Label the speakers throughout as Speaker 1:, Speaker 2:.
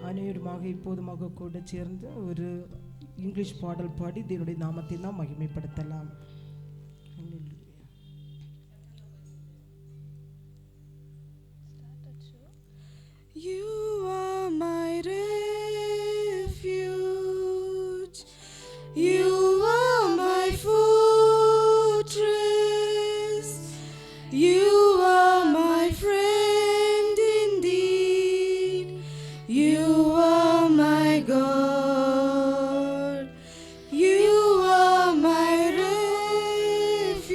Speaker 1: அனைவருமாக இப்போதுமாக கூட சேர்ந்து ஒரு இங்கிலீஷ் பாடல் பாடி தேவனுடைய நாமத்தை நாம் மகிமைப்படுத்தலாம்.
Speaker 2: You are my refuge, you are my fortress, you are my friend indeed, you are my God, you are my refuge,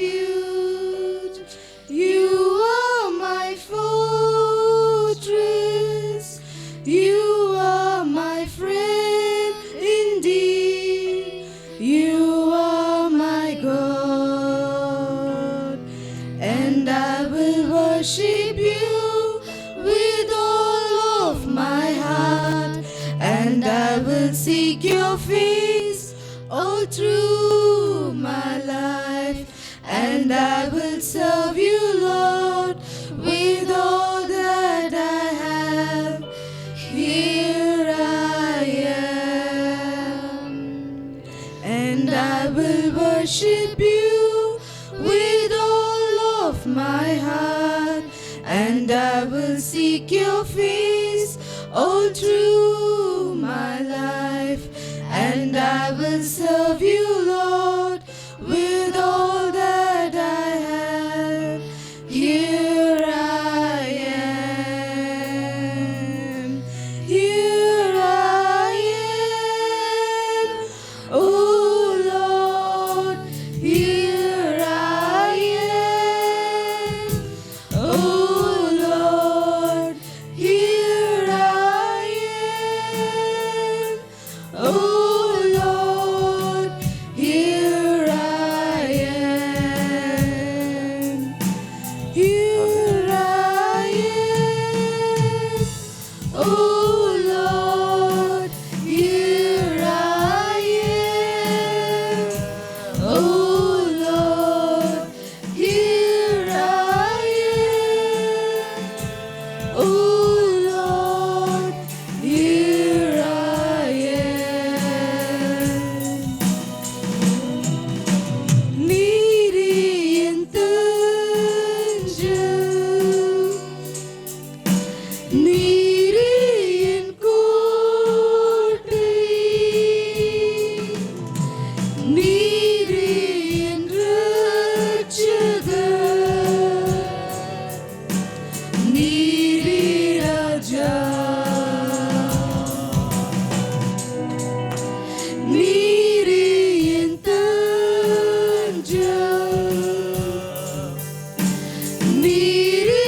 Speaker 2: you are my fortress, you are my friend indeed, you are my God, and I will worship you with all of my heart, and I will seek your face all through my life, and I will serve you, Lord, with all that I have. Here I am, and I will worship you with all of my heart, and I will seek your face all through my life, and I will serve you, Lord, with all that I have. Here I am, here I am, oh Lord, here I am, oh Lord, here I am, oh Lord, here I am, here I am, oh Lord, here I am, oh Lord, here I am, oh Lord, here I am. நீரே என் தஞ்சம், நீரே என் கோட்டை, நீரே என் இரட்சகர், நீரே ராஜா, நீரே என் தஞ்சம், நீரே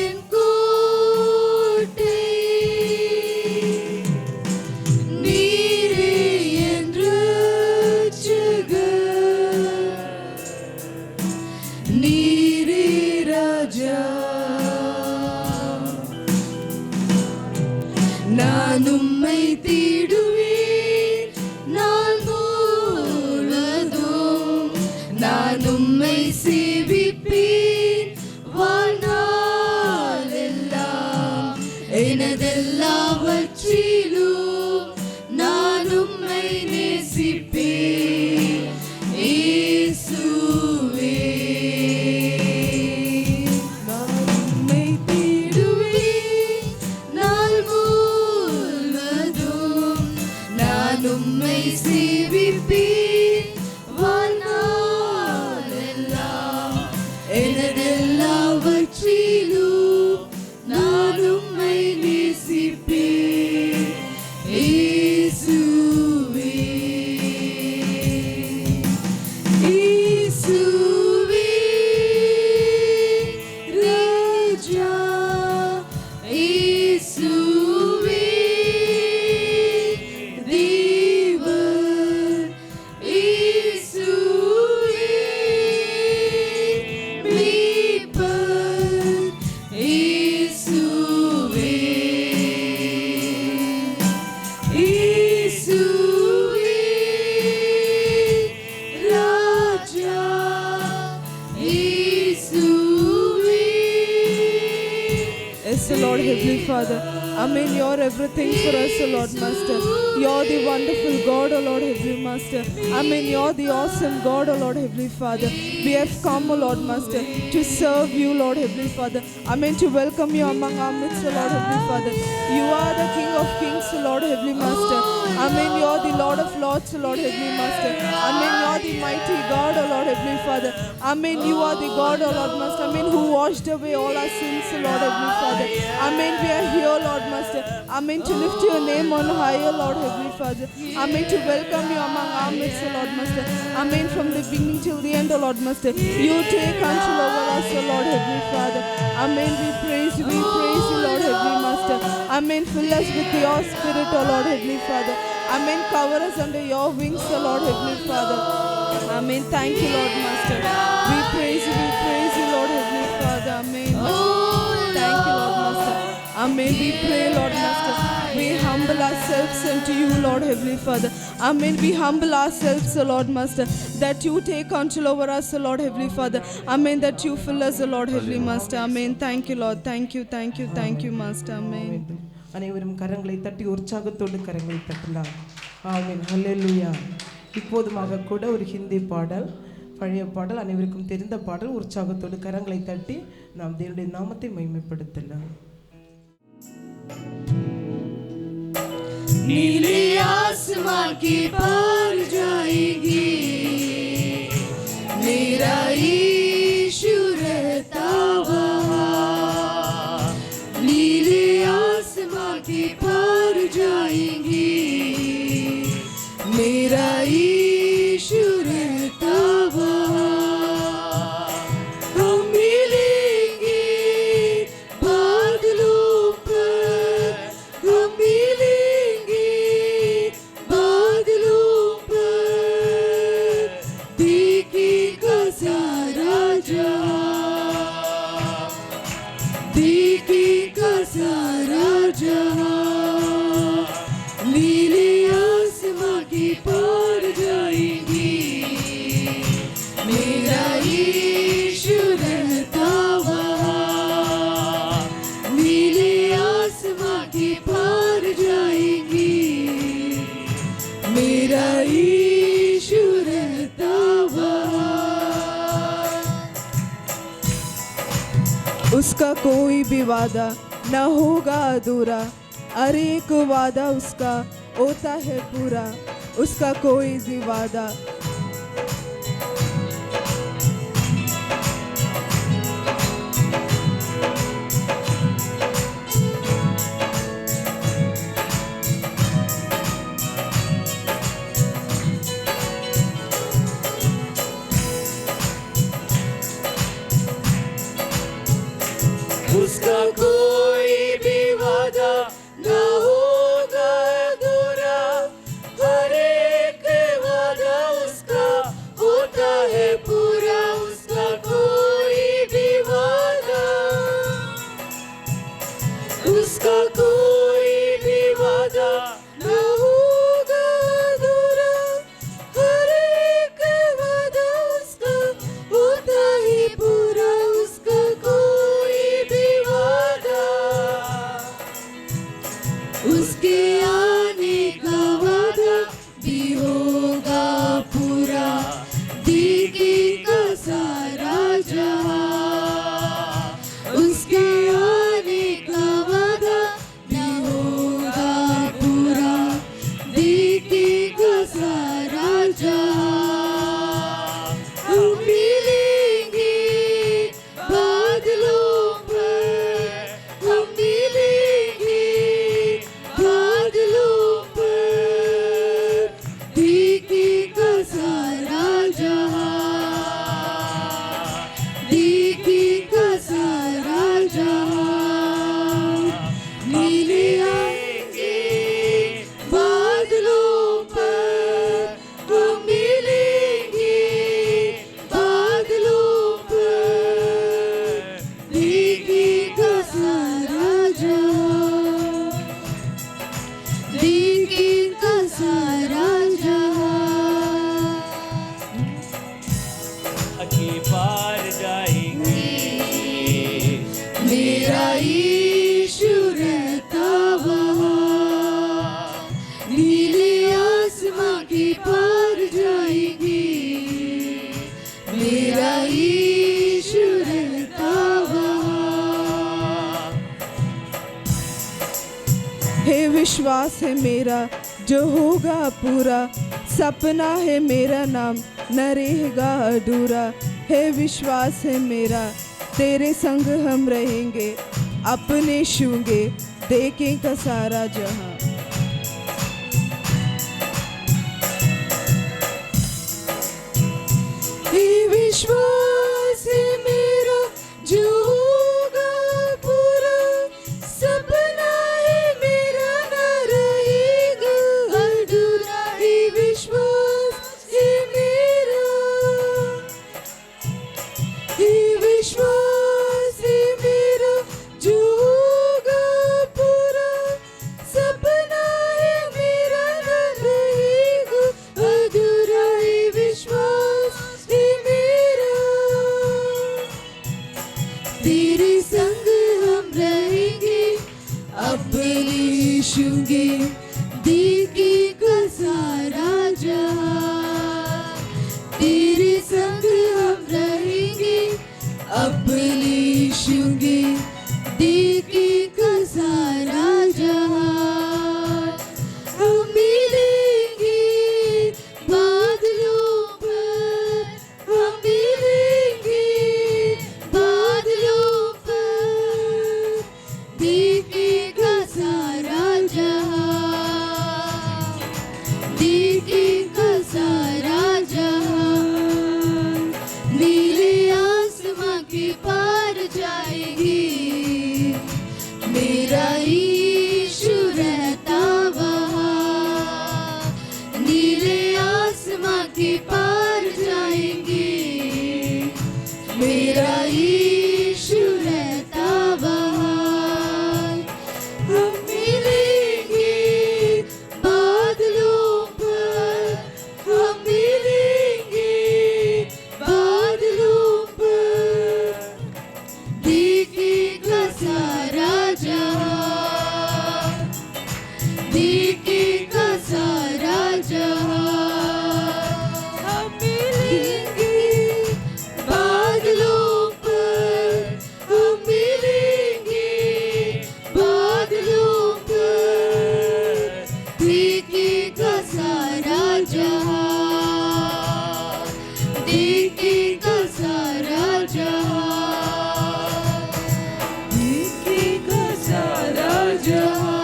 Speaker 2: என் கோட்டை, நீரே என் இரட்சகர், நீரே ராஜா. நான் உம்மை தேடுவேன் நாள் முழுவதும், நான் உம்மை சேவிப்பேன் வாழ்நாளெல்லாம், எனதெல்லாவற்றிலும் நான் உம்மை நேசிப்பேன் இயேசுவே. நான் உம்மை தேடுவேன் நாள் முழுவதும், நான் உம்மை சேவிப்பேன் வாழ்நாளெல்லாம், எனதெல்லாவற்றிலும் நான் உம்மை நேசிப்பேன் இயேசுவே. இயேசுவே ராஜா, இயேசுவே தேவன்,
Speaker 3: Father. Amen. You're everything for us, O Lord Master. You're the wonderful God, O Lord Heavenly Master. Amen. You're the awesome God, O Lord Heavenly Father. We have come, O Lord Master, to serve you, Lord Heavenly Father. Amen. To welcome you among our midst, O Lord Heavenly Father. You are the King of Kings, O Lord Heavenly Master. Amen. You're the Lord of Lords, O Lord Heavenly Master. Amen. You're the mighty God, O Lord Heavenly Father. Amen. You are the God, O Lord Master. Amen. Who washed away all our sins, O Lord Heavenly Father. Amen. We are here, Lord Master. Amen. To lift your name on high, O Lord Heavenly Father. Amen. To welcome you among our midst, O Lord Master. Amen. From the beginning till the end, O Lord Master. You take control over us, O Lord Heavenly Father. Amen. We praise you, Lord Heavenly Master. Amen. Fill us with your spirit, O Lord Heavenly Father. Amen. Cover us under your wings, O Lord Heavenly Father. Amen. Thank you, Lord Master. We praise you, Lord Heavenly Father. Amen. Thank you, Lord Master. Amen. We pray, Lord Master. We humble ourselves unto you, Lord Heavenly Father. Amen. We humble ourselves, O Lord Master, that you take control over us, O Lord Heavenly Father. Amen. That you fill us, O Lord Heavenly Master. Amen. Thank you, Lord. Thank you, Master. Amen.
Speaker 1: அனைவரும் கரங்களை தட்டி உற்சாகத்தோடு கரங்களை தட்டலாம். ஆமென். ஹல்லேலூயா. இப்போதுமாக கூட ஒரு ஹிந்தி பாடல், பழைய பாடல், அனைவருக்கும் தெரிந்த பாடல். உற்சாகத்தோடு கரங்களை தட்டி நாம் தேவனுடைய நாமத்தை மகிமைப்படுத்தலாம்.
Speaker 2: नीले आसमां की पार जाएगी मेरा यीशु रहता वहाँ. नीले आसमां की पार जाएगी मेरा यीशु रहता वहाँ. हम मिलेंगे बादलों पर, हम मिलेंगे बादलों पर, देखेगा सारा जहां, देखेगा सारा जहां. नीले आसमां की पार जाएगी मेरा यीशु रहता वहाँ. नीले आसमां की पार जाएगी मेरा यीशु रहता वहाँ.
Speaker 3: उसका कोई भी वादा न होगा अधूरा, हर एक वादा उसका होता है पूरा. उसका कोई भी वादा
Speaker 2: उसका कोई भी वादा न होगा अधूरा, हर एक वादा उसका होता है पूरा. उसका कोई भी वादा, उसका कोई भी वादा न होगा अधूरा, हर एक वादा उसका होता ही पूरा. उसका कोई भी वादा, उसके आने का वादा भी होगा पूरा. देखेगा सारा जहां, उसके आने का वादा भी होगा पूरा. देखेगा सारा जहां. हम मिलेंगे बादलों पर, हम मिलेंगे बादलों पर, देखेगा सारा जहां, देखेगा सारा जहां. नीले आएंगे बादलों पर, हम मिलेंगे बादलों पर, देखेगा सारा जहां, देखेगा सारा जहां.
Speaker 4: के पार जाएंगे
Speaker 2: मेरा यीशु
Speaker 3: हे विश्वास है मेरा जो होगा पूरा, सपना है मेरा नाम न रहेगा अधूरा। हे विश्वास है मेरा तेरे संग हम रहेंगे, अपने छूंगे देखेगा सारा जहां। हे विश्वास है मेरा जो होगा पूरा, सपना है मेरा न रहेगा अधूरा। हे विश्वास है मेरा, हे विश्वास है मेरा जो होगा पूरा, सपना है मेरा न रहेगा अधूरा। हे विश्वास है मेरा तेरे संग हम रहेंगे, अपने छूंगे देखेगा सारा जहां। तेरे संग हम रहेंगे, अपने छूंगे देखेगा सारा जहां। हम मिलेंगे बादलों पर, हम मिलेंगे बादलों पर, देखेगा सारा जहां, देखेगा सारा जहां। नीले आसमां के पार जाएगी, मेरा यीशु रहता वहाँ। नीले आसमां के पार जाएंगे, मेरा यीशु रहता वहाँ। हम मिलेंगे बादलों पर, हम मिलेंगे बादलों पर, देखेगा सारा जहां, देखेगा सारा जहां। हम मिलेंगे बादलों पर, हम मिलेंगे बादलों पर, देखेगा सारा जहां, देखेगा सारा जहां, देखेगा सारा जहां,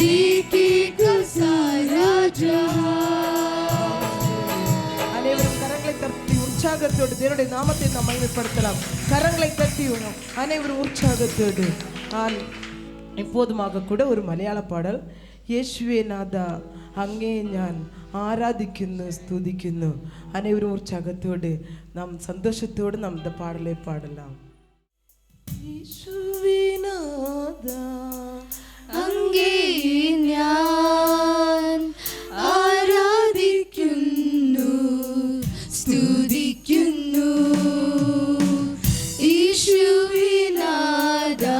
Speaker 3: देखेगा सारा जहां।
Speaker 1: அனைவரும் கரங்களை தட்டி உற்சாகத்தோடு தேவனுடைய நாமத்தை நாம் மகிமைப்படுத்தலாம். கரங்களை தட்டி அனைவரும் உற்சாகத்தோடு. நான் இப்போதுமாக கூட ஒரு மலையாள பாடல், യേശുവേ നാഥാ അങ്ങേ ഞാൻ ആരാധിക്കുന്നു സ്തുതിക്കുന്നു. അനേവരും ഉற்சாகத்தோடு നാം സന്തോഷത്തോடு നാം இந்த பாடலை பாடலாம். യേശുവേ നാഥാ
Speaker 2: അങ്ങേ ഞാൻ ആരാധിക്കുന്നു സ്തുതിക്കുന്നു. യേശുവേ നാഥാ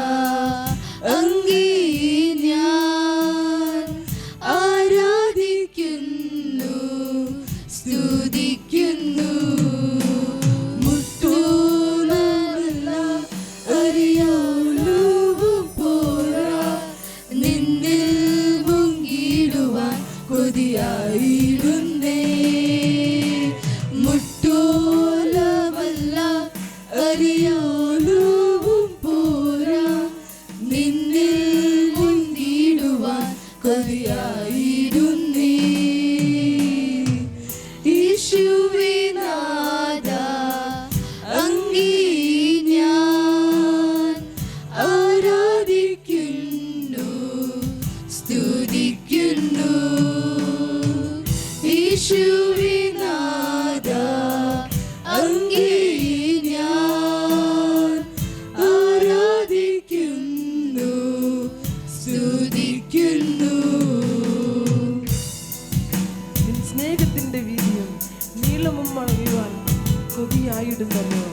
Speaker 2: അങ്ങേ ഞാൻ ആരാധിക്കുന്നു സ്തുതിക്കുന്നു. മുട്ടോളമല്ല അറിയാവുന്നവും പോരാ, നിന്നിൽ മുങ്ങിടുവാൻ കൊതിയായിരുന്നേ. മുട്ടോളമല്ല അറിയാവുന്നവും പോരാ, നിന്നിൽ മുങ്ങിടുവാൻ കൊതിയായിരുന്നേ. യേശുവേ നാഥാ അങ്ങേ ഞാൻ ആരാധിക്കുന്നു സ്തുതിക്കുന്നു. യേശുവേ നാഥാ അങ്ങേ ഞാൻ ആരാധിക്കുന്നു സ്തുതിക്കുന്നു.
Speaker 1: നിൻ സ്നേഹത്തിന്റെ വീതിയും നീളമും അറിയുവാൻ കൊതിയായിടുന്നല്ലോ.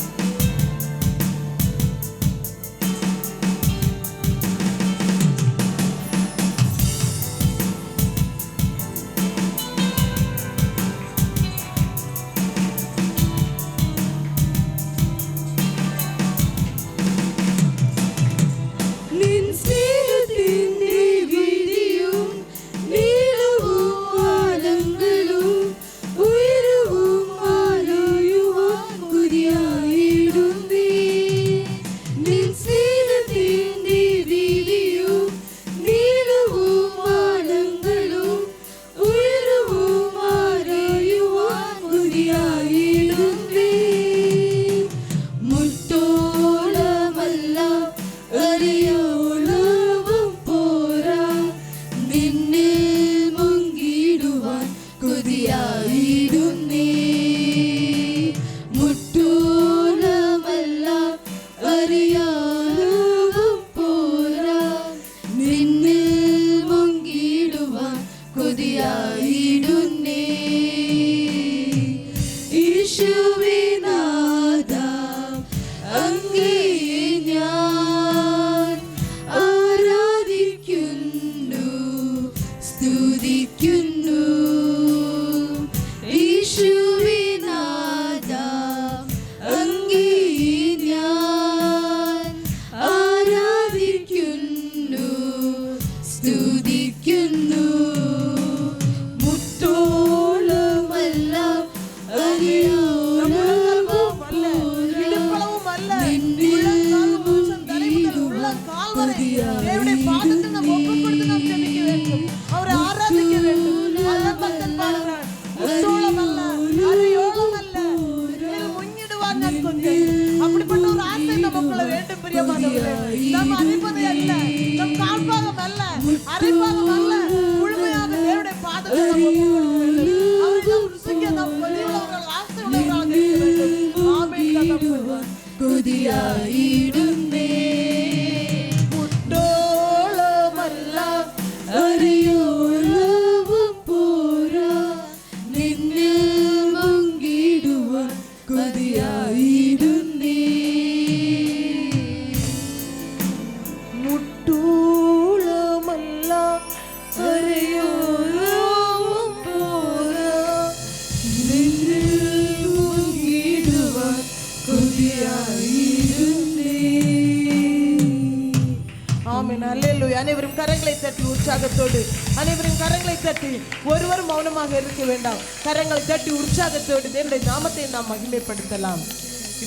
Speaker 1: கரங்களை தட்டி உற்சாகத்தோடு, அனைவரும் கரங்களை தட்டி, ஒருவர் மௌனமாக இருக்க வேண்டாம். கரங்களை தட்டி உற்சாகத்தோடு தேவனுடைய நாமத்தை நாம் மகிமைப்படுத்தலாம்.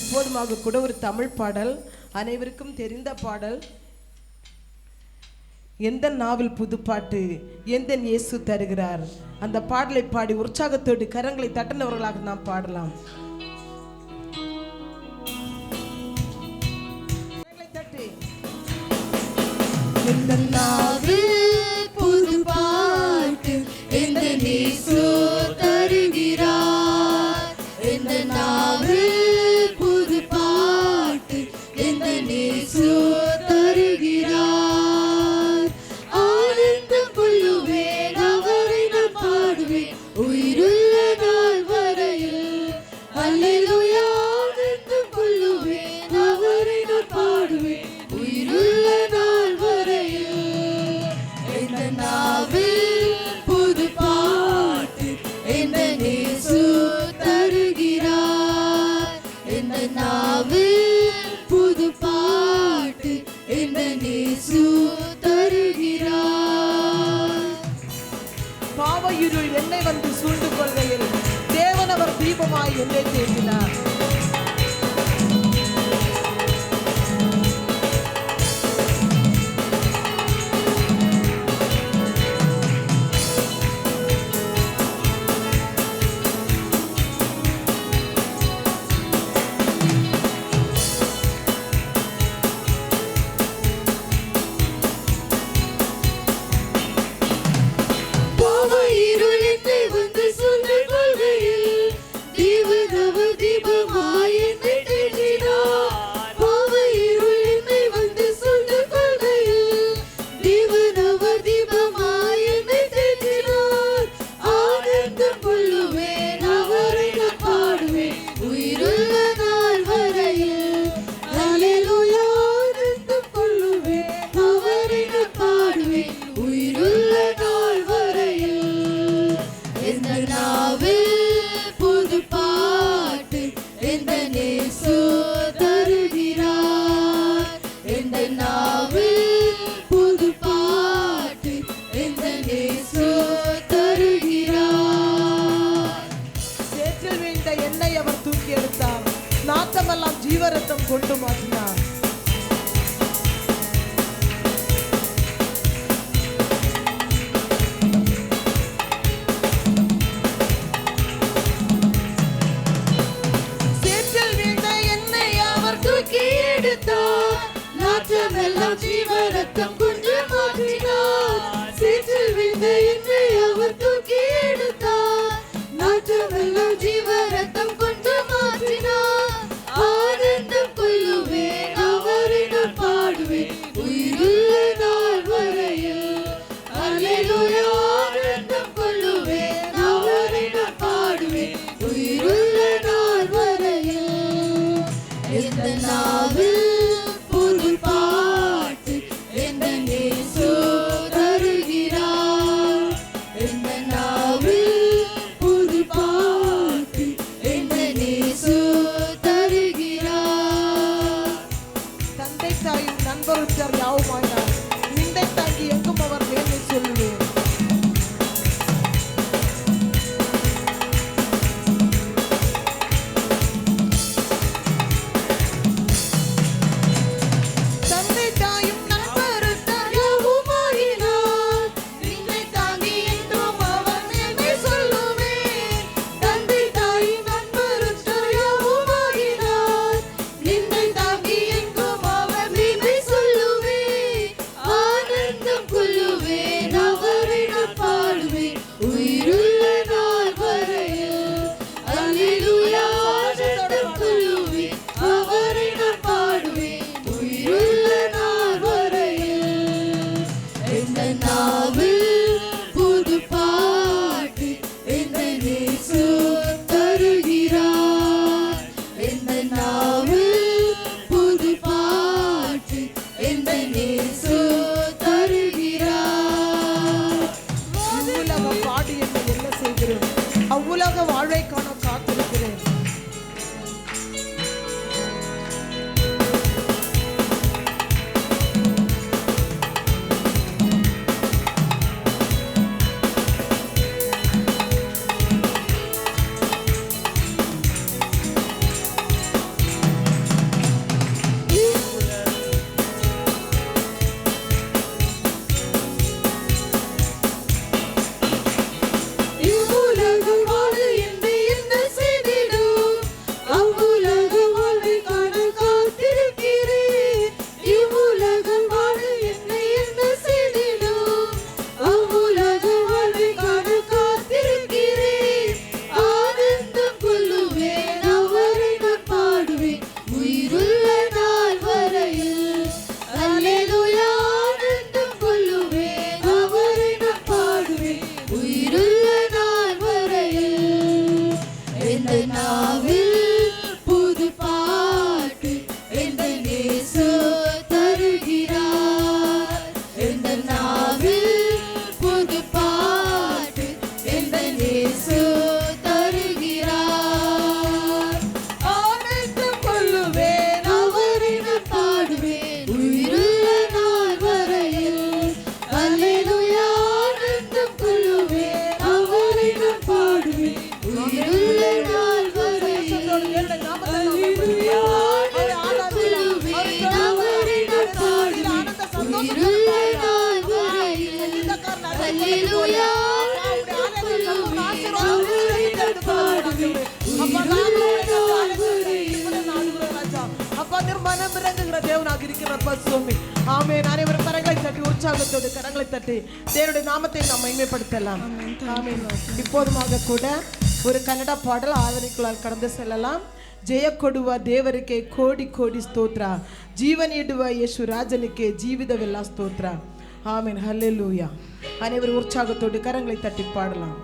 Speaker 1: இப்போதுமாக கூட ஒரு தமிழ் பாடல், அனைவருக்கும் தெரிந்த பாடல். எந்த நாவில் புதுப்பாட்டு எந்த இயேசு தருகிறார். அந்த பாடலை பாடி உற்சாகத்தோடு கரங்களை தட்டினவர்களாக நாம் பாடலாம்.
Speaker 2: எந்த நாவில் புது பாட்டு எந்த இயேசு தருகிறார். எந்த நாவில் புது பாட்டு எந்த இயேசு தருகிறார். ஆனந்தம் கொள்ளுவேன் அவரை நான் பாடுவேன் உயிருள்ள நாள் வரையில். அல்லேலூயா. ஆனந்தம் கொள்ளுவேன் அவரை நான் பாடுவேன் உயிருள்ள நாள் வரையில். எந்த நாவில் புது பாட்டு எந்த இயேசு தருகிறார். எந்த நாவில் புது பாட்டு எந்த இயேசு தருகிறார்.
Speaker 1: பாவ இருள் என்னை வந்து சூழ்ந்து கொள்கையில் தேவன் அவர் தீபமாய் என்னை தேடினார். நாத்தமெல்லாம் ஜீவரத்தம் கொண்டு மாற்றினார். சேற்றில் வீழ்ந்த என்னை அவர் தூக்கி எடுத்தார்.
Speaker 2: நாற்றமெல்லாம் ஜீவரத்தம் கொண்டு மாற்றினார். சேற்றில் வீழ்ந்த என்னை அவர் தூக்கி எடுத்தார். நாற்றமெல்லாம் ஜீவரத்தம் கொண்டு மாற்றினார். ஆனந்தம் கொள்ளுவேன் அவரை நான் பாடுவேன் உயிருள்ள நாள் வரையில். அல்லேலூயா. ஆனந்தம் கொள்ளுவேன் அவரை நான் பாடுவேன் உயிருள்ள நாள் வரையில். எந்த நாவில் புது பாட்டு எந்த இயேசு தருகிறார். எந்த நாவில் புது பாட்டு எந்த இயேசு தருகிறார்.
Speaker 1: தந்தை தாயும் நண்பருக்கார் யாவுமானார். நிந்தை தாங்கி எங்கும் அவர் மேன்மை சொல்லுவேன். தந்தை தாயும் நண்பருக்கார்
Speaker 2: யாவுமாயினார். நின்னை தாங்கி என்றும் அவர் மேன்மை சொல்லுவேன். தந்தை தாயின் நண்பருக்கார் யாவுமாயினார். நின்னை தாங்கி எங்கும் அவர் மேன்மை சொல்லுவேன். ஆனந்தம் கொள்ளுவேன் அவரை நான் பாடுவேன் உயிருள்ள நாள் வரையில். அல்லேலூயா. ஆனந்தம் கொள்ளுவேன் அவரை நான் பாடுவேன் உயிருள்ள நாள் வரையில். எந்த நாவில் புது பாட்டு எந்த இயேசு தருகிறார். எந்த நாவில் புது பாட்டு எந்த இயேசு தருகிறார்.
Speaker 1: இவ்வுலக பாடு என்னை என்ன செய்கிறேன். அவ்வுலக வாழ்வை காண காத்திருக்கிறேன். எல்லாம் இறங்குகிற தேவனாக இருக்கிறப்பா சுவாமி. ஆமென். அனைவரும் கரங்களை தட்டி உற்சாகத்தோடு கரங்களை தட்டி தேவனுடைய நாமத்தை நாம் மகிமைப்படுத்தலாம். ஆமென். இப்போதுமாக கூட ஒரு கன்னட பாடல் ஆதரிக்குள்ளால் கடந்து செல்லலாம். ಜಯ ಕೊಡುವ ದೇವರಿಗೆ ಕೋಡಿ ಕೋಡಿ ಸ್ತೋತ್ರ, ಜೀವ ನೀಡುವ ಯೇಸು ರಾಜನಿಗೆ ಜೀವಿತವೆಲ್ಲ ಸ್ತೋತ್ರ. ಆಮೆನ್. ಹಲ್ಲೆಲೂಯಾ. அனைவரும் உற்சாகத்தோடு கரங்களை தட்டி பாடலாம்.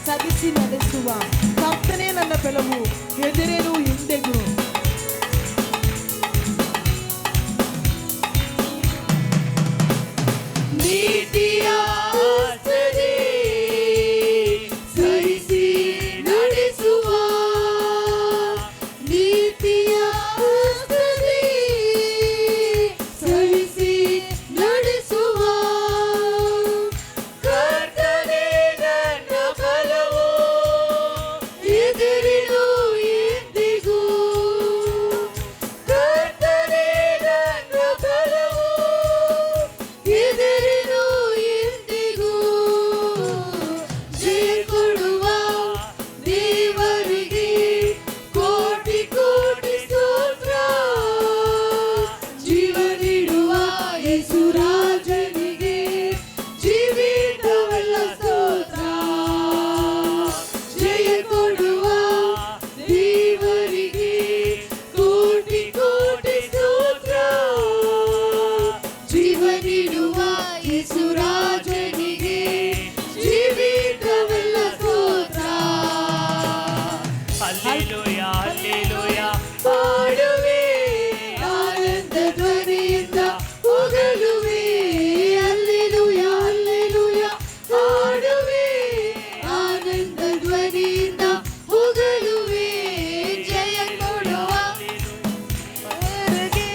Speaker 1: ಸದಿಸಿ ನಡೆಸುವ ಕರ್ತನೇ ನನ್ನ ಬೆಲವು, ಎದುರೇನು ಹಿಂದೆಗೂ.
Speaker 2: ನೀತಿಯ ಆಸರೆ ಸಹಿಸಿ ನಡೆಸುವ, ನೀತಿಯ ಆಸರೆ ಸಹಿಸಿ ನಡೆಸುವ ಕರ್ತನೇ ನನ್ನ ಬಲವು, ಎದುರಿನು ಎಂದಿಗೂ. ಕರ್ತನೇ ನನ್ನ ಬಲವು, ಎದುರಿನು ಎಂದಿಗೂ. ಜಯ ಕೊಡುವ ದೇವರಿಗೆ ಕೋಟಿ ಕೋಟಿ ಸ್ತೋತ್ರ, ಜೀವ ನೀಡುವ ಯೇಸು ರಾಜನಿಗೆ ಜೀವಿತವೆಲ್ಲ ಸ್ತೋತ್ರ. ಜಯ ಕೊಡುವ ದೇವರಿಗೆ ಕೋಟಿ ಕೋಟಿ ಸ್ತೋತ್ರ, ಜೀವ ನೀಡುವ ಯೇಸು ರಾಜನಿಗೆ ಜೀವಿತವೆಲ್ಲ ಸ್ತೋತ್ರ.
Speaker 4: ಹಲ್ಲೆಲೂಯಾ ಹಲ್ಲೆಲೂಯಾ
Speaker 2: ಹಾಡುವೆ ಆನಂದ ಧ್ವನಿಯಿಂದ ಹೊಗಳುವೆ, ಹಲ್ಲೆಲೂಯಾ ಹಲ್ಲೆಲೂಯಾ ಹಾಡುವೆ ಆನಂದ ಧ್ವನಿಯಿಂದ ಹೊಗಳುವೆ. ಜಯ ಕೊಡುವ ದೇವರಿಗೆ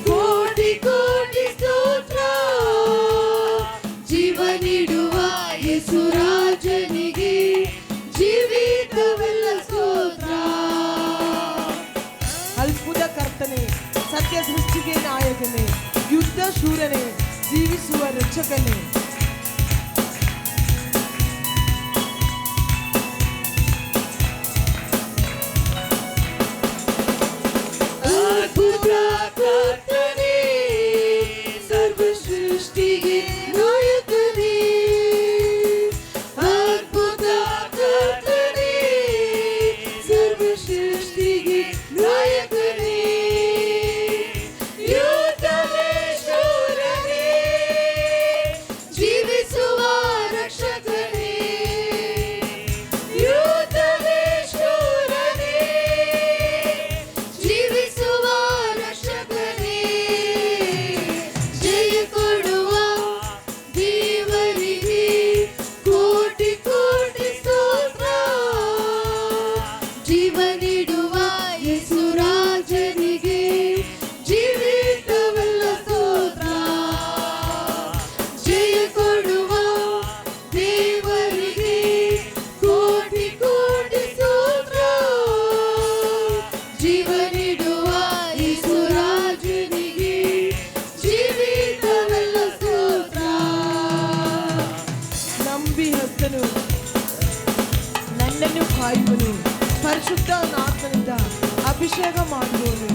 Speaker 2: ಕೋಟಿ ಕೋಟಿ ಸ್ತೋತ್ರ, ಜೀವ ನೀಡುವ ಯೇಸು ರಾಜನಿಗೆ ಜೀವಿತವೆಲ್ಲ ಸ್ತೋತ್ರ.
Speaker 1: ಅದ್ಭುತ ಕರ್ತನೆ, ಸತ್ಯ ಸೃಷ್ಟಿಗೆ ನಾಯಕನೇ, ಯುದ್ಧ ಶೂರನೇ, ಜೀವಿಸುವ ರಕ್ಷಕನೇ.
Speaker 2: ಅದ್ಭುತ ಕರ್ತನೇ, ಸರ್ವ ಸೃಷ್ಟಿಗೆ ನಾಯಕನೇ. ಅದ್ಭುತ ಕರ್ತನೇ, ಸರ್ವ ಸೃಷ್ಟಿಗೆ ನಾಯಕನೇ. ಯುದ್ಧವೇ ಶೂರನೇ,
Speaker 3: ಆತ್ಮನಿಂದ ಅಭಿಷೇಕ ಮಾಡುವುದು.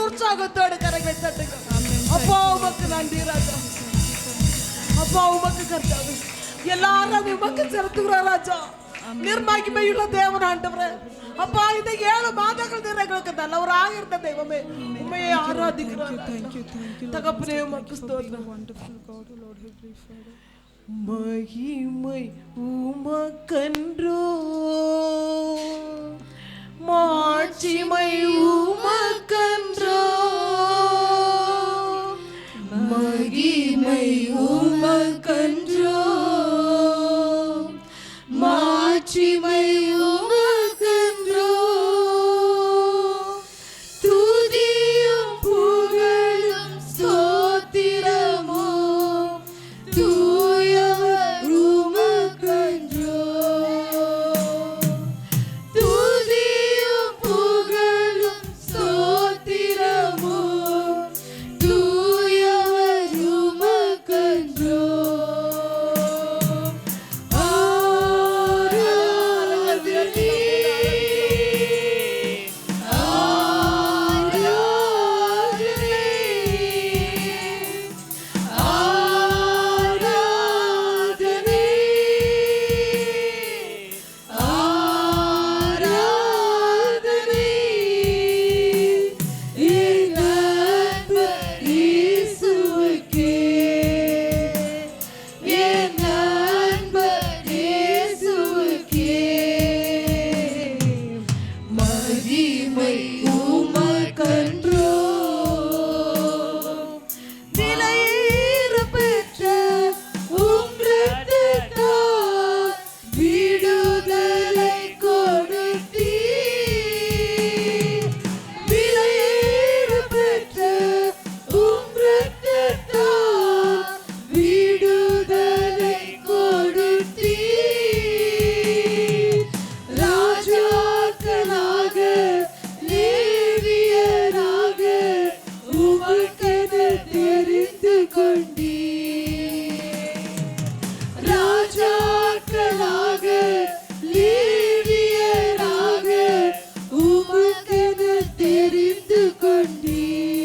Speaker 1: உற்சாகத்தோடு கரங்களை தட்டுங்க. அப்பா உமக்கு நன்றி ராஜா. அப்பா உமக்கு கர்த்தாவே எல்லாரும் உமக்கு செலுத்துகிறோம் ராஜா. நிர்மகிமையுள்ள தேவன் ஆண்டவரே, அப்பா இந்த 7 மாதங்கள் எங்களுக்கு நல்லவராக இருந்த தெய்வமே உம்மையை ஆராதிக்கிறோம். தகப்பனே உமக்கு ஸ்தோத்திரம். மகிமை உமக்கன்றோ, மாட்சிமை உமக்கன்றோ, மகிமை உமக்கன்றோ, மாட்சிமை உமக்கன்றோ, துதியும் புகழும் ஸ்தோத்திரமும் தூயவர் உமக்கன்றோ, துதியும் புகழும் ஸ்தோத்திரமும் தூயவர் உமக்கன்றோ. தெரிந்து கொண்டீர்.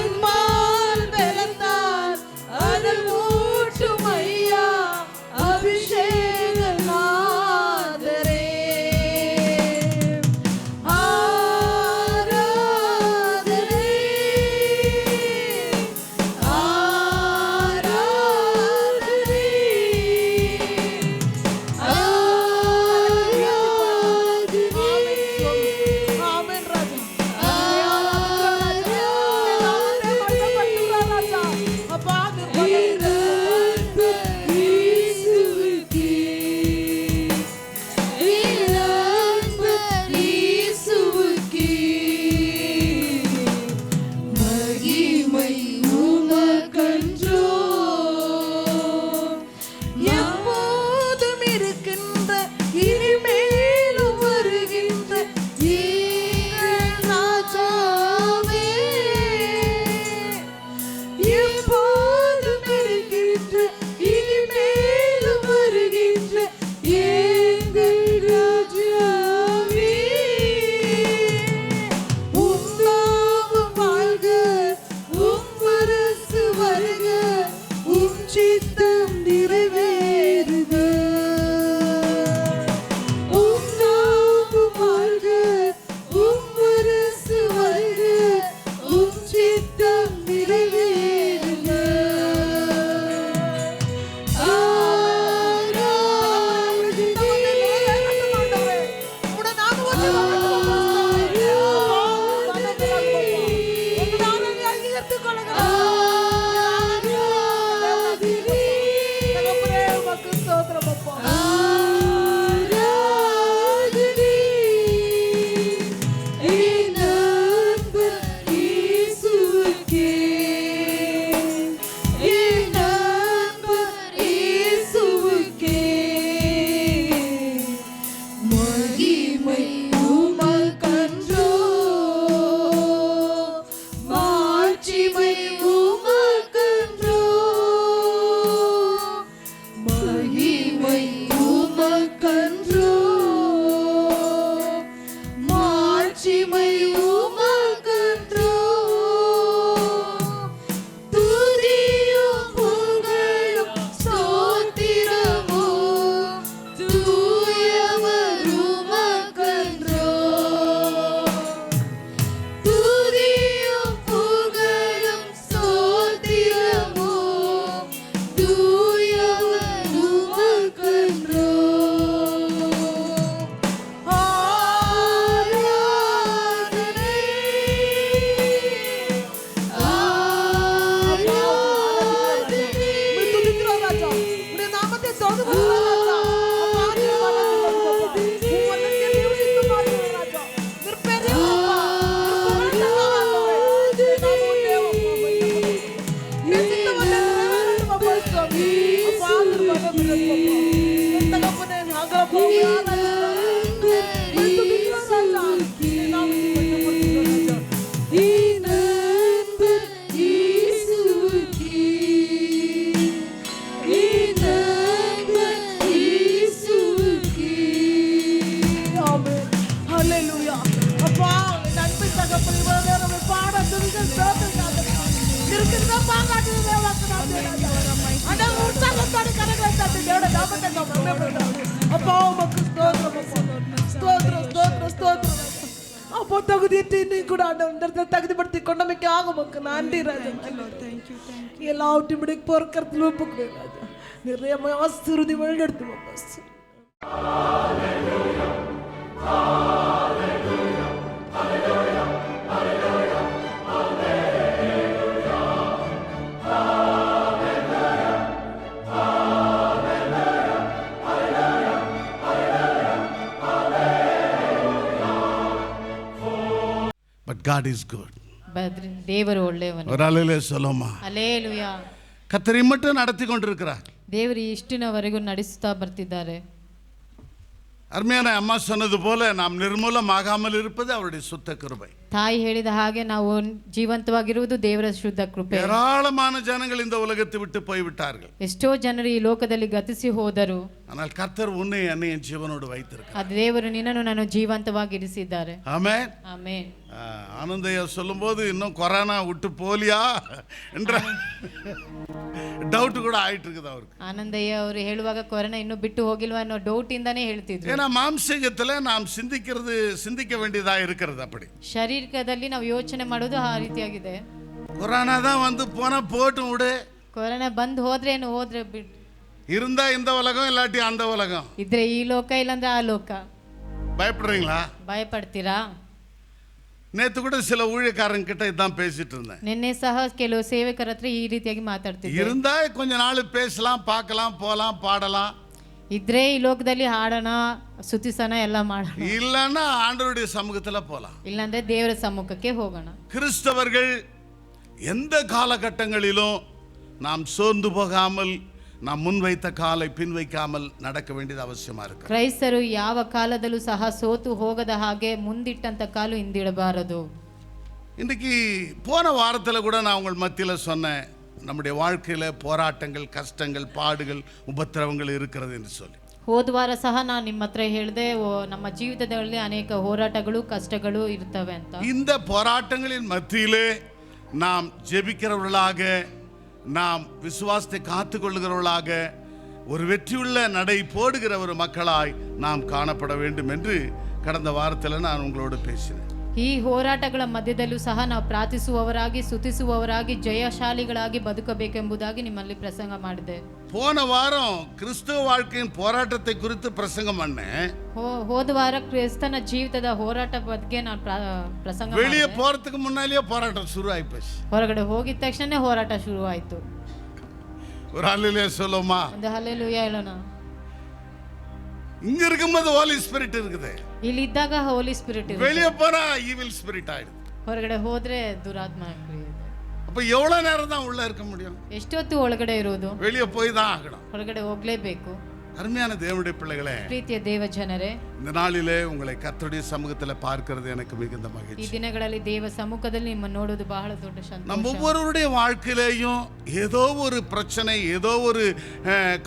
Speaker 2: ஆன்மால் பலத்தால் அனல் மூட்டும் ஐயா அபிஷேக நாதரே.
Speaker 1: எல்லாவற்றையும் பொறுக்கிறதுல ஒப்புக்கிறேன் ராஜா. நிறைய ஆசீர்வதி வழிநடத்தும் அப்பா.
Speaker 5: But God is good.
Speaker 6: ದೇವರು ಒಳ್ಳೆಯವನು.
Speaker 5: ஒரு அல்லேலூயா சொல்லுமா.
Speaker 6: ಹಲ್ಲೆಲೂಯಾ.
Speaker 5: கர்த்தர் மட்டும் நடத்தி கொண்டிருக்கிறார்.
Speaker 6: ದೇವರು ಇಷ್ಟಿನವರೆಗೂ ನಡೆಸುತ್ತಾ ಬರ್ತಿದ್ದಾರೆ.
Speaker 5: அருமையான அம்மா சொன்னது போல நாம் நிர்மூலமாகாமல் இருப்பது அவருடைய சுத்த கிருபை.
Speaker 6: ತಾಯಿ ಹೇಳಿದ ಹಾಗೆ ನಾವು ಜೀವಂತವಾಗಿರುವುದು ದೇವರ ಶುದ್ಧ ಕೃಪೆ.
Speaker 5: ஏராளமான ஜனங்கள் இந்த உலகத்தை விட்டு போய்விட்டார்கள்.
Speaker 6: ಎಷ್ಟೋ ಜನರು ಈ ಲೋಕದಲ್ಲಿ ಗತಿಸಿ ಹೋದರು.
Speaker 5: ஆனால் கர்த்தர் உன்னை என்னையும் ஜீவனோடு வைத்திருக்கிறார்.
Speaker 6: ಅದು ದೇವರು ನಿನ್ನನ್ನು ನಾನು ಜೀವಂತವಾಗಿ ಇರಿಸಿದ್ದಾರೆ.
Speaker 5: ಆಮೆನ್.
Speaker 6: ಆಮೆನ್.
Speaker 5: ஆனந்தையா சொல்லும்போது இன்னும் கொரோனா விட்டு போலியா என்ற ಡೌಟ್ ಕೂಡ ಆಯ್ತು இருக்குது அவருக்கு.
Speaker 6: ಆನಂದಯ್ಯ ಅವರು ಹೇಳುವಾಗ ಕೊರೋನಾ ಇನ್ನೂ ಬಿಟ್ಟು ಹೋಗಿಲ್ವಾ ಅನ್ನೋ ಡೌಟ್ ಇಂದಾನೇ ಹೇಳ್ತಿದ್ರು.
Speaker 5: ஏன்னா மாம்சீகத்துல நாம் சிந்திக்க வேண்டியதா இருக்கிறது. அப்படி
Speaker 6: ಶರೀರದಲ್ಲಿ ನಾವು ಯೋಚನೆ ಮಾಡೋದು ಆ ರೀತಿಯಾಗಿದೆ.
Speaker 5: கொரோனா தான் வந்து போனா போட்டும் விடு,
Speaker 6: ಕೊರೋನಾ ಬಂದ್ ಹೋದ್ರೆ ಏನು ಹೋದ್ರೆ ಬಿಟ್ಟು
Speaker 5: இருந்தா இந்த உலகம் இல்லாட்டி அந்த உலகம்.
Speaker 6: ಇದ್ರೆ ಈ ಲೋಕ ಇಲ್ಲಾಂದ್ರೆ ಆ ಲೋಕ.
Speaker 5: பயப்படுறீங்களா?
Speaker 6: ಭಯಪಡ್ತೀರಾ?
Speaker 5: நேத்து கூட சில ஊழியக்காரங்க கிட்ட இதான் பேசிட்டு இருந்தேன்.
Speaker 6: ನಿನ್ನೆ ಸಹ ಕೆಲವು ಸೇವಕರ ಹತ್ರ ಈ ರೀತಿಯಾಗಿ ಮಾತಾಡ್ತಿದ್ದೆ.
Speaker 5: இருந்தா கொஞ்ச நாள் பேசலாம், பார்க்கலாம், போலாம், பாடலாம்.
Speaker 6: ಇದ್ರೆ ಈ ಲೋಕದಲ್ಲಿ ಹಾಡೋಣ, ಸ್ತುತಿಸೋಣ, ಎಲ್ಲ ಮಾಡೋಣ.
Speaker 5: இல்லன்னா ஆண்டவருடைய சமூகத்துல போலாம்.
Speaker 6: ಇಲ್ಲಾಂದ್ರೆ ದೇವರ ಸಮ್ಮುಖಕ್ಕೆ ಹೋಗೋಣ.
Speaker 5: கிறிஸ்தவர்கள் எந்த காலகட்டங்களிலும் நாம் சோர்ந்து போகாமல், நாம் முன்வைத்த காலை பின் வைக்காமல் நடக்க வேண்டியது அவசியமா இருக்கு.
Speaker 6: ಕ್ರೈಸ್ತರು ಯಾವ ಕಾಲದಲ್ಲೂ ಸಹ ಸೋತು ಹೋಗದ ಹಾಗೆ ಮುಂದಿಟ್ಟಂತ ಕಾಲು ಹಿಂದಿಡಬಾರದು.
Speaker 5: இன்னைக்கு போன வாரத்தில் கூட நான் உங்கள் மத்தியில் சொன்னேன், நம்முடைய வாழ்க்கையில் போராட்டங்கள், கஷ்டங்கள், பாடுகள், உபத்திரவங்கள் இருக்கிறது என்று சொல்லி.
Speaker 6: ಹೋದ ವಾರ ಸಹ ನಾನು ನಿಮ್ಮ ಹತ್ರ ಹೇಳಿದೆ, ನಮ್ಮ ಜೀವಿತದಲ್ಲಿ ಅನೇಕ ಹೋರಾಟಗಳು, ಕಷ್ಟಗಳು ಇರ್ತವೆ ಅಂತ.
Speaker 5: இந்த போராட்டங்களின் மத்தியிலே நாம் ஜெபிக்கிறவர்களாக, நாம் விசுவாசத்தை காத்துக்கொள்ளுகிறவர்களாக, ஒரு வெற்றியுள்ள நடை போடுகிற ஒரு மக்களாய் நாம் காணப்பட வேண்டும் என்று கடந்த வாரத்தில் நான் உங்களோடு பேசினேன்.
Speaker 6: ಈ ಹೋರಾಟಗಳ ಮಧ್ಯದಲ್ಲೂ ಸಹ ನಾವು ಪ್ರಾರ್ಥಿಸುವವರಾಗಿ, ಸ್ತುತಿಸುವವರಾಗಿ, ಜಯಶಾಲಿಗಳಾಗಿ ಬದುಕಬೇಕೆಂಬುದಾಗಿ ನಿಮ್ಮಲ್ಲಿ ಪ್ರಸಂಗ ಮಾಡಿದೆ.
Speaker 5: போன வாரம் கிறிஸ்துவ வாழ்க்கையின் போராட்டத்தை குறித்து பிரசங்கம் பண்ணேன்.
Speaker 6: ಹೋದ ವಾರ ಕ್ರಿಸ್ತನ ಜೀವಿತದ ಹೋರಾಟ ಬಗ್ಗೆ ನಾನು ಪ್ರಸಂಗ
Speaker 5: வெளியே
Speaker 6: ಮಾಡಿದೆ.
Speaker 5: போறதுக்கு முன்னாலேயே போராட்டம் ಶುರು ಆಯ್ತು.
Speaker 6: ಹೊರಗಡೆ ಹೋಗಿದ ತಕ್ಷಣ ಹೋರಾಟ ಶುರುವಾಯಿತು.
Speaker 5: ஒரு ஹல்லேலூயா சொல்லுமா?
Speaker 6: ಒಂದು ಹಲ್ಲೆಲೂಯಾ ಹೇಳೋಣ.
Speaker 5: இங்க இருக்கும்போது ஹோலி ஸ்பிரிட் இருக்குது,
Speaker 6: ಇಲ್ಲಿದ್ದಾಗ ಹೋಲಿ ಸ್ಪಿರಿಟ್ ಇದೆ.
Speaker 5: வெளியே போனா ஈவில் ஸ்பிரிட் ஆயிடுது.
Speaker 6: ಹೊರಗಡೆ ಹೋದ್ರೆ ದುರಾತ್ಮ ಕ್ರಿಯೆ ಇದೆ.
Speaker 5: அப்ப எவ்வளவு நேரம் தான் உள்ள இருக்க முடியும்?
Speaker 6: ಎಷ್ಟೊತ್ತು ಒಳಗಡೆ ಇರೋದು?
Speaker 5: வெளியே போய் தான் ஆகணும்.
Speaker 6: ಹೊರಗಡೆ ಹೋಗ್ಲೇಬೇಕು.
Speaker 5: அருமையான தேவனுடைய பிள்ளைகளே,
Speaker 6: ಪ್ರೀತಿಯ ದೇವ ಜನರೇ,
Speaker 5: இந்த நாளிலே உங்களை கர்த்தருடைய சமூகத்தில் பார்க்கிறது எனக்கு மிகுந்த
Speaker 6: ಈ
Speaker 5: மகிழ்ச்சி.
Speaker 6: ದಿನಗಳಲ್ಲಿ ದೇವ ಸಮ್ಮುಖದಲ್ಲಿ ನಿಮ್ಮ ನೋಡೋದು ಬಹಳ ದೊಡ್ಡ
Speaker 5: நம்ம
Speaker 6: ಸಂತೋಷ.
Speaker 5: ஒவ்வொருவருடைய வாழ்க்கையிலேயும் ஏதோ ஒரு பிரச்சனை, ஏதோ ஒரு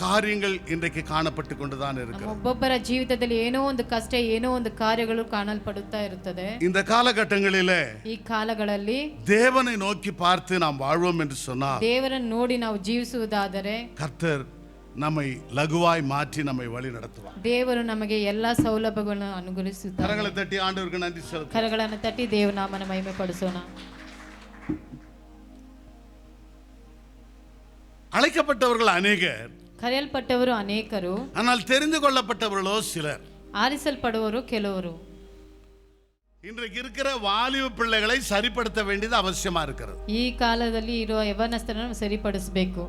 Speaker 5: காரியங்கள் இன்றைக்கு காணப்பட்டு கொண்டுதான்
Speaker 6: ನಮ್ಮ
Speaker 5: இருக்கிறது.
Speaker 6: ಒಬ್ಬೊಬ್ಬರ ಜೀವಿತದಲ್ಲಿ ಏನೋ ಒಂದು ಕಷ್ಟ, ಏನೋ ಒಂದು ಕಾರ್ಯಗಳು ಕಾಣಲ್ಪಡುತ್ತಾ ಇರುತ್ತದೆ.
Speaker 5: இந்த காலகட்டங்களிலே
Speaker 6: ಈ ಕಾಲಗಳಲ್ಲಿ
Speaker 5: தேவனை நோக்கி பார்த்து நாம் வாழ்வோம் என்று சொன்னால்,
Speaker 6: ದೇವರನ್ನು ನೋಡಿ ನಾವು ಜೀವಿಸುವುದಾದರೆ
Speaker 5: கர்த்தர் நம்மை லகுவாய் மாற்றி நம்மை வழி நடத்துவார்.
Speaker 6: ದೇವರು ನಮಗೆ ಎಲ್ಲಾ ಸೌಲಭ್ಯಗಳನ್ನು ಅನುಗ್ರಹಿಸುತ್ತಾರೆ.
Speaker 5: கரங்களை தட்டி ஆண்டவருக்கு நன்றி செலுத்துவோம்.
Speaker 6: ಕರಗಳನ್ನು ತಟ್ಟಿ ದೇವನಾಮನ ಮಹಿಮೆ ಪಡಿಸೋಣ.
Speaker 5: அழைக்கப்பட்டவர்கள் அநேகர்,
Speaker 6: ಕರೆಯಲ್ಪಟ್ಟವರು ಅನೇಕರು,
Speaker 5: ஆனால் தெரிந்து கொள்ளப்பட்டவர்களோ சிலர்.
Speaker 6: ಆರಿಸಲ್ಪಡುವರು ಕೆಲವರು.
Speaker 5: இன்றைக்கு இருக்கிற வாலிப பிள்ளைகளை சரிப்படுத்த வேண்டியது அவசியமா இருக்கிறது.
Speaker 6: ಈ ಕಾಲದಲ್ಲಿ ಇರುವ ಯವನಸ್ಥರನ್ನು ಸರಿಪಡಿಸಬೇಕು.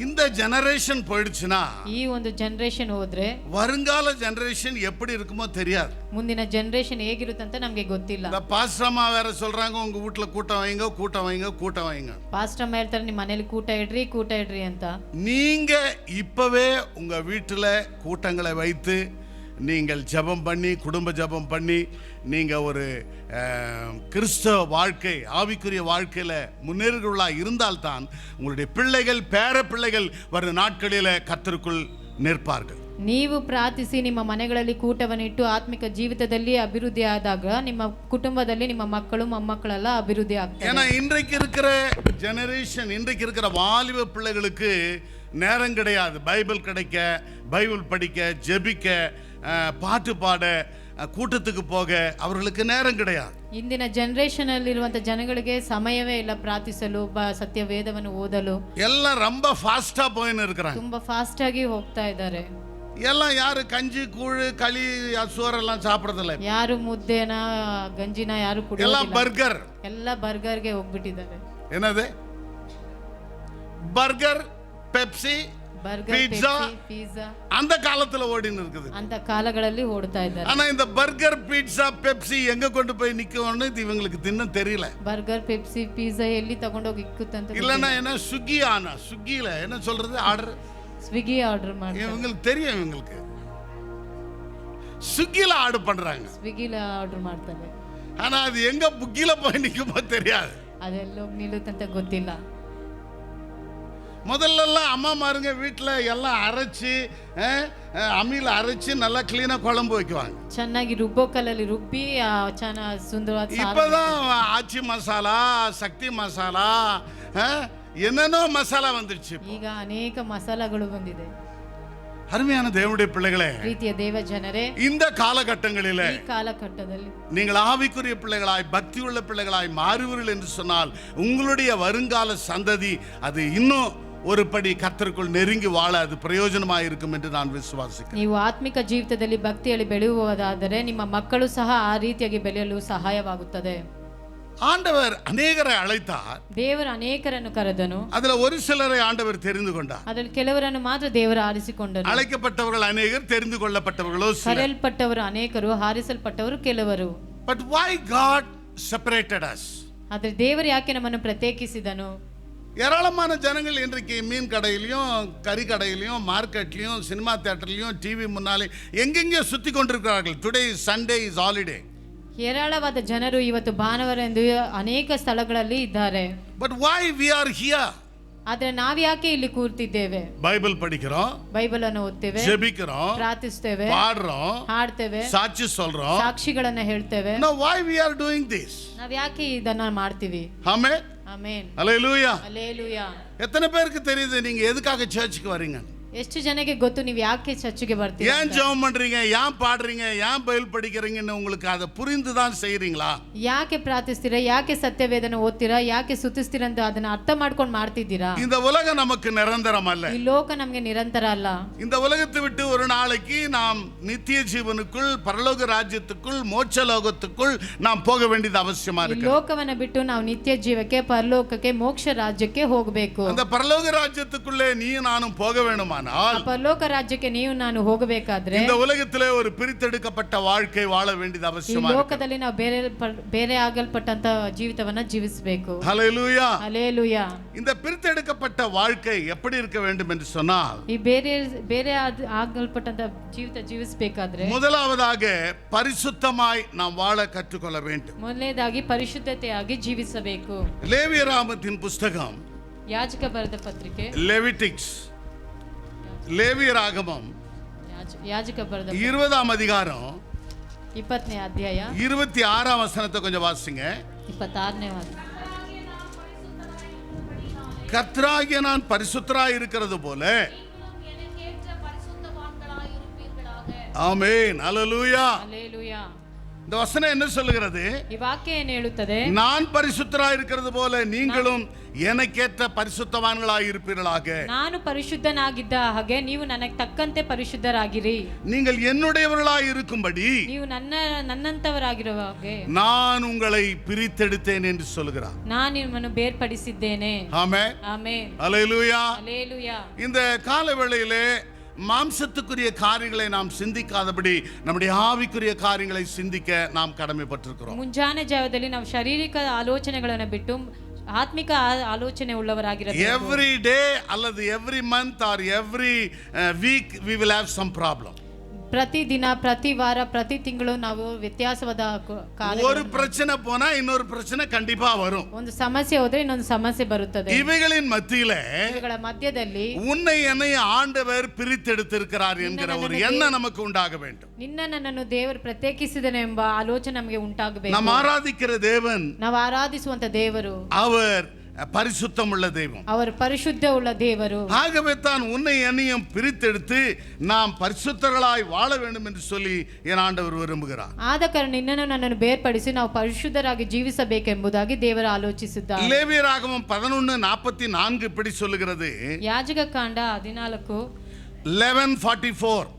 Speaker 5: இந்த ஜெனரேஷன் போயிடுச்சுன்னா
Speaker 6: ಈ ಒಂದು ಜನರೇಷನ್ ಹೋದ್ರೆ
Speaker 5: வருங்கால ஜெனரேஷன் எப்படி இருக்குமோ தெரியாது.
Speaker 6: ಮುಂದಿನ ಜನರೇಷನ್ ಹೇಗಿರುತ್ತೆ ಅಂತ ನಮಗೆ ಗೊತ್ತಿಲ್ಲ.
Speaker 5: இந்த பாஸ்டர்மா வேற சொல்றாங்க, உங்க வீட்டுல கூட்டம் வைங்க, கூட்டம் வைங்க, கூட்டம் வைங்க.
Speaker 6: ಪಾಸ್ಟರ್ ಅಮ್ಮ ಹೇಳ್ತಾರೆ, ನಿಮ್ಮ ಮನೇಲಿ ಕೂಟ ಇಡ್ರಿ ಅಂತ.
Speaker 5: நீங்க இப்பவே உங்க வீட்டுல கூட்டங்களை வைத்து நீங்கள் ஜெபம் பண்ணி, குடும்ப ஜெபம் பண்ணி, நீங்க ஒரு கிறிஸ்தவ வாழ்க்கை, ஆவிக்குரிய வாழ்க்கையில முன்னேறுகளா இருந்தால்தான் உங்களுடைய பிள்ளைகள், பேர பிள்ளைகள் வரும் நாட்களில கர்த்தருக்குள் நிற்பார்கள்.
Speaker 6: ನೀವು ಪ್ರಾರ್ಥಿಸಿ ನಿಮ್ಮ ಮನೆಗಳಲ್ಲಿ ಕೂಟವನ್ನಿಟ್ಟು ಆತ್ಮಿಕ ಜೀವಿತದಲ್ಲಿ ಅಭಿವೃದ್ಧಿ ಆದಾಗ ನಿಮ್ಮ ಕುಟುಂಬದಲ್ಲಿ ನಿಮ್ಮ ಮಕ್ಕಳು ಮೊಮ್ಮಕ್ಕಳೆಲ್ಲ ಅಭಿವೃದ್ಧಿ ಆಗ್ತಾರೆ.
Speaker 5: ஏன்னா இன்றைக்கு இருக்கிற ஜெனரேஷன், இன்றைக்கு இருக்கிற வாலிப பிள்ளைகளுக்கு நேரம் கிடையாது. பைபிள் கிடைக்க, பைபிள் படிக்க, ஜெபிக்க, பாட்டு பாட, கூட்டத்துக்கு போக அவர்களுக்கு நேரம் கிடையாது.
Speaker 6: ಇಂದಿನ ಜನರೇಷನ್ ಅಲ್ಲಿರುವಂತ ಜನಗಳಿಗೆ ಸಮಯವೇ ಇಲ್ಲ ಪ್ರಾರ್ಥಿಸಲು, ಸತ್ಯ ವೇದವನ್ನು ಓದಲು.
Speaker 5: எல்லாம் ரொம்ப ஃபாஸ்டா போயின்னு இருக்கிறாங்க.
Speaker 6: ತುಂಬಾ ಫಾಸ್ಟ್ ಆಗಿ ಹೋಗ್ತಾ ಇದ್ದಾರೆ.
Speaker 5: எல்லாம் யாரு கஞ்சி, கூழு, களி, சோறெல்லாம் சாப்பிடுறதில்ல.
Speaker 6: ಯಾರು ಮುದ್ದೆನ, ಗಂಜಿನ ಯಾರು
Speaker 5: எல்லாம்
Speaker 6: ಕುಡಿಯೋದಿಲ್ಲ.
Speaker 5: பர்கர்.
Speaker 6: ಎಲ್ಲ ಬರ್ಗರ್ಗೆ ಹೋಗ್ಬಿಟ್ಟಿದ್ದಾರೆ.
Speaker 5: என்னது? Burger, Pepsi,
Speaker 6: burger,
Speaker 5: pizza
Speaker 6: pizza
Speaker 5: அந்த காலத்துல ஓடின்னு இருக்குது.
Speaker 6: ಅಂತ ಕಾಲಗಳಲ್ಲಿ ಓಡ್ತಾ ಇದ್ದಾರೆ.
Speaker 5: ஆனா இந்த பர்கர், பீட்சா, பெப்சி எங்க கொண்டு போய் நிக்கும்னு இது இவங்களுக்கு தின்னும் தெரியல.
Speaker 6: ಬರ್ಗರ್, ಪೆಪ್ಸಿ, ಪಿಜ್ಜಾ ಎಲ್ಲಿ ತಗೊಂಡೋಗಿ ಇಕ್ಕುತ್ತಂತ
Speaker 5: இல்லன்னா என்ன ஸ்விக்கில என்ன சொல்றது, ஆர்டர்
Speaker 6: ಸ್ವಿಗ್ಗಿ ಆರ್ಡರ್ ಮಾಡಿ
Speaker 5: இவங்களுக்கு தெரியும். இவங்களுக்கு ஸ்விக்கில ஆர்டர் பண்றாங்க.
Speaker 6: ಸ್ವಿಗ್ಗಿಲ ಆರ್ಡರ್ ಮಾಡ್ತಾರೆ.
Speaker 5: ஆனா அது எங்க புக்கில போய் நிக்குமோ தெரியாது.
Speaker 6: ಅದೆಲ್ಲೋಗಿ ನಿಲ್ಲುತ್ತಂತ ಗೊತ್ತಿಲ್ಲ.
Speaker 5: முதல்லலாம் அம்மா மாருங்க வீட்டில் எல்லாம் அரைச்சி அம்மியில் அரைச்சு நல்லா கிளீனா குழம்பு வைக்குவாங்க.
Speaker 6: ಚೆನ್ನಾಗಿ ರುಬ್ಬೋ ಕಲ್ಲಲ್ಲಿ ರುಬ್ಬಿ ಸುಂದರವಾದ ಸಾರು.
Speaker 5: இப்பதான் ஆச்சி மசாலா, சக்தி மசாலா, என்னென்னோ மசாலா வந்துருச்சு.
Speaker 6: ಈಗ ಅನೇಕ ಮಸಾಲಗಳು ಬಂದಿದೆ.
Speaker 5: அருமையான தேவனுடைய பிள்ளைகளே,
Speaker 6: ಪ್ರೀತಿಯ ದೇವ ಜನರೇ,
Speaker 5: இந்த காலகட்டங்களிலே
Speaker 6: ಈ ಕಾಲಘಟ್ಟದಲ್ಲಿ
Speaker 5: நீங்கள் ஆவிக்குரிய பிள்ளைகளாய், பக்தி உள்ள பிள்ளைகளாய் மாறுவீர்கள் என்று சொன்னால் உங்களுடைய வருங்கால சந்ததி அது இன்னும் ஒரு படி கர்த்தருக்குள் நெருங்கி வாழ அது பிரயோஜனமாக இருக்கும் என்று நான் விசுவாசிக்கிறேன்.
Speaker 6: ನೀವು ಆತ್ಮಿಕ ಜೀವಿತದಲ್ಲಿ ಭಕ್ತಿಯಲ್ಲಿ ಬೆಳೆಯುವುದಾದರೆ ನಿಮ್ಮ ಮಕ್ಕಳು ಸಹ ಆ ರೀತಿಯಾಗಿ ಬೆಳೆಯಲು ಸಹಾಯವಾಗುತ್ತದೆ.
Speaker 5: ஆண்டவர் அநேகரை அழைத்தார்.
Speaker 6: ದೇವರು ಅನೇಕರನ್ನು ಕರೆದನು.
Speaker 5: அதுல ஒரு சிலரை ஆண்டவர் தெரிந்து கொண்டார்.
Speaker 6: ಅದರಲ್ಲಿ ಕೆಲವರನ್ನು ಮಾತ್ರ ದೇವರು ಆರಿಸಿಕೊಂಡನು.
Speaker 5: அழைக்கப்பட்டவர்கள் அநேகர், தெரிந்து கொள்ளப்பட்டவர்களோ சிலர்.
Speaker 6: ಕರೆಯಲ್ಪಟ್ಟವರು ಅನೇಕರು, ಹಾರಿಸಲ್ಪಟ್ಟವರು ಕೆಲವರು.
Speaker 5: But why God separated us?
Speaker 6: ಆದರೆ ದೇವರು ಯಾಕೆ ನಮ್ಮನ್ನು ಪ್ರತ್ಯೇಕಿಸಿದನು?
Speaker 5: ஏராளமான ஜனங்கள் இன்றைக்கு மீன் கடையிலையும், கறி கடையிலையும், மார்க்கெட்லையும், சினிமா தியேட்டர்லையும், டிவி முன்னாலே எங்கெங்கே சுத்தி கொண்டிருக்கிறார்கள். Today is Sunday, is holiday.
Speaker 6: ಹೇರಾಳವಾದ ಜನರು ಇವತ್ತು ಭಾನುವಾರ ಎಂದು ಅನೇಕ ಸ್ಥಳಗಳಲ್ಲಿ ಇದ್ದಾರೆ.
Speaker 5: But why we are here?
Speaker 6: ಆದ್ರೆ ನಾವ್ಯಾಕೆ ಇಲ್ಲಿ ಕೂರ್ತಿದ್ದೇವೆ?
Speaker 5: பைபிள் படிக்கிறோம்,
Speaker 6: ಬೈಬಲ್ ಅನ್ನು ಓದ್ತೇವೆ,
Speaker 5: ஜெபிக்கிறோம்,
Speaker 6: ಪ್ರಾರ್ಥಿಸ್ತೇವೆ,
Speaker 5: பாடுறோம்,
Speaker 6: ಹಾಡ್ತೇವೆ,
Speaker 5: சாட்சி சொல்றோம்.
Speaker 6: ಸಾಕ್ಷಿಗಳನ್ನ ಹೇಳ್ತೇವೆ.
Speaker 5: Now why we are doing this?
Speaker 6: ನಾವ್ಯಾಕೆ ಇದನ್ನ ಮಾಡ್ತೀವಿ?
Speaker 5: ஆமென்.
Speaker 6: ಆಮೆನ್.
Speaker 5: ஹல்லேலூயா.
Speaker 6: ಹಲ್ಲೆಲೂಯಾ.
Speaker 5: எத்தனை பேருக்கு தெரியுது நீங்க எதுக்காக சர்ச்சுக்கு வரீங்க?
Speaker 6: ಎಷ್ಟು ಜನಕ್ಕೆ ಗೊತ್ತು ನೀವು ಯಾಕೆ ಚರ್ಚಿಗೆ ಬರ್ತೀರಿ?
Speaker 5: ஏன் ஜெபம் பண்றீங்க, ஏன் பாடுறீங்க, ஏன் பைபிள் படிக்கிறீங்கன்னு உங்களுக்கு அதை புரிந்து தான் செய்றீங்களா?
Speaker 6: ಯಾಕೆ ಪ್ರಾರ್ಥಿಸ್ತೀರಾ, ಯಾಕೆ ಸತ್ಯವೇದನ ಓದ್ತೀರಾ, ಯಾಕೆ ಸ್ತುತಿಸ್ತೀರಾ ಅಂತ ಅದನ್ನ ಅರ್ಥ ಮಾಡ್ಕೊಂಡು ಮಾಡ್ತಿದ್ದೀರಾ?
Speaker 5: இந்த உலகம் நமக்கு நிரந்தரம் அல்ல.
Speaker 6: ಈ ಲೋಕ ನಮಗೆ ನಿರಂತರ ಅಲ್ಲ.
Speaker 5: இந்த உலகத்தை விட்டு ஒரு நாளைக்கு நாம் நித்திய ஜீவனுக்குள், பரலோக ராஜ்யத்துக்குள், மோட்ச லோகத்துக்குள் நாம் போக வேண்டியது அவசியமா
Speaker 6: ಈ
Speaker 5: இருக்கு.
Speaker 6: ಲೋಕವನ್ನ ಬಿಟ್ಟು ನಾವು ನಿತ್ಯ ಜೀವಕ್ಕೆ, ಪರಲೋಕಕ್ಕೆ, ಮೋಕ್ಷ ರಾಜ್ಯಕ್ಕೆ ಹೋಗಬೇಕು.
Speaker 5: அந்த பரலோக ராஜ்யத்துக்குள்ளே நீ நானும் போக வேண்டுமானால்
Speaker 6: ಪರಲೋಕ ರಾಜ್ಯಕ್ಕೆ ನೀವು ನಾನು ಹೋಗಬೇಕಾದ್ರೆ
Speaker 5: இந்த உலகத்திலே ஒரு பிரித்தெடுக்கப்பட்ட வாழ்க்கை வாழ வேண்டியது
Speaker 6: ಈ
Speaker 5: அவசியமா இருக்கு.
Speaker 6: ಲೋಕದಲ್ಲಿ ನಾವು ಬೇರೆ ಆಗಲ್ಪಟ್ಟಂತ ಜೀವಿತವನ್ನ ಜೀವಿಸಬೇಕು.
Speaker 5: ஹல்லேலூயா.
Speaker 6: ಹಲ್ಲೆಲೂಯಾ.
Speaker 5: இந்த பிரித்தெடுக்கப்பட்ட வாழ்க்கை எப்படி இருக்க வேண்டும் என்று சொன்னால்,
Speaker 6: ಈ ಬೇರೆ ಆಗಲ್ಪಟ್ಟಂತ ಜೀವಿತ ಜೀವಿಸಬೇಕಾದ್ರೆ
Speaker 5: முதலாவதாக பரிசுத்தமாய் நாம் வாழ கற்றுக்கொள்ள வேண்டும்.
Speaker 6: ಮೊದಲನೇದಾಗಿ ಪರಿಶುದ್ಧತೆಯಾಗಿ ಜೀವಿಸಬೇಕು.
Speaker 5: லேவியராகமத்தின் புஸ்தகம்,
Speaker 6: ಯಾಜಕ ಬರೆದ ಪತ್ರಿಕೆ,
Speaker 5: லெவிட்டிக்ஸ், லேவியராகமம்
Speaker 6: ಯಾಜಕ ಬರೆದ
Speaker 5: 20ஆம் அதிகாரம்
Speaker 6: 20ನೇ ಅಧ್ಯಾಯ
Speaker 5: 26ஆம் வசனத்தை கொஞ்சம் வாசிங்க.
Speaker 6: 26ನೇ
Speaker 5: கர்த்தராகிய நான் பரிசுத்தராய் இருக்கிறது போல. ஆமென். ஹல்லேலூயா.
Speaker 6: ಹಲ್ಲೆಲೂಯಾ.
Speaker 5: இந்த வசனம் என்ன சொல்லுகிறது?
Speaker 6: ಈ ವಾಕ್ಯ ಏನು ಹೇಳುತ್ತದೆ?
Speaker 5: நான் பரிசுத்தராய் இருக்கிறது போல நீங்களும் எனக்கேற்ற பரிசுத்தவான்களாய் இருப்பீர்களாக.
Speaker 6: ನಾನು ಪರಿಶುದ್ಧನಾಗಿದ್ದ ಹಾಗೆ ನೀವು ನನಗೆ ತಕ್ಕಂತೆ ಪರಿಶುದ್ಧರಾಗಿರಿ.
Speaker 5: நீங்கள் என்னுடையவர்களாய் இருக்கும்படி
Speaker 6: ನೀವು ನನ್ನಂತವರಾಗಿರುವ ಹಾಗೆ
Speaker 5: நான் உங்களை பிரித்தெடுத்தேன் என்று சொல்கிறார்.
Speaker 6: ನಾನು ನಿಮ್ಮನ್ನು ಬೇರ್ಪಡಿಸಿದ್ದೇನೆ.
Speaker 5: ஆமென்.
Speaker 6: ಆಮೆನ್.
Speaker 5: ஹல்லேலூயா.
Speaker 6: ಹಲ್ಲೆಲೂಯಾ.
Speaker 5: இந்த காலவேளையிலே மாம்சத்துக்குரிய காரியங்களை நாம் சிந்திக்காதபடி நம்முடைய ஆவிக்குரிய காரியங்களை சிந்திக்க நாம் கடமைப்பட்டிருக்கிறோம்.
Speaker 6: ಮುಂಜಾನೆ ಜಾವದಲ್ಲಿ ನಾವು ಶಾರೀರಿಕ ಆಲೋಚನೆಗಳನ್ನು ಬಿಟ್ಟು ಆತ್ಮಿಕ ಆಲೋಚನೆ ಉಳ್ಳವರಾಗಿರಬೇಕು.
Speaker 5: எவ்ரி டே அல்லது every month or every week we will have some problem.
Speaker 6: ಪ್ರತಿ ದಿನ, ಪ್ರತಿ ವಾರ, ಪ್ರತಿ ತಿಂಗಳು ನಾವು ವ್ಯತ್ಯಾಸವಾದ
Speaker 5: ஒரு பிரச்சனை போனா இன்னொரு பிரச்சனை கண்டிப்பா வரும்.
Speaker 6: ಒಂದು ಸಮಸ್ಯೆ ಹೋದ್ರೆ ಇನ್ನೊಂದು ಸಮಸ್ಯೆ ಬರುತ್ತದೆ.
Speaker 5: இவைகளின் மத்தியிலே
Speaker 6: ಇವುಗಳ ಮಧ್ಯದಲ್ಲಿ
Speaker 5: உன்னை என்னை ஆண்டவர் பிரித்தெடுத்திருக்கிறார் என்கிற ஒரு எண்ணம் நமக்கு உண்டாக வேண்டும்.
Speaker 6: ನಿನ್ನ ನನ್ನನ್ನು ದೇವರು ಪ್ರತ್ಯೇಕಿಸಿದನು ಎಂಬ ಆಲೋಚನೆ ನಮಗೆ ಉಂಟಾಗಬೇಕು.
Speaker 5: நாம் ஆராதிக்கிற தேவன்,
Speaker 6: ನಾವು ಆರಾಧಿಸುವಂತ ದೇವರು
Speaker 5: அவர் பரிசுத்தம் உள்ள தெய்வம்.
Speaker 6: ಅವರು ಪರಿಶುದ್ಧ ಉಳ್ಳ ದೇವರು.
Speaker 5: ஆகவே தான் உன்னை என்னையும் பிரித்தெடுத்து நாம் பரிசுத்தர்களாய் வாழ வேண்டும் என்று சொல்லி என் ஆண்டவர் விரும்புகிறார்.
Speaker 6: ಆದ ಕಾರಣ ನಿನ್ನನ್ನು ನನ್ನನ್ನು ಬೇರ್ಪಡಿಸಿ ನಾವು ಪರಿಶುದ್ಧರಾಗಿ ಜೀವಿಸಬೇಕೆಂಬುದಾಗಿ ದೇವರು ಆಲೋಚಿಸಿದ್ದಾರೆ.
Speaker 5: லேவியராகமம் 11:44 இப்படி சொல்லுகிறது.
Speaker 6: ಯಾಜಕ ಕಾಂಡ
Speaker 5: 11:44
Speaker 6: 11:44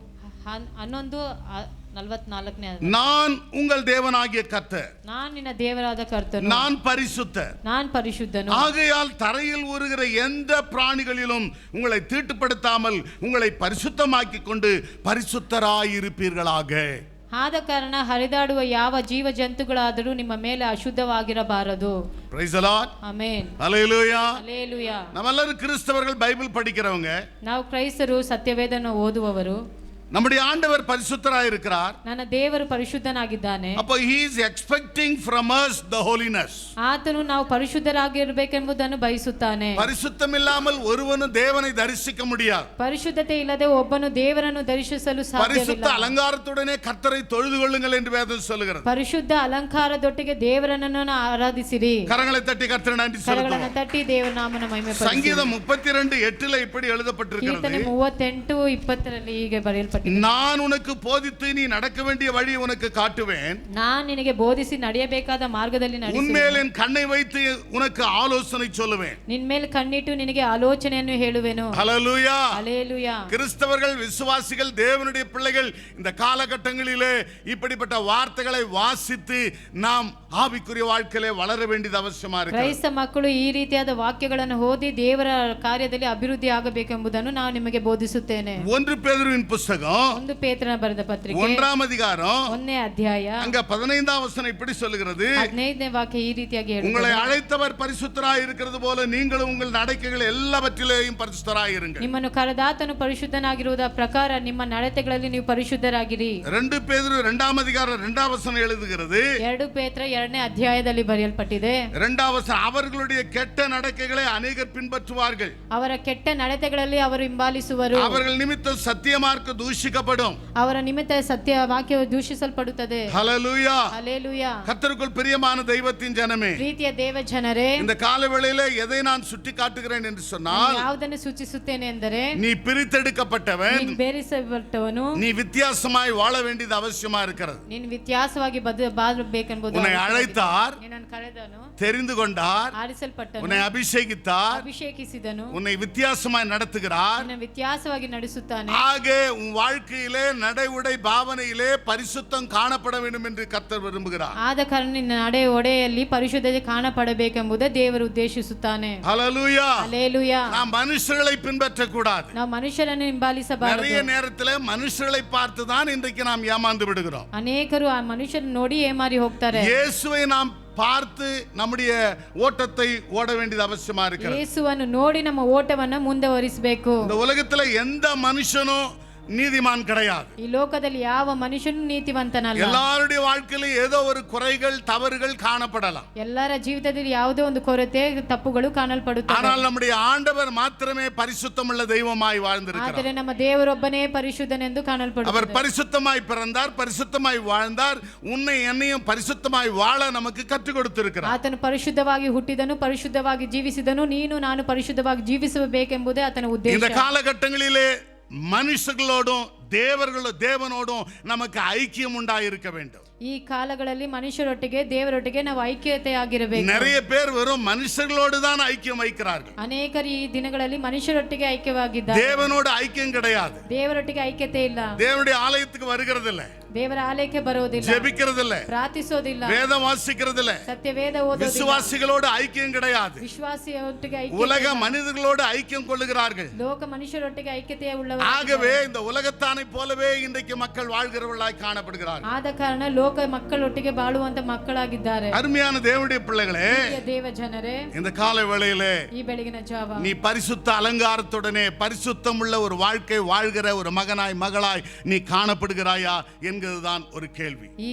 Speaker 5: நான் உங்கள் தேவனாகிய கர்த்தர்,
Speaker 6: ನಾನು ನಿನ್ನ ದೇವರಾದ ಕರ್ತನು,
Speaker 5: நான் பரிசுத்தர்,
Speaker 6: ನಾನು ಪರಿಶುದ್ಧನು.
Speaker 5: ஆகையால் தரையில் ஊறுகிற எந்த பிராணிகளிலும் உங்களை தீட்டுப்படுத்தாமல் உங்களை பரிசுத்தமாக்கி கொண்டு பரிசுத்தராயிருப்பீர்களாக.
Speaker 6: ಆದ ಕಾರಣ ಹರಿದಾಡುವ ಯಾವ ಜೀವ ಜಂತುಗಳಾದರೂ ನಿಮ್ಮ ಮೇಲೆ ಅಶುದ್ಧವಾಗಿರಬಾರದು.
Speaker 5: Praise the Lord.
Speaker 6: Amen.
Speaker 5: Hallelujah.
Speaker 6: Hallelujah.
Speaker 5: நம்ம எல்லாரும் கிறிஸ்தவர்கள், பைபிள் படிக்கிறவங்க.
Speaker 6: ನಾವು ಕ್ರೈಸ್ತರು, ಸತ್ಯವೇದನ ಓದುವವರು.
Speaker 5: நம்முடைய ஆண்டவர் பரிசுத்தராய் இருக்கிறார்.
Speaker 6: ನನ್ನ ದೇವರು ಪರಿಶುದ್ಧನಾಗಿದ್ದಾನೆ.
Speaker 5: அப்போ he is expecting from us the holiness.
Speaker 6: ಆತನು ನಾವು ಪರಿಶುದ್ಧರಾಗಿರಬೇಕೆಂಬುದನ್ನು ಬಯಸುತ್ತಾನೆ.
Speaker 5: பரிசுத்தமில்லாமல் ஒருவனும் தேவனை தரிசிக்க முடியாது.
Speaker 6: ಪರಿಶುದ್ಧತೆ ಇಲ್ಲದೆ ಒಬ್ಬನು ದೇವರನ್ನು ದರ್ಶಿಸಲು
Speaker 5: பரிசுத்த
Speaker 6: ಸಾಧ್ಯವಿಲ್ಲ.
Speaker 5: அலங்காரத்துடனே கர்த்தரை தொழுது கொள்ளுங்கள் என்று வேதம் சொல்கிறது.
Speaker 6: ಪರಿಶುದ್ಧ ಅಲಂಕಾರದೊಟ್ಟಿಗೆ ದೇವರನ್ನು ಆರಾಧಿಸಿರಿ.
Speaker 5: கரங்களை தட்டி கர்த்தரை நன்றி
Speaker 6: ಕರಗಳನ್ನು
Speaker 5: செலுத்துவோம்.
Speaker 6: ತಟ್ಟಿ ದೇವರ ನಾಮನ ಮಹಿಮೆಪಡಿಸಿರಿ.
Speaker 5: சங்கீதம் 32:8 இப்படி எழுதப்பட்டிருக்கிறது.
Speaker 6: ಕೀರ್ತನೆ 38:20 ಹೀಗೆ ಬರೆಯಲ್ಪಟ್ಟಿದೆ.
Speaker 5: நான் உனக்கு போதித்து நீ நடக்க வேண்டிய வழி உனக்கு காட்டுவேன்.
Speaker 6: ನಾನು ನಿನಗೆ ಬೋಧಿಸಿ ನಡೆಯಬೇಕಾದ ಮಾರ್ಗದಲ್ಲಿ ನಡೆಸುವೆನು.
Speaker 5: உன்மேல் என் கண்ணை வைத்து உனக்கு ஆலோசனை சொல்லுவேன்.
Speaker 6: ನಿನ್ನ ಮೇಲೆ ಕಣ್ಣಿಟ್ಟು ನಿನಗೆ ಆಲೋಚನೆಯನ್ನು ಹೇಳುವೆನು.
Speaker 5: ஹல்லேலூயா.
Speaker 6: ஹல்லேலூயா.
Speaker 5: கிறிஸ்தவர்கள் விசுவாசிகள் தேவனுடைய பிள்ளைகள் இந்த காலகட்டங்களிலே இப்படிப்பட்ட வார்த்தைகளை வாசித்து நாம் ஆவிக்குரிய வாழ்க்கையிலே வளர வேண்டியது அவசியமா இருக்கு.
Speaker 6: ಕ್ರೈಸ್ತ ಮಕ್ಕಳು ಈ ರೀತಿಯಾದ ವಾಕ್ಯಗಳನ್ನು ಓದಿ ದೇವರ ಕಾರ್ಯದಲ್ಲಿ ಅಭಿವೃದ್ಧಿ ಆಗಬೇಕೆಂಬುದನ್ನು ನಾನು ನಿಮಗೆ ಬೋಧಿಸುತ್ತೇನೆ.
Speaker 5: 1 பேதுருவின் புத்தகம்
Speaker 6: 1 ಪೇತ್ರನ ಬರೆದ ಪತ್ರಿಕೆ
Speaker 5: 1ஆம் அதிகாரம்
Speaker 6: 1ನೇ ಅಧ್ಯಾಯ
Speaker 5: அங்க 15ஆம் வசனம் இப்படி சொல்லுகிறது.
Speaker 6: 15ನೇ ವಾಕ್ಯ ಈ ರೀತಿಯಾಗಿ
Speaker 5: உங்களை
Speaker 6: ಹೇಳುತ್ತದೆ.
Speaker 5: அழைத்தவர் பரிசுத்தராய் இருக்கிறது போல நீங்களும் உங்கள் நடக்கைகள் எல்லாவற்றிலேயும் பரிசுத்தராய் இருங்கள்.
Speaker 6: ನಿಮ್ಮನ್ನು ಕರೆದಾತನು ಪರಿಶುದ್ಧನಾಗಿರುವುದ ಪ್ರಕಾರ ನಿಮ್ಮ ನಡತೆಗಳಲ್ಲಿ ನೀವು ಪರಿಶುದ್ಧರಾಗಿರಿ.
Speaker 5: 2 பேதுரு 2ஆம் அதிகாரம் 2ஆம் வசனம் எழுதுகிறது.
Speaker 6: 2 ಪೇತ್ರ 2ನೇ ಅಧ್ಯಾಯದಲ್ಲಿ ಬರೆಯಲ್ಪಟ್ಟಿದೆ.
Speaker 5: 2ஆம் வசனம் அவர்களுடைய கெட்ட நடக்கைகளை அநேகர் பின்பற்றுவார்கள்.
Speaker 6: ಅವರ ಕೆಟ್ಟ ನಡತೆಗಳಲ್ಲಿ ಅವರು ಹಿಂಬಾಲಿಸುವರು.
Speaker 5: அவர்கள் நிமித்தம் சத்தியமார்க்க தூஷிக்கப்படும்.
Speaker 6: ಅವರ ನಿಮಿತ್ತ ಸತ್ಯ ವಾಕ್ಯವು ದೂಷಿಸಲ್ಪಡುತ್ತದೆ.
Speaker 5: ஹல்லேலூயா.
Speaker 6: ಹಲ್ಲೇಲೂಯಾ.
Speaker 5: கர்த்தருக்குள் பிரியமான தெய்வத்தின் ஜனமே,
Speaker 6: ಪ್ರೀತಿಯ ದೇವ ಜನರೇ,
Speaker 5: இந்த காலவேளையில எதை நான் சுட்டி காட்டுகிறேன் என்று சொன்னால்,
Speaker 6: ಯಾವುದನ್ನು ಸೂಚಿಸುತ್ತೇನೆ ಎಂದರೆ
Speaker 5: நீ பிரித்தெடுக்கப்பட்டவன்,
Speaker 6: ನೀನು ಬೇರಿಸಲ್ಪಟ್ಟವನು,
Speaker 5: நீ வித்தியாசமாய் வாழ வேண்டியது அவசியமா இருக்கிறது.
Speaker 6: ನೀನು ವ್ಯತ್ಯಾಸವಾಗಿ ಬಾಳಬೇಕೆಂಬುದು.
Speaker 5: உன்னை அழைத்தார்,
Speaker 6: ನಿನ್ನನ್ನು ಕರೆದನು,
Speaker 5: தெரிந்து கொண்டார்,
Speaker 6: ಆರಿಸಲ್ಪಟ್ಟನು,
Speaker 5: உன்னை அபிஷேகித்தார்,
Speaker 6: ಅಭಿಷೇಕಿಸಿದನು,
Speaker 5: உன்னை வித்தியாசமாய் நடத்துகிறார்.
Speaker 6: ನಿನ್ನ ವ್ಯತ್ಯಾಸವಾಗಿ ನಡೆಸುತ್ತಾನೆ.
Speaker 5: ஆக உன் வாழ்க்கையிலே நடை உடை பாவனையிலே பரிசுத்தம் காணப்பட வேண்டும் என்று கர்த்தர் விரும்புகிறார்.
Speaker 6: ಆದ ಕಾರಣ ನಿನ್ನ ನಡೆ ಒಡೆಯಲ್ಲಿ ಪರಿಶುದ್ಧತೆ ಕಾಣಪಡಬೇಕೆಂಬುದೇ ದೇವರು ಉದ್ದೇಶಿಸುತ್ತಾನೆ.
Speaker 5: ஹல்லேலூயா.
Speaker 6: ಹಲ್ಲೇಲೂಯಾ.
Speaker 5: நாம் மனுஷர்களை பின்பற்ற கூடாது.
Speaker 6: ನಾವು ಮನುಷ್ಯರನ್ನು ಹಿಂಬಾಲಿಸಬಾರದು.
Speaker 5: நிறைய நேரத்தில் மனுஷர்களை பார்த்து தான் இன்றைக்கு நாம் ஏமாந்து விடுகிறோம்.
Speaker 6: ಅನೇಕರು ಆ ಮನುಷ್ಯರನ್ನು ನೋಡಿ ಏಮಾರಿ ಹೋಗ್ತಾರೆ.
Speaker 5: இயேசுவை நாம் பார்த்து நம்முடைய ஓட்டத்தை ஓட வேண்டியது அவசியமா இருக்கிறது.
Speaker 6: ಯೇಸುವನ್ನು ನೋಡಿ ನಮ್ಮ ಓಟವನ್ನು ಮುಂದುವರಿಸಬೇಕು.
Speaker 5: இந்த உலகத்துல எந்த மனுஷனும் நீதிமான் கிடையாது.
Speaker 6: ಈ ಲೋಕದಲ್ಲಿ ಯಾವ ಮನುಷ್ಯನು ನೀತಿವಂತನಲ್ಲ.
Speaker 5: எல்லாருடைய வாழ்க்கையிலும் ஏதோ ஒரு குறைகள் தவறுகள் காணப்படலாம்.
Speaker 6: ಎಲ್ಲರ ಜೀವಿತದಲ್ಲಿ ಯಾವುದೋ ಒಂದು ಕೊರತೆ ತಪ್ಪುಗಳು ಕಾಣಲ್ಪಡುತ್ತವೆ.
Speaker 5: ஆனால் நம்முடைய ஆண்டவர் மாத்திரமே பரிசுத்தமுள்ள தெய்வமாய் வாழ்ந்திருக்கிறார்.
Speaker 6: ಆದರೆ ನಮ್ಮ ದೇವರೊಬ್ಬನೇ ಪರಿಶುದ್ಧನೆಂದು
Speaker 5: அவர்
Speaker 6: ಕಾಣಲ್ಪಡುತ್ತಾರೆ.
Speaker 5: பரிசுத்தமாய் பிறந்தார், பரிசுத்தமாய் வாழ்ந்தார், உன்னை என்னையும் பரிசுத்தமாய் வாழ நமக்கு கற்றுக் கொடுத்திருக்கிறார்.
Speaker 6: ಆತನು ಪರಿಶುದ್ಧವಾಗಿ ಹುಟ್ಟಿದನು, ಪರಿಶುದ್ಧವಾಗಿ ಜೀವಿಸಿದನು. ನೀನು ನಾನು ಪರಿಶುದ್ಧವಾಗಿ ಜೀವಿಸಬೇಕೆಂಬುದೇ ಆತನ ಉದ್ದೇಶ.
Speaker 5: இந்த காலகட்டங்களிலே மனுஷர்களோடும் தேவனோடும் நமக்கு ஐக்கியம் உண்டாயிருக்க வேண்டும்.
Speaker 6: ಈ ಕಾಲಗಳಲ್ಲಿ ಮನುಷ್ಯರೊಟ್ಟಿಗೆ ದೇವರೊಟ್ಟಿಗೆ ನಾವು ಐಕ್ಯತೆಯಾಗಿರಬೇಕು.
Speaker 5: நிறைய பேர் வெறும் மனுஷர்களோடு தான் ஐக்கியம் வைக்கிறார்கள்.
Speaker 6: ಅನೇಕರು ಈ ದಿನಗಳಲ್ಲಿ ಮನುಷ್ಯರೊಟ್ಟಿಗೆ ಐಕ್ಯವಾಗಿದ್ದಾರೆ.
Speaker 5: தேவனோடு ஐக்கியம் கிடையாது.
Speaker 6: ದೇವರೊಟ್ಟಿಗೆ ಐಕ್ಯತೆ ಇಲ್ಲ.
Speaker 5: தேவனுடைய ஆலயத்துக்கு வருகிறதில்ல,
Speaker 6: ದೇವರ ಆಲಯಕ್ಕೆ ಬರೋದಿಲ್ಲ,
Speaker 5: ஜெபிக்கிறதில்ல,
Speaker 6: ಪ್ರಾರ್ಥಿಸೋದಿಲ್ಲ,
Speaker 5: வேதம் வாசிக்கிறதில்ல,
Speaker 6: ಸತ್ಯವೇದ ಓದೋದಿಲ್ಲ,
Speaker 5: விசுவாசிகளோடு ஐக்கியம் கிடையாது.
Speaker 6: ವಿಶ್ವಾಸಿಯೊಟ್ಟಿಗೆ
Speaker 5: உலக
Speaker 6: ಐಕ್ಯತೆ,
Speaker 5: மனிதர்களோடு ஐக்கியம் கொள்ளுகிறார்கள்.
Speaker 6: ಲೋಕ ಮನುಷ್ಯರೊಟ್ಟಿಗೆ ಐಕ್ಯತೆಯ ಉಳ್ಳವರು.
Speaker 5: ஆகவே இந்த உலகத்தானை போலவே இன்றைக்கு மக்கள் வாழ்கிறவர்களாய் காணப்படுகிறார்கள்.
Speaker 6: ಆದ ಕಾರಣ ಲೋಕ ಮಕ್ಕಳೊಟ್ಟಿಗೆ ಬಾಳುವಂತ ಮಕ್ಕಳಾಗಿದ್ದಾರೆ.
Speaker 5: அருமையான தேவனுடைய பிள்ளைகளே,
Speaker 6: ದೇವ ಜನರೇ,
Speaker 5: இந்த காலை வேளையிலே
Speaker 6: ಈ ಬೆಳಗಿನ ಜಾವ
Speaker 5: நீ பரிசுத்த அலங்காரத்துடனே பரிசுத்தம் உள்ள ஒரு வாழ்க்கை வாழ்கிற ஒரு மகனாய் மகளாய் நீ காணப்படுகிறாயா என்கிறதுதான் ஒரு கேள்வி.
Speaker 6: ಈ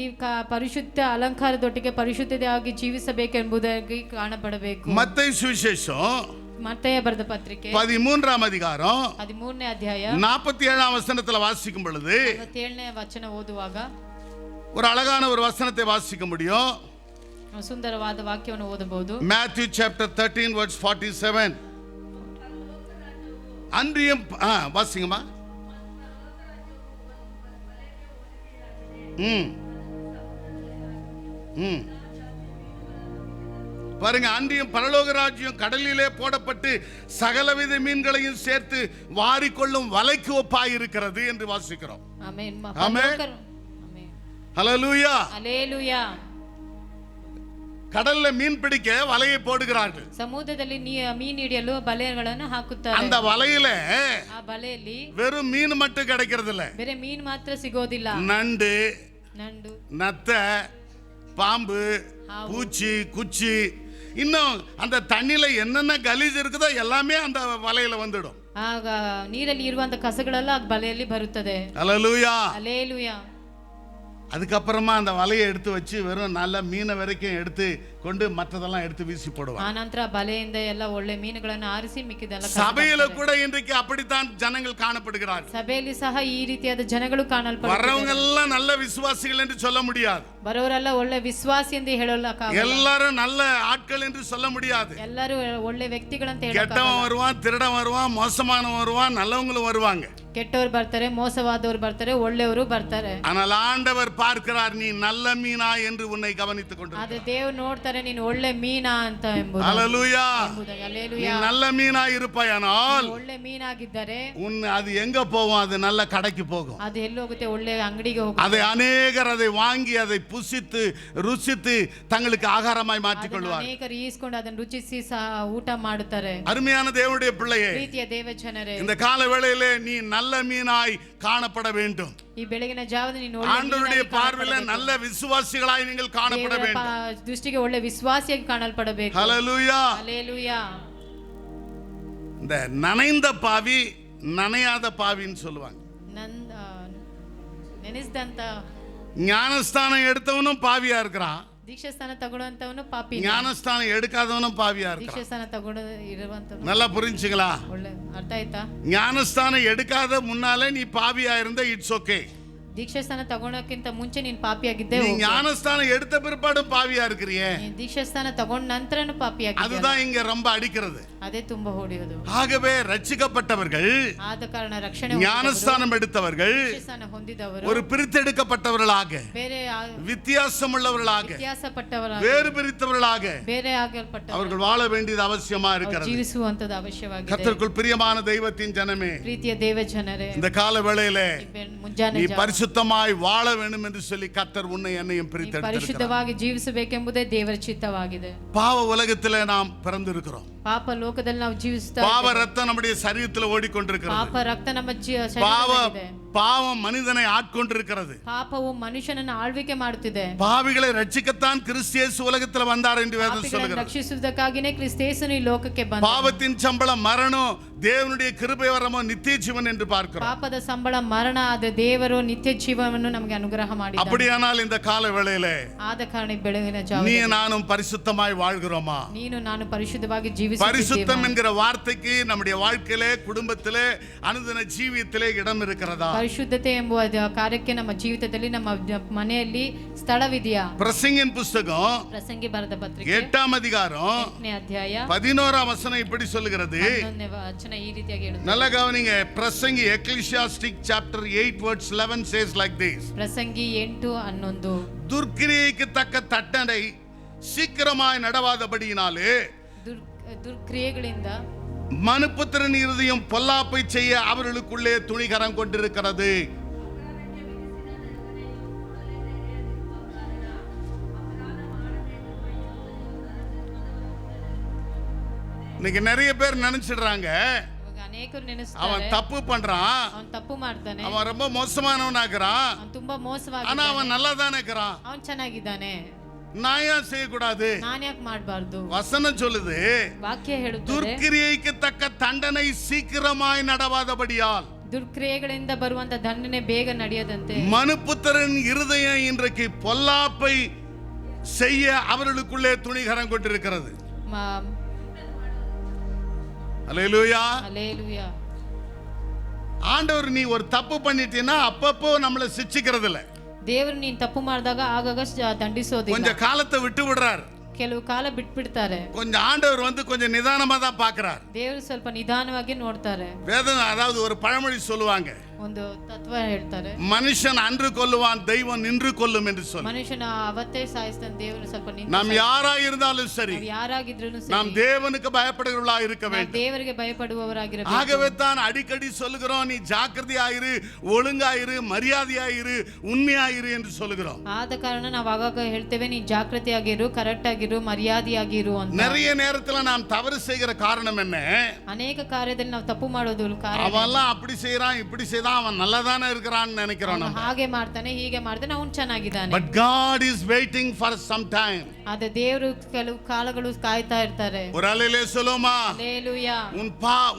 Speaker 6: ಪರಿಶುದ್ಧ ಅಲಂಕಾರದೊಟ್ಟಿಗೆ ಪರಿಶುದ್ಧತೆಯಾಗಿ ಜೀವಿಸಬೇಕೆಂಬುದಾಗಿ ಕಾಣಪಡಬೇಕು.
Speaker 5: மத்தேயு சுவிசேஷம்
Speaker 6: ಮತ್ತಾಯ ಬರೆದ ಪತ್ರಿಕೆ
Speaker 5: 13ஆம் அதிகாரம்
Speaker 6: 13ನೇ ಅಧ್ಯಾಯ
Speaker 5: 47ஆம் வசனத்துல வாசிக்கும் பொழுது
Speaker 6: 47ನೇ ವಚನ ಓದುವಾಗ
Speaker 5: ஒரு அழகான ஒரு வசனத்தை வாசிக்க முடியும்.
Speaker 6: ಸುಂದರವಾದ ವಾಕ್ಯವನ್ನು ಓದಬಹುದು.
Speaker 5: Matthew chapter 13 verse 47. அன்றியும் வாசிங்கம்மா. பாருங்க, அன்றியும் பரலோக ராஜ்யம் கடலிலே போடப்பட்டு சகலவித மீன்களையும் சேர்த்து வாரிக்கொள்ளும் வலைக்கு ஒப்பாய் இருக்கிறது என்று வாசிக்கிறோம்.
Speaker 6: ಆಮೆನ್.
Speaker 5: ஆமென். ஹல்லேலூயா.
Speaker 6: ಹಲ್ಲೇಲೂಯಾ.
Speaker 5: கடல்ல மீன் பிடிக்க வலையை போடுகிறார்கள்.
Speaker 6: ಸಮುದ್ರದಲ್ಲಿ ಮೀನು ಹಿಡಿಯಲು ಬಲೆಗಳನ್ನು ಹಾಕುತ್ತಾರೆ.
Speaker 5: அந்த வலையில
Speaker 6: ಆ ಬಲೆಯಲ್ಲಿ
Speaker 5: வெறும் மீன் மட்டும் கிடைக்கிறது இல்ல,
Speaker 6: ಬೇರೆ ಮೀನು ಮಾತ್ರ ಸಿಗೋದಿಲ್ಲ.
Speaker 5: நண்டு,
Speaker 6: ನಂಡು,
Speaker 5: நத்தை, பாம்பு, பூச்சி, குச்சி, இன்னும் அந்த தண்ணியில என்னென்ன கலீஜ் இருக்குதோ எல்லாமே அந்த வலையில வந்துடும்.
Speaker 6: ಆಗ ನೀರಲ್ಲಿ ಇರುವಂತ ಕಸಗಳೆಲ್ಲ ಆ ಬಲೆಯಲ್ಲಿ ಬರುತ್ತದೆ.
Speaker 5: அல்லேலூயா.
Speaker 6: ಹಲ್ಲೆಲೂಯಾ.
Speaker 5: அதுக்கப்புறமா அந்த வலையை எடுத்து வச்சு வெறும் நல்ல மீனை வரைக்கும் எடுத்து கொண்டு மற்றதெல்லாம் எடுத்து வீசி போடுவாங்க.
Speaker 6: ಆ ನಂತರ ಬಲೆಯಿಂದ ಎಲ್ಲ ಒಳ್ಳೆ ಮೀನುಗಳನ್ನು ಆರಿಸಿ ಮಿಕ್ಕಿದೆಲ್ಲ
Speaker 5: சபையில கூட இன்றைக்கு அப்படித்தான் ஜனங்கள் காணப்படுகிறார்கள்.
Speaker 6: ಸಭೆಯಲ್ಲಿ ಸಹ ಈ ರೀತಿಯಾದ ಜನಗಳು ಕಾಣಲ್ಪಡುತ್ತಾರೆ.
Speaker 5: வரவங்க எல்லாம் நல்ல விசுவாசிகள் என்று சொல்ல முடியாது.
Speaker 6: ಬರೋರೆಲ್ಲ ಒಳ್ಳೆ ವಿಶ್ವಾಸಿ ಎಂದು ಹೇಳೋಕ್ಕಾಗಲ್ಲ.
Speaker 5: எல்லாரும் நல்ல ஆட்கள் என்று சொல்ல முடியாது.
Speaker 6: ಎಲ್ಲರೂ ಒಳ್ಳೆ ವ್ಯಕ್ತಿಗಳಂತ
Speaker 5: கெட்டவன்
Speaker 6: ಹೇಳೋಕ್ಕಾಗಲ್ಲ.
Speaker 5: வருவான், திருடன் வருவான், மோசமானவன் வருவான், நல்லவங்களும் வருவாங்க.
Speaker 6: ಕೆಟ್ಟವರು ಬರ್ತಾರೆ, ಮೋಸವಾದವರು ಬರ್ತಾರೆ, ಒಳ್ಳೆಯವರು ಬರ್ತಾರೆ.
Speaker 5: ஆனால் ஆண்டவர் பார்க்கிறார், நீ நல்ல மீனா என்று உன்னை கவனித்துக்
Speaker 6: ಆದ್ರೆ
Speaker 5: கொண்டிருக்கிறார்.
Speaker 6: ದೇವರು ನೋಡ್ತಾರೆ ನೀನು ಒಳ್ಳೆ ಮೀನಾ ಅಂತ ಎಂಬುದು.
Speaker 5: அல்லேலூயா. நீ
Speaker 6: ಹಲ್ಲೆಲೂಯಾ.
Speaker 5: நல்ல மீனா இருப்பாயானால்
Speaker 6: ಒಳ್ಳೆ ಮೀನಾಗಿದ್ದರೆ
Speaker 5: அது எங்க போகும்? அது நல்ல கடைக்கு போகும்.
Speaker 6: ಅದು ಎಲ್ಲಿ ಹೋಗುತ್ತೆ? ಒಳ್ಳೆ ಅಂಗಡಿಗೆ ಹೋಗುತ್ತೆ.
Speaker 5: அதை அநேகர் அதை வாங்கி அதை புசித்து ருசித்து தங்களுக்கு ஆகாரமாய் மாற்றிக்
Speaker 6: ಅದನ್ನು
Speaker 5: கொள்வார்.
Speaker 6: ಅನೇಕರು ಈಸ್ಕೊಂಡು ಅದನ್ನು ರುಚಿಸಿ ಸಹ ಊಟ ಮಾಡುತ್ತಾರೆ.
Speaker 5: அருமையான தேவனுடைய பிள்ளையே,
Speaker 6: ಪ್ರೀತಿಯ ದೇವ ಜನರೇ,
Speaker 5: இந்த கால வேளையிலே நீ நல்ல மீனாய் காணப்பட வேண்டும்.
Speaker 6: ಈ ಬೆಳಗಿನ ಜಾವದ ನೀನು ಒಳ್ಳೆ
Speaker 5: ஆண்டவருடைய
Speaker 6: ಮೀನಾಗಿ
Speaker 5: பார்வையில
Speaker 6: ಕಾಣಲ್ಪಡಬೇಕು.
Speaker 5: நல்ல விசுவாசிகளாய் நீங்கள் காணப்பட
Speaker 6: ದೇವರ
Speaker 5: வேண்டும்.
Speaker 6: ದೃಷ್ಟಿಗೆ ಒಳ್ಳೆ ವಿಶ್ವಾಸಿಯಾಗಿ ಕಾಣಲ್ಪಡಬೇಕು.
Speaker 5: ஹல்லேலூயா.
Speaker 6: ಹಲ್ಲೆಲೂಯಾ.
Speaker 5: இந்த நனைந்த பாவி நனையாத பாவின்னு சொல்லுவாங்க.
Speaker 6: ನೆನೆಸಿದಂತ
Speaker 5: ஞானஸ்தானம் எடுத்தவனும் பாவியா இருக்கிறான்,
Speaker 6: ದೀಕ್ಷಾಸ್ಥಾನ ತಗೊಳ್ಳುವಂತವನು ಪಾಪಿ.
Speaker 5: ஞானஸ்தானம் எடுக்காதவனும் பாவியா இருக்கிறான்.
Speaker 6: ದೀಕ್ಷಾಸ್ಥಾನ ತಗೊಂಡು ಇರುವಂತವನು.
Speaker 5: நல்லா புரிஞ்சுங்களா?
Speaker 6: ಒಳ್ಳೆ ಅರ್ಥ ಆಯ್ತಾ?
Speaker 5: ஞானஸ்தானம் எடுக்காத முன்னாலே நீ பாவியா இருந்த இட்ஸ் ஓகே.
Speaker 6: ದೀಕ್ಷಾಸ್ಥಾನ ತಗೊಳಕ್ಕಿಂತ ಮುಂಚೆ ನೀನ್ ಪಾಪಿಯಾಗಿದ್ದೆ.
Speaker 5: நீ ஞானஸ்தானம் எடுத்த பிற்பாடும் பாவியா இருக்கிறியே,
Speaker 6: ನೀನ್ ದೀಕ್ಷಾಸ್ಥಾನ ತಗೊಂಡ ನಂತರನು ಪಾಪಿಯಾಗಿದ್ದೆ.
Speaker 5: அதுதான் இங்க ரொம்ப அடிக்கிறது.
Speaker 6: ಅದೇ ತುಂಬಾ ಹೊಡೆಯೋದು.
Speaker 5: ஆகவே ரட்சிக்கப்பட்டவர்கள்,
Speaker 6: ಆದ ಕಾರಣ ರಕ್ಷಣೆ
Speaker 5: ஞானஸ்தானம் எடுத்தவர்கள்
Speaker 6: ದೀಕ್ಷಾಸ್ಥಾನ ಹೊಂದಿದವರು
Speaker 5: ஒரு பிரித்தெடுக்கப்பட்டவர்களாக,
Speaker 6: ಬೇರೆ
Speaker 5: வித்தியாசமுள்ளவர்களாக,
Speaker 6: ವ್ಯತ್ಯಾಸಪಟ್ಟವರಾಗಿ,
Speaker 5: வேறு பிரித்தவர்களாக
Speaker 6: ಬೇರೆ ಆಗಲ್ಪಟ್ಟವರು
Speaker 5: அவர்கள் வாழ வேண்டியது அவசியமா இருக்கிறது.
Speaker 6: ಜೀವಿಸುವಂತದ್ದು ಅವಶ್ಯವಾಗಿದೆ.
Speaker 5: கர்த்தருக்குள் பிரியமான தெய்வத்தின் ஜனமே,
Speaker 6: ಪ್ರೀತಿಯ ದೇವ ಜನರೇ,
Speaker 5: இந்த கால வேளையிலே
Speaker 6: ಮುಂಜಾನೆ
Speaker 5: நீ பரிசுத்தமாய் வாழ வேண்டும் என்று சொல்லி கர்த்தர் உன்னை என்னையும் பிரித்தெடுத்திருக்கிறார்.
Speaker 6: ಪರಿಶುದ್ಧವಾಗಿ ಜೀವಿಸಬೇಕೆಂಬುದೇ ದೇವರ ಚಿತ್ತವಾಗಿದೆ.
Speaker 5: பாவ உலகத்திலே நாம் பிறந்திருக்கிறோம்.
Speaker 6: ಪಾಪ ಲೋಕದಲ್ಲಿ ನಾವು ಜೀವಿಸ್ತಾ
Speaker 5: பாவ ரத்தம் நம்முடைய சரீரத்தில் ஓடிக்கொண்டிருக்கிறது.
Speaker 6: ಪಾಪ ರಕ್ತ ನಮ್ಮ
Speaker 5: பாவம் பாவம் மனிதனை ஆட்கொண்டிருக்கிறது.
Speaker 6: ಪಾಪವು ಮನುಷ್ಯನನ್ನು ಆಳ್ವಿಕೆ ಮಾಡುತ್ತಿದೆ.
Speaker 5: பாவிகளை ரட்சிக்கத்தான் கிறிஸ்து இயேசு உலகத்தில் வந்தார் என்று வேதம் சொல்கிறது.
Speaker 6: ರಕ್ಷಿಸುವುದಕ್ಕಾಗಿಯೇ ಕ್ರಿಸ್ತೇಸನು ಈ ಲೋಕಕ್ಕೆ ಬಂದ.
Speaker 5: பாவத்தின் சம்பளம் மரணம், தேவனுடைய கிருபை வரமோ நித்திய ஜீவன் என்று பார்க்கிறோம்.
Speaker 6: ಪಾಪದ ಸಂಬಳ ಮರಣ, ಆದ ದೇವರು ನಿತ್ಯ ಜೀವವನ್ನು ನಮಗೆ ಅನುಗ್ರಹ ಮಾಡಿದ್ದಾನೆ.
Speaker 5: அப்படியானால் இந்த கால வேளையிலே
Speaker 6: ಆದ ಕಾರಣ ಬೆಳಗಿನ ಜಾವ
Speaker 5: நீ நானும் பரிசுத்தமாய் வாழ்கிறோமா?
Speaker 6: ನೀನು ನಾನು ಪರಿಶುದ್ಧವಾಗಿ
Speaker 5: பரிசுத்தம்
Speaker 6: ಜೀವಿಸುತ್ತಿದ್ದೇವೆ.
Speaker 5: என்கிற வார்த்தைக்கு நம்முடைய வாழ்க்கையிலே, குடும்பத்திலே, அனுதின ஜீவியத்திலே இடம் இருக்கிறதா?
Speaker 6: ಪರಿಶುದ್ಧತೆ ಎಂಬುವ ಕಾರ್ಯಕ್ಕೆ ನಮ್ಮ ಜೀವಿತದಲ್ಲಿ, ನಮ್ಮ ಮನೆಯಲ್ಲಿ ಸ್ಥಳವಿದೆಯಾ?
Speaker 5: பிரசங்கின் புஸ்தகம்
Speaker 6: ಪ್ರಸಂಗಿ ಬರೆದ ಪತ್ರಿಕೆ
Speaker 5: 8ஆம் அதிகாரம்
Speaker 6: 8ನೇ ಅಧ್ಯಾಯ
Speaker 5: 11ஆம் வசனம் இப்படி சொல்லுகிறது.
Speaker 6: 11ನೇ ವಚನ ಈ ರೀತಿಯಾಗಿ ಹೇಳುತ್ತದೆ.
Speaker 5: நல்ல கவனிங்க. பிரசங்கி ecclesiastic chapter 8 verse 11 says like this.
Speaker 6: ಪ್ರಸಂಗಿ 8:11
Speaker 5: துர்க்கிரியைக்கு தக்க தண்டனை சீக்கிரமாய் நடவாதபடியினாலே
Speaker 6: ದುರ್ಕ್ರಿಯೆಗಳಿಂದ
Speaker 5: மனுபுத்திரன் இருதயம் பொல்லாப்பை செய்ய அவர்களுக்குள்ளே துணிகரம் கொண்டிருக்கிறது. இன்னைக்கு நிறைய பேர் நினைச்சிடுறாங்க,
Speaker 6: ಇವಾಗ ಅನೇಕರು ನೆನೆಸ್ತಾರೆ
Speaker 5: அவன் தப்பு பண்றான்,
Speaker 6: ಅವನು ತಪ್ಪು ಮಾಡ್ತಾನೆ,
Speaker 5: அவன் ரொம்ப மோசமானவனாகிறான்,
Speaker 6: ಅವನು ತುಂಬಾ
Speaker 5: ஆனா
Speaker 6: ಮೋಸವಾಗಿದ್ದಾನೆ,
Speaker 5: அவன் நல்லா தானே இருக்கிறான்,
Speaker 6: ಅವನು ಚೆನ್ನಾಗಿದ್ದಾನೆ,
Speaker 5: நான் ஏன் செய்யக்கூடாது?
Speaker 6: ನಾನ್ ಯಾಕೆ ಮಾಡಬಾರ್ದು?
Speaker 5: வசனம் சொல்லுது,
Speaker 6: ವಾಕ್ಯ ಹೇಳುತ್ತದೆ,
Speaker 5: துர்க்கிரியைக்கு தக்க தண்டனை சீக்கிரமாய் நடவாதபடியால்
Speaker 6: ದುರ್ಕ್ರಿಯೆಗಳಿಂದ ಬರುವಂತ ದಂಡನೆ ಬೇಗ ನಡೆಯದಂತೆ
Speaker 5: மனுபுத்திரன் இருதயம் இன்றைக்கு பொல்லாப்பை செய்ய அவர்களுக்குள்ளே துணிகரம் கொண்டிருக்கிறது. அல்லேலூயா.
Speaker 6: ಹಲ್ಲೆಲೂಯಾ.
Speaker 5: ஆண்டவர் நீ ஒரு தப்பு பண்ணிட்டீன்னா அப்பப்போ நம்மளை சிச்சிக்கிறது இல்ல.
Speaker 6: ದೇವರು ನೀನ್ ತಪ್ಪು ಮಾಡಿದಾಗ ಆಗಾಗ ದಂಡಿಸೋದಿಲ್ಲ.
Speaker 5: கொஞ்சம் காலத்தை விட்டு விடுறார்.
Speaker 6: ಕೆಲವು ಕಾಲ ಬಿಟ್ಬಿಡ್ತಾರೆ.
Speaker 5: கொஞ்சம் ஆண்டவர் வந்து கொஞ்சம் நிதானமா தான் பார்க்கிறார்.
Speaker 6: ದೇವರು ಸ್ವಲ್ಪ ನಿಧಾನವಾಗಿ ನೋಡ್ತಾರೆ.
Speaker 5: வேதம் அதாவது ஒரு பழமொழி சொல்லுவாங்க,
Speaker 6: ಒಂದು ತತ್ವ ಹೇಳ್ತಾರೆ,
Speaker 5: மனுஷன் அன்று கொல்லுவான், தெய்வம் நின்று கொல்லும் என்று சொல்லி.
Speaker 6: ಮನುಷ್ಯನ ಅವತ್ತೇ ಸಾಯಿಸ್ತಾನೆ, ದೇವರು ಸ್ವಲ್ಪ
Speaker 5: நாம் யாரா இருந்தாலும் சரி,
Speaker 6: ನಾವು ಯಾರಾಗಿದ್ರೂ
Speaker 5: நாம்
Speaker 6: ಸರಿ,
Speaker 5: தேவனுக்கு பயப்படுகிறவர்களா இருக்க
Speaker 6: ನಾವು
Speaker 5: வேண்டும்.
Speaker 6: ದೇವರಿಗೆ ಭಯಪಡುವವರಾಗಿರಬೇಕು.
Speaker 5: ஆகவே தான் அடிக்கடி சொல்லுகிறோம், நீ ஜாக்கிரதையாயிரு, ஒழுங்காயிரு, மரியாதையாயிரு, உண்மையாயிரு என்று சொல்லுகிறோம்.
Speaker 6: ಆದ ಕಾರಣ ನಾವು ಆಗಾಗ ಹೇಳ್ತೇವೆ, ನೀ ಜಾಗೃತಿಯಾಗಿರು, ಕರೆಕ್ಟ್ ಆಗಿರು, ಮರ್ಯಾದೆಯಾಗಿರು ಅಂತ.
Speaker 5: நிறைய நேரத்துல நாம் தவறு செய்கிற காரணம் என்ன?
Speaker 6: ಅನೇಕ ಕಾರ್ಯದಲ್ಲಿ ನಾವು ತಪ್ಪು ಮಾಡೋದು ಕಾರಣ
Speaker 5: அவெல்லாம் அப்படி செய்யறான், இப்படி செய்தான், அவன் நல்லதானே இருக்கிறான்னு நினைக்கிறோம்
Speaker 6: ಅವನು
Speaker 5: நம்ம.
Speaker 6: ಹಾಗೆ ಮಾಡ್ತಾನೆ ಹೀಗೆ ಮಾಡ್ತಾನೆ ಅವನು ಚೆನ್ನಾಗಿದ್ದಾನೆ.
Speaker 5: But God is waiting for some time.
Speaker 6: ಆದ್ರೆ ದೇವರು ಕೆಲವು ಕಾಲಗಳು ಕಾಯ್ತಾ ಇರ್ತಾರೆ.
Speaker 5: ஒரு அலையிலே சொல்லுமா,
Speaker 6: ஹalleluya.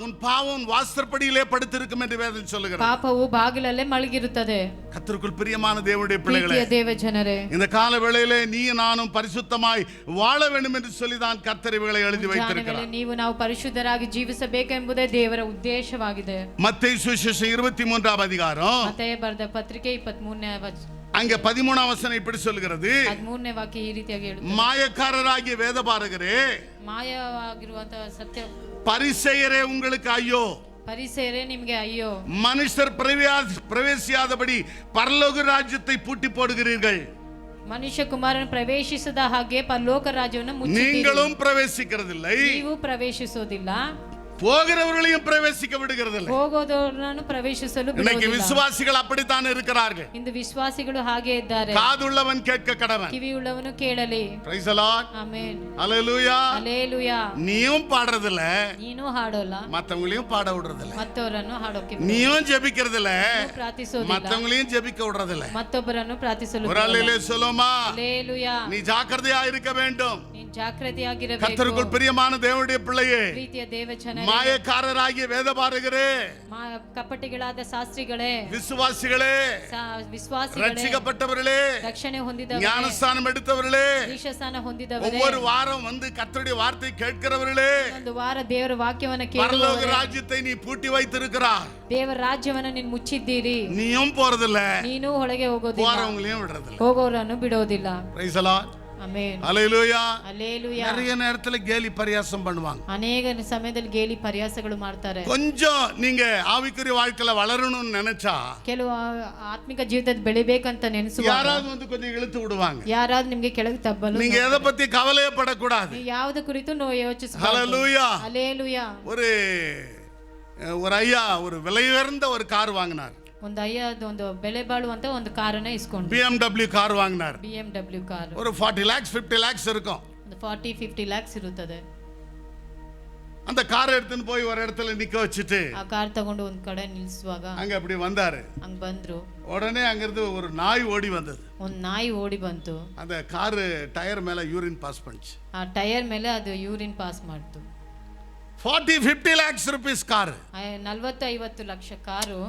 Speaker 5: உன் பாவம் வாசற்படியிலே படுத்திருக்கும் என்று வேதம் சொல்லுகிறது.
Speaker 6: ಪಾಪವು ಬಾಗಿಲಲ್ಲೇ ಮಲಗಿರುತ್ತದೆ.
Speaker 5: கர்த்தருக்குள் பிரியமான தேவனுடைய பிள்ளைகளே,
Speaker 6: ಪ್ರೀತಿಯ ದೇವ ಜನರೇ,
Speaker 5: இந்த கால வேளையிலே நீ நானும் பரிசுத்தமாய் வாழ வேண்டும் என்று சொல்லி தான் கர்த்தர் இவைகளை எழுதி வைத்திருக்கிறார்.
Speaker 6: ನೀವು ನಾವು ಪರಿಶುದ್ಧರಾಗಿ ಜೀವಿಸಬೇಕೆಂಬುದೇ ದೇವರ ಉದ್ದೇಶವಾಗಿದೆ.
Speaker 5: மத்தேயு சுவிசேஷம் 23ஆம் அதிகாரம்
Speaker 6: ಮತ್ತಾಯ ಬರೆದ ಪತ್ರಿಕೆ 23ನೇ
Speaker 5: அங்க 13ஆம் வசனம் இப்படி சொல்கிறது.
Speaker 6: 13ನೇ ವಾಕ್ಯ ಈ ರೀತಿಯಾಗಿ ಹೇಳುತ್ತದೆ.
Speaker 5: மாயக்காரராகிய வேதபாரகரே,
Speaker 6: ಮಾಯವಾಗಿರುವಂತಹ ಸತ್ಯ
Speaker 5: பரிசேயரே உங்களுக்கு ஐயோ,
Speaker 6: ಪರಿಸೇರೆ ನಿಮಗೆ ಅಯ್ಯೋ,
Speaker 5: மனுஷர் பிரவேசியாதபடி பரலோக ராஜ்யத்தை பூட்டி போடுகிறீர்கள்.
Speaker 6: ಮನುಷ್ಯ ಕುಮಾರನು ಪ್ರವೇಶಿಸದ ಹಾಗೆ ಪರಲೋಕ ರಾಜ್ಯವನ್ನು ಮುಚ್ಚಿದ್ದೀರಿ.
Speaker 5: நீங்களும் பிரவேசிக்கிறதில்லை,
Speaker 6: ನೀವು ಪ್ರವೇಶಿಸೋದಿಲ್ಲ,
Speaker 5: போகிறவர்களையும் பிரவேசிக்க விடுகிறதில்லை.
Speaker 6: ಹೋಗೋದವರನ್ನು ಪ್ರವೇಶಿಸಲು
Speaker 5: இன்னைக்கு
Speaker 6: ಬಿಡುವುದಿಲ್ಲ.
Speaker 5: விசுவாசிகள் அப்படித்தான் இருக்கிறார்கள்.
Speaker 6: ಇಂದು ವಿಶ್ವಾಸಿಗಳು ಹಾಗೆ ಇದ್ದಾರೆ.
Speaker 5: காதுள்ளவன் கேட்க கடவன்.
Speaker 6: ಕಿವಿಯುಳ್ಳವನು ಕೇಳಲಿ.
Speaker 5: Praise the Lord.
Speaker 6: Amen.
Speaker 5: Hallelujah.
Speaker 6: Hallelujah.
Speaker 5: நீயும் பாடுறதில்ல,
Speaker 6: ನೀನು ಹಾಡೋಲ್ಲ,
Speaker 5: மத்தவங்களையும் பாட விடுறதில்ல.
Speaker 6: ಮತ್ತವರನ್ನು ಹಾಡೋಕೆ
Speaker 5: நீயும் ஜெபிக்கிறதில்ல,
Speaker 6: ಪ್ರಾರ್ಥಿಸೋದಿಲ್ಲ,
Speaker 5: மத்தவங்களையும் ஜெபிக்க விடுறதில்ல.
Speaker 6: ಮತ್ತೊಬ್ಬರನ್ನು ಪ್ರಾರ್ಥಿಸಲು
Speaker 5: ஒரு அல்லேலூயா சொல்லுமா,
Speaker 6: ಹಲ್ಲೆಲೂಯಾ.
Speaker 5: நீ ஜாக்கிரதையா இருக்க வேண்டும்.
Speaker 6: ನೀನು ಜಾಗೃತಿಯಾಗಿರಬೇಕು.
Speaker 5: கர்த்தருக்குள் பிரியமான தேவனுடைய பிள்ளையே,
Speaker 6: ಪ್ರೀತಿಯ ದೇವ ಜನರೇ,
Speaker 5: மாயக்காரராகிய வேதபாரகரே,
Speaker 6: ಕಪಟಿಗಳಾದ ಶಾಸ್ತ್ರಿಗಳೇ,
Speaker 5: விசுவாசிகளே,
Speaker 6: ವಿಶ್ವಾಸಿಗಳೇ,
Speaker 5: ரட்சிக்கப்பட்டவர்களே,
Speaker 6: ರಕ್ಷಣೆ ಹೊಂದಿದವರೇ,
Speaker 5: ஞானஸ்தானம் எடுத்தவர்களே,
Speaker 6: ದೀಕ್ಷಾಸ್ನಾನ ಹೊಂದಿದವರೇ,
Speaker 5: ஒவ்வொரு வாரம் வந்து கர்த்தருடைய வார்த்தை கேட்கிறவர்களே,
Speaker 6: ಒಂದು ವಾರ ದೇವರ ವಾಕ್ಯವನ್ನು
Speaker 5: பரலோக
Speaker 6: ಕೇಳುವವರೇ,
Speaker 5: ராஜ்யத்தை நீ பூட்டி வைத்திருக்கிறார்.
Speaker 6: ದೇವರ ರಾಜ್ಯವನ್ನು ನೀನು ಮುಚ್ಚಿದ್ದೀರಿ.
Speaker 5: நீயும் போறதில்ல,
Speaker 6: ನೀನು ಒಳಗೆ ಹೋಗೋದಿಲ್ಲ,
Speaker 5: போறவங்களையும் விடுறதில்ல.
Speaker 6: ಹೋಗೋರನ್ನು ಬಿಡೋದಿಲ್ಲ.
Speaker 5: Praise the Lord.
Speaker 6: Amen.
Speaker 5: Hallelujah.
Speaker 6: Hallelujah.
Speaker 5: நிறைய நேரத்துல கேலி பரியாசம் பண்ணுவாங்க.
Speaker 6: ಅನೇಕ ಸಮಯದಲ್ಲಿ ಗೇಲಿ ಪರ್ಯಾಸಗಳು ಮಾಡ್ತಾರೆ.
Speaker 5: கொஞ்சம் நீங்க ஆவிக்குரிய வாழ்க்கையில வளரணும்னு நினைச்சா
Speaker 6: ಕೆಲವು ಆತ್ಮಿಕ ಜೀವಿತದ ಬೆಳಿಬೇಕಂತ ನೆನೆಸುವಾಗ
Speaker 5: யாராவது வந்து கொஞ்சம் இழுத்து விடுவாங்க.
Speaker 6: ಯಾರಾದ್ರೂ ನಿಮ್ಗೆ ಕೆಳಗೆ ತಬ್ಬಲು,
Speaker 5: நீங்க எதை பத்தி கவலையே படக்கூடாது.
Speaker 6: ನೀವು ಯಾವ್ದು ಕುರಿತು ಯೋಚಿಸಬಾರದು.
Speaker 5: ஹல்லேலூயா.
Speaker 6: ಹಲ್ಲೆಲೂಯಾ.
Speaker 5: ஒரு ஐயா ஒரு விலை உயர்ந்த ஒரு கார் வாங்கினார்.
Speaker 6: ಒಂದು ಒಂದು ಬೆಲೆ ಬಾಳುವಂತ ಒಂದು ಕಾರನ್ನ ಇಸ್ಕೊಂಡು,
Speaker 5: BMW கார் வாங்கினார்.
Speaker 6: BMW ಕಾರ್
Speaker 5: ஒரு 40 lakhs 50 lakhs இருக்கும்.
Speaker 6: ಒಂದು 40-50 lakhs ಇರುತ್ತದೆ.
Speaker 5: அந்த காரை எடுத்துன்னு போய் ஒரு இடத்துல நிக்க வச்சுட்டு
Speaker 6: ಆ ಕಾರ್ ತಗೊಂಡು ಒಂದ್ ಕಡೆ ನಿಲ್ಸುವಾಗ
Speaker 5: அங்க அப்படி வந்தாரு.
Speaker 6: ಹಂಗ ಬಂದ್ರು.
Speaker 5: உடனே அங்கிருந்து ஒரு நாய் ஓடி வந்தது.
Speaker 6: ಒಂದ್ ನಾಯಿ ಓಡಿ ಬಂತು.
Speaker 5: அந்த காரு டயர் மேல யூரின் பாஸ் பண்ணிச்சு.
Speaker 6: ಆ ಟೈರ್ ಮೇಲೆ ಅದು ಯೂರಿನ್ ಪಾಸ್ ಮಾಡ್ತು.
Speaker 5: 40-50 lakhs rupees car.
Speaker 6: 40-50 lakh car.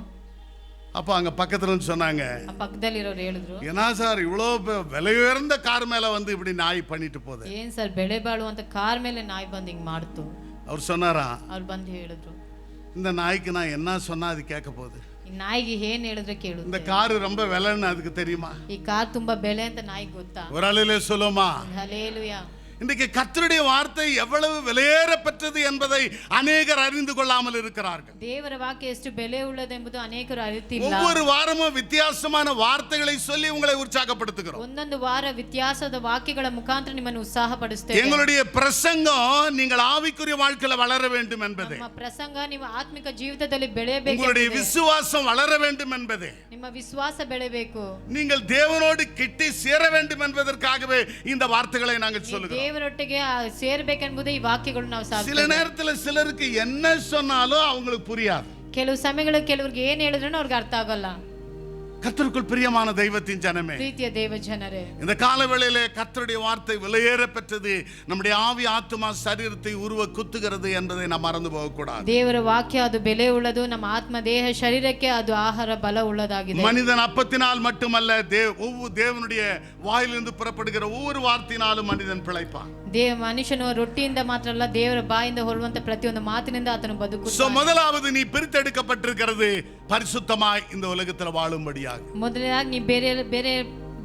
Speaker 5: அப்ப அங்க பக்கத்துல சொன்னாங்க,
Speaker 6: ಪಕ್ಕದಲ್ಲಿರೋರು ಹೇಳಿದ್ರು,
Speaker 5: ஏன்னா சார் இவ்வளோ விலை உயர்ந்த கார் மேல வந்து இப்படி நாய் பண்ணிட்டு போகுது.
Speaker 6: ಏನ್ ಸರ್ ಬೆಲೆ ಬಾಳುವಂತ ಕಾರ್ ಮೇಲೆ ನಾಯಿ ಬಂದ್ ಹಿಂಗ್ ಮಾಡ್ತು.
Speaker 5: அவர் சொன்னாரா,
Speaker 6: ಅವ್ರು ಬಂದು ಹೇಳಿದ್ರು,
Speaker 5: இந்த நாய்க்கு நான் என்ன சொன்னா அது கேட்க போகுது.
Speaker 6: ಈ ನಾಯಿಗೆ ಏನ್ ಹೇಳಿದ್ರೆ
Speaker 5: இந்த
Speaker 6: ಕೇಳುತ್ತೆ.
Speaker 5: காரு ரொம்ப விலைன்னு அதுக்கு தெரியுமா?
Speaker 6: ಈ ಕಾರ್ ತುಂಬಾ ಬೆಲೆ ಅಂತ ನಾಯಿಗೆ ಗೊತ್ತಾ?
Speaker 5: ஒரு ஆளிலே சொல்லுமா.
Speaker 6: ಹಲ್ಲೆಲೂಯಾ.
Speaker 5: இன்றைக்கு கர்த்தருடைய வார்த்தை எவ்வளவு விலையேறப்பட்டது என்பதை அநேகர் அறிந்து கொள்ளாமல் இருக்கிறார்கள்.
Speaker 6: ದೇವರ ವಾಕ್ಯ ಎಷ್ಟು ಬೆಲೆ ಉಳ್ಳದೆಂಬುದು ಅನೇಕರು ಅರಿತಿಲ್ಲ.
Speaker 5: ஒவ்வொரு வாரமும் வித்தியாசமான வார்த்தைகளை சொல்லி உங்களை உற்சாகப்படுத்துகிறோம்.
Speaker 6: ಒಂದೊಂದು ವಾರ ವ್ಯತ್ಯಾಸದ ವಾಕ್ಯಗಳ ಮುಖಾಂತರ ನಿಮ್ಮನ್ನು ಉತ್ಸಾಹಪಡಿಸುತ್ತೇವೆ.
Speaker 5: எங்களுடைய பிரசங்கம் நீங்கள் ஆவிக்குரிய வாழ்க்கையில வளர வேண்டும் என்பதே,
Speaker 6: ನಮ್ಮ ಪ್ರಸಂಗ ನೀವು ಆತ್ಮಿಕ ಜೀವಿತದಲ್ಲಿ ಬೆಳೆಯಬೇಕು,
Speaker 5: உங்களுடைய விசுவாசம் வளர வேண்டும் என்பதே,
Speaker 6: ನಿಮ್ಮ ವಿಶ್ವಾಸ ಬೆಳೆಯಬೇಕು,
Speaker 5: நீங்கள் தேவனோடு கிட்டி சேர வேண்டும் என்பதற்காகவே இந்த வார்த்தைகளை நாங்கள் சொல்லுகிறோம்.
Speaker 6: ದೇವರೊಟ್ಟಿಗೆ ಸೇರಬೇಕೆಂಬುದೇ ಈ ವಾಕ್ಯಗಳು ನಾವು
Speaker 5: சில
Speaker 6: ಸಾಕ್ತೇವೆ.
Speaker 5: நேரத்தில் சிலருக்கு என்ன சொன்னாலும் அவங்களுக்கு புரியாது.
Speaker 6: ಕೆಲವು ಸಮಯಗಳು ಕೆಲವ್ರಿಗೆ ಏನ್ ಹೇಳಿದ್ರು ಅವ್ರಿಗೆ ಅರ್ಥ ಆಗಲ್ಲ.
Speaker 5: கர்த்தருக்குள் பிரியமான தெய்வத்தின் ஜனமே,
Speaker 6: ಪ್ರೀತಿಯ ದೇವ ಜನರೇ,
Speaker 5: இந்த காலவேளையிலே கர்த்தருடைய வார்த்தை விலையேற பெற்றது. நம்முடைய ஆவி ஆத்துமா சரீரத்தை உருவ குத்துகிறது என்பதை நாம் மறந்து போகக்கூடாது.
Speaker 6: ದೇವರ ವಾಕ್ಯ ಅದು ಬೆಲೆ ಉಳ್ಳದು. ನಮ್ಮ ಆತ್ಮ ದೇಹ ಶರೀರಕ್ಕೆ ಅದು ಆಹಾರ ಬಲ ಉಳ್ಳದಾಗಿದೆ.
Speaker 5: மனிதன் அப்பத்தினால் மட்டுமல்ல, தேவனுடைய வாயிலிருந்து புறப்படுகிற ஒவ்வொரு வார்த்தையினாலும் மனிதன் பிழைப்பான்.
Speaker 6: ಮನುಷ್ಯನು ರೊಟ್ಟಿಯಿಂದ ಮಾತ್ರ ಅಲ್ಲ, ದೇವರ ಬಾಯಿಂದ ಹೊರಡುವಂತ ಪ್ರತಿಯೊಂದು ಮಾತಿನಿಂದ ಆತನು ಬದುಕುತ್ತಾನೆ.
Speaker 5: முதலாவது நீ பிரித்தெடுக்கப்பட்டிருக்கிறது பரிசுத்தமாய் இந்த உலகத்தில் வாழும்படியாக.
Speaker 6: ಮೊದಲನೇದಾಗಿ ನೀ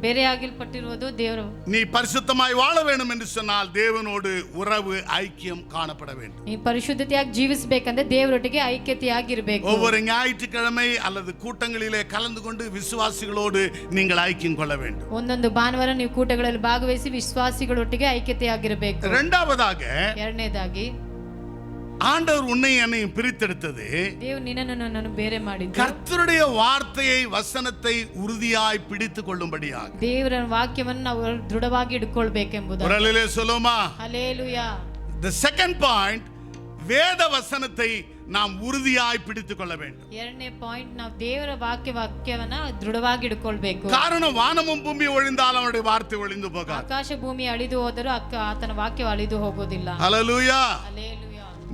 Speaker 6: ಬೇರೆ ಆಗಿಲ್ಪಟ್ಟಿರುವುದು ದೇವರು.
Speaker 5: நீ பரிசுத்தமாய் வாழ வேண்டும் என்று சொன்னால் தேவனோடு உறவு ஐக்கியம் காணப்பட வேண்டும்.
Speaker 6: ನೀ ಪರಿಶುದ್ಧತೆಯಾಗಿ ಜೀವಿಸಬೇಕಂದ್ರೆ ದೇವರೊಟ್ಟಿಗೆ ಐಕ್ಯತೆಯಾಗಿರಬೇಕು.
Speaker 5: ஒவ்வொரு ஞாயிற்றுக்கிழமை அல்லது கூட்டங்களிலே கலந்து கொண்டு விசுவாசிகளோடு நீங்கள் ஐக்கியம் கொள்ள வேண்டும்.
Speaker 6: ಒಂದೊಂದು ಭಾನುವಾರ ನೀವು ಕೂಟಗಳಲ್ಲಿ ಭಾಗವಹಿಸಿ ವಿಶ್ವಾಸಿಗಳೊಟ್ಟಿಗೆ ಐಕ್ಯತೆಯಾಗಿರಬೇಕು.
Speaker 5: இரண்டாவதாக,
Speaker 6: ಎರಡನೇದಾಗಿ
Speaker 5: ஆண்டவர் உன்னை என்னையும் பிரித்தெடுத்தது.
Speaker 6: ದೇವರು ನಿನ್ನನ್ನು ನನ್ನನ್ನು ಬೇರೆ ಮಾಡಿದ್ದು
Speaker 5: கர்த்தருடைய வார்த்தையை வசனத்தை உறுதியாய் பிடித்துக் கொள்ளும்படியாக.
Speaker 6: ದೇವರ ವಾಕ್ಯವನ್ನು ನಾವು ದೃಢವಾಗಿ ಹಿಡ್ಕೊಳ್ಬೇಕೆಂಬುದು.
Speaker 5: ஒரு அல்லேலூயா சொல்லுமா.
Speaker 6: ಹಲ್ಲೆಲೂಯಾ.
Speaker 5: The second point, வேத வசனத்தை நாம் உறுதியாய் பிடித்துக் கொள்ள வேண்டும்.
Speaker 6: ಎರಡನೇ ಪಾಯಿಂಟ್, ನಾವು ದೇವರ ವಾಕ್ಯವನ್ನ ದೃಢವಾಗಿ ಹಿಡ್ಕೊಳ್ಬೇಕು.
Speaker 5: காரணம் வானமும் பூமி ஒழிந்தாலும் அவருடைய வார்த்தை ஒழிந்து போகாது.
Speaker 6: ಆಕಾಶ ಭೂಮಿ ಅಳಿದು ಹೋದರೂ ಆತನ ವಾಕ್ಯ ಅಳಿದು ಹೋಗೋದಿಲ್ಲ.
Speaker 5: ஹல்லேலூயா.
Speaker 6: ಹಲ್ಲೆಲೂಯಾ.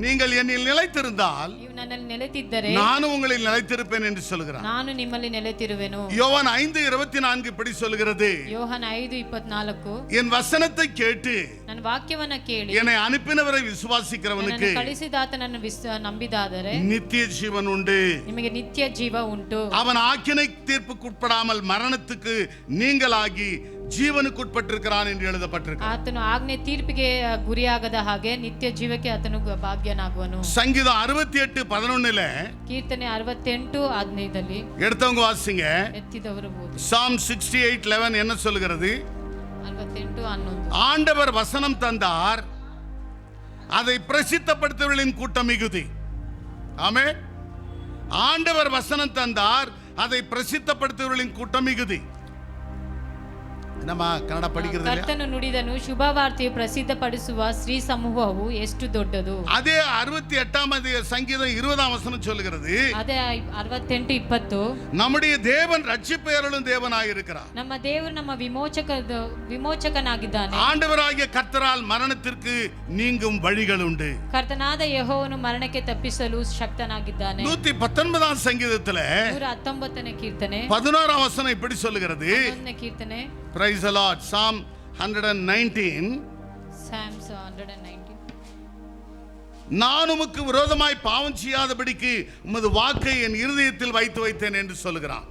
Speaker 5: நீங்கள் என்னில் நிலைத்திருந்தால்
Speaker 6: ನೀವು ನನ್ನಲ್ಲಿ ನೆಲೆತಿದ್ದರೆ
Speaker 5: நானும் உங்களில் நிலைத்திருப்பேன் என்று சொல்கிறார்.
Speaker 6: ನಾನು ನಿಮ್ಮಲ್ಲಿ ನೆಲೆತಿರುವೆನು.
Speaker 5: யோவான் 5:24 இப்படி சொல்கிறது,
Speaker 6: ಯೋಹನ 5:24,
Speaker 5: என் வசனத்தை கேட்டு
Speaker 6: ನನ್ನ ವಾಕ್ಯವನ್ನ ಕೇಳಿ
Speaker 5: என்னை அனுப்பினவரை விசுவாசிக்கிறவனுக்கு
Speaker 6: ನನ್ನನ್ನು ಕಳಿಸಿದಾತನನ್ನು ನಂಬಿದಾದರೆ
Speaker 5: நித்திய ஜீவன் உண்டு.
Speaker 6: ನಿಮಗೆ ನಿತ್ಯ ಜೀವ ಉಂಟು.
Speaker 5: அவன் ஆக்கினை தீர்ப்புக்குட்படாமல் மரணத்துக்கு நீங்களாகி ಜೀವನಕ್ಕುಟ್ಪಟ್ಟಿರುತ್ತಾನೆ ಎಂದು எழுதப்பட்டிருக்கிறது.
Speaker 6: ಆತನು ಆಜ್ಞೆ ತೀರ್ಪಿಗೆ ಗುರಿಯಾಗದ ಹಾಗೆ ನಿತ್ಯ ಜೀವಕ್ಕೆ ಆತನು ಭಾಗ್ಯನಾಗುವನು.
Speaker 5: ಸಂಗೀதம் 68:11
Speaker 6: ಕೀರ್ತನೆ 68:15
Speaker 5: எடுத்தவங்க வாசிங்க.
Speaker 6: ಎತ್ತಿದವರು ಓದಿ.
Speaker 5: Psalm 68:11 என்ன சொல்கிறது?
Speaker 6: 68:11,
Speaker 5: ஆண்டவர் வசனம் தந்தார், அதை பிரசித்தப்படுத்துவர்களின் கூட்டம் மிகுதி. ஆமென். ஆண்டவர் வசனம் தந்தார், அதை பிரசித்தப்படுத்துவர்களின் கூட்டம் மிகுதி. ನಮ್ಮ ಕನ್ನಡ படிக்கிறது இல்லையா?
Speaker 6: ಕರ್ತನು ನುಡಿದನು, ಶುಭವಾರ್ತೆಯು ಪ್ರಸಿದ್ಧಪಡಿಸುವ ಸ್ತ್ರೀ ಸಮೂಹವು ಎಷ್ಟು ದೊಡ್ಡದು.
Speaker 5: அதே 68 சங்கீதம் 20 சொல்லுகிறது,
Speaker 6: ಅದೇ 68:20,
Speaker 5: நம்முடைய தேவன் ரட்சிப்பையருளும் தேவனாய் இருக்கிறார்.
Speaker 6: ನಮ್ಮ ದೇವರು ನಮ್ಮ ವಿಮೋಚಕನಾಗಿದ್ದಾನೆ.
Speaker 5: ஆண்டவராகிய கர்த்தரால் மரணத்திற்கு நீங்கும் வழிகள் உண்டு.
Speaker 6: ಕರ್ತನಾದ ಯೆಹೋವನು ಮರಣಕ್ಕೆ ತಪ್ಪಿಸಲು ಶಕ್ತನಾಗಿದ್ದಾನೆ.
Speaker 5: 119 சங்கீதத்துல
Speaker 6: 119ನೇ ಕೀರ್ತನೆ
Speaker 5: 11 வசனம் இப்படி சொல்லுகிறது.
Speaker 6: 11ನೇ ಕೀರ್ತನೆ,
Speaker 5: Praise the Lord. Psalm 119.
Speaker 6: Psalms 119.
Speaker 5: நான் உமக்கு விரோதமாய் பாவம் செய்யாதபடிக்கு உமது வாக்கை என் இருதயத்தில் வைத்து வைத்தேன் என்று சொல்கிறான்.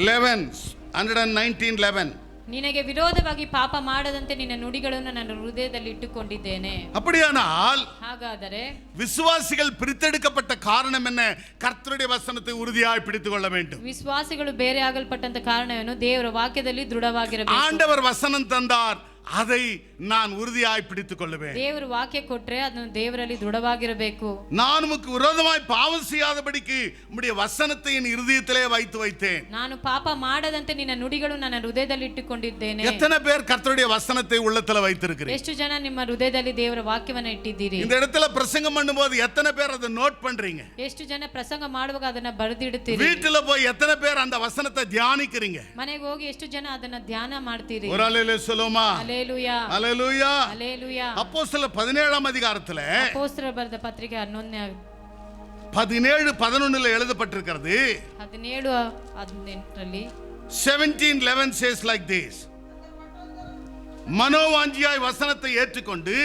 Speaker 5: 119:11
Speaker 6: ನಿನಗೆ ವಿರೋಧವಾಗಿ ಪಾಪ ಮಾಡದಂತೆ ನಿನ್ನ ನುಡಿಗಳನ್ನು ನನ್ನ ಹೃದಯದಲ್ಲಿ ಇಟ್ಟುಕೊಂಡಿದ್ದೇನೆ.
Speaker 5: அப்படியானால்
Speaker 6: ಹಾಗಾದರೆ
Speaker 5: விசுவாசிகள் பிரித்தெடுக்கப்பட்ட காரணம் என்ன? கர்த்தருடைய வசனத்தை உறுதியாய் பிடித்துக் கொள்ள வேண்டும்.
Speaker 6: ವಿಶ್ವಾಸಿಗಳು ಬೇರೆ ಆಗಲ್ಪಟ್ಟಂತ ಕಾರಣವೇನು? ದೇವರ ವಾಕ್ಯದಲ್ಲಿ ದೃಢವಾಗಿರಬೇಕು.
Speaker 5: ஆண்டவர் வசனம் தந்தார், அதை நான் உறுதியாய் பிடித்துக் கொள்ளுவேன்.
Speaker 6: ದೇವರು ವಾಕ್ಯ ಕೊಟ್ರೆ ಅದನ್ನು ದೇವರಲ್ಲಿ ದೃಢವಾಗಿರಬೇಕು.
Speaker 5: நான் உமக்கு விரோதமாய் பாவம் செய்யாதபடிக்கு உம்முடைய வசனத்தை என் இருதயத்திலே வைத்து வைத்தேன்.
Speaker 6: ನಾನು ಪಾಪ ಮಾಡದಂತೆ ನಿನ್ನ ನುಡಿಗಳು ನನ್ನ ಹೃದಯದಲ್ಲಿ ಇಟ್ಟುಕೊಂಡಿದ್ದೇನೆ.
Speaker 5: எத்தனை பேர் கர்த்தருடைய வசனத்தை உள்ளத்துல வைத்திருக்கிறீங்க?
Speaker 6: ಎಷ್ಟು ಜನ ನಿಮ್ಮ ಹೃದಯದಲ್ಲಿ ದೇವರ ವಾಕ್ಯವನ್ನ ಇಟ್ಟಿದ್ದೀರಿ?
Speaker 5: இந்த இடத்துல பிரசங்கம் பண்ணும்போது எத்தனை பேர் அதை நோட் பண்றீங்க?
Speaker 6: ಎಷ್ಟು ಜನ ಪ್ರಸಂಗ ಮಾಡುವಾಗ ಅದನ್ನ ಬರೆದಿಡುತ್ತೀರಿ?
Speaker 5: வீட்டுல போய் எத்தனை பேர் அந்த வசனத்தை தியானிக்கிறீங்க?
Speaker 6: ಮನೆಗೆ ಹೋಗಿ ಎಷ್ಟು ಜನ ಅದನ್ನ ಧ್ಯಾನ ಮಾಡ್ತೀರಿ?
Speaker 5: ஒரு அலையிலே சொல்லுமா?
Speaker 6: ಹಲ್ಲೆಲೂಯಾ,
Speaker 5: ஹல்லேலூயா.
Speaker 6: ಹಲ್ಲೆಲೂಯಾ.
Speaker 5: அப்போஸ்தலர் 17 அதிகாரத்துல
Speaker 6: ಅಪೊಸ್ತಲರ ಬರೆದ ಪತ್ರಿಕೆ
Speaker 5: 17:11 எழுதப்பட்டிருக்கிறது.
Speaker 6: 17:18
Speaker 5: 17:11 says like this, மனோவாஞ்சியாய் வசனத்தை ஏற்றுக்கொண்டு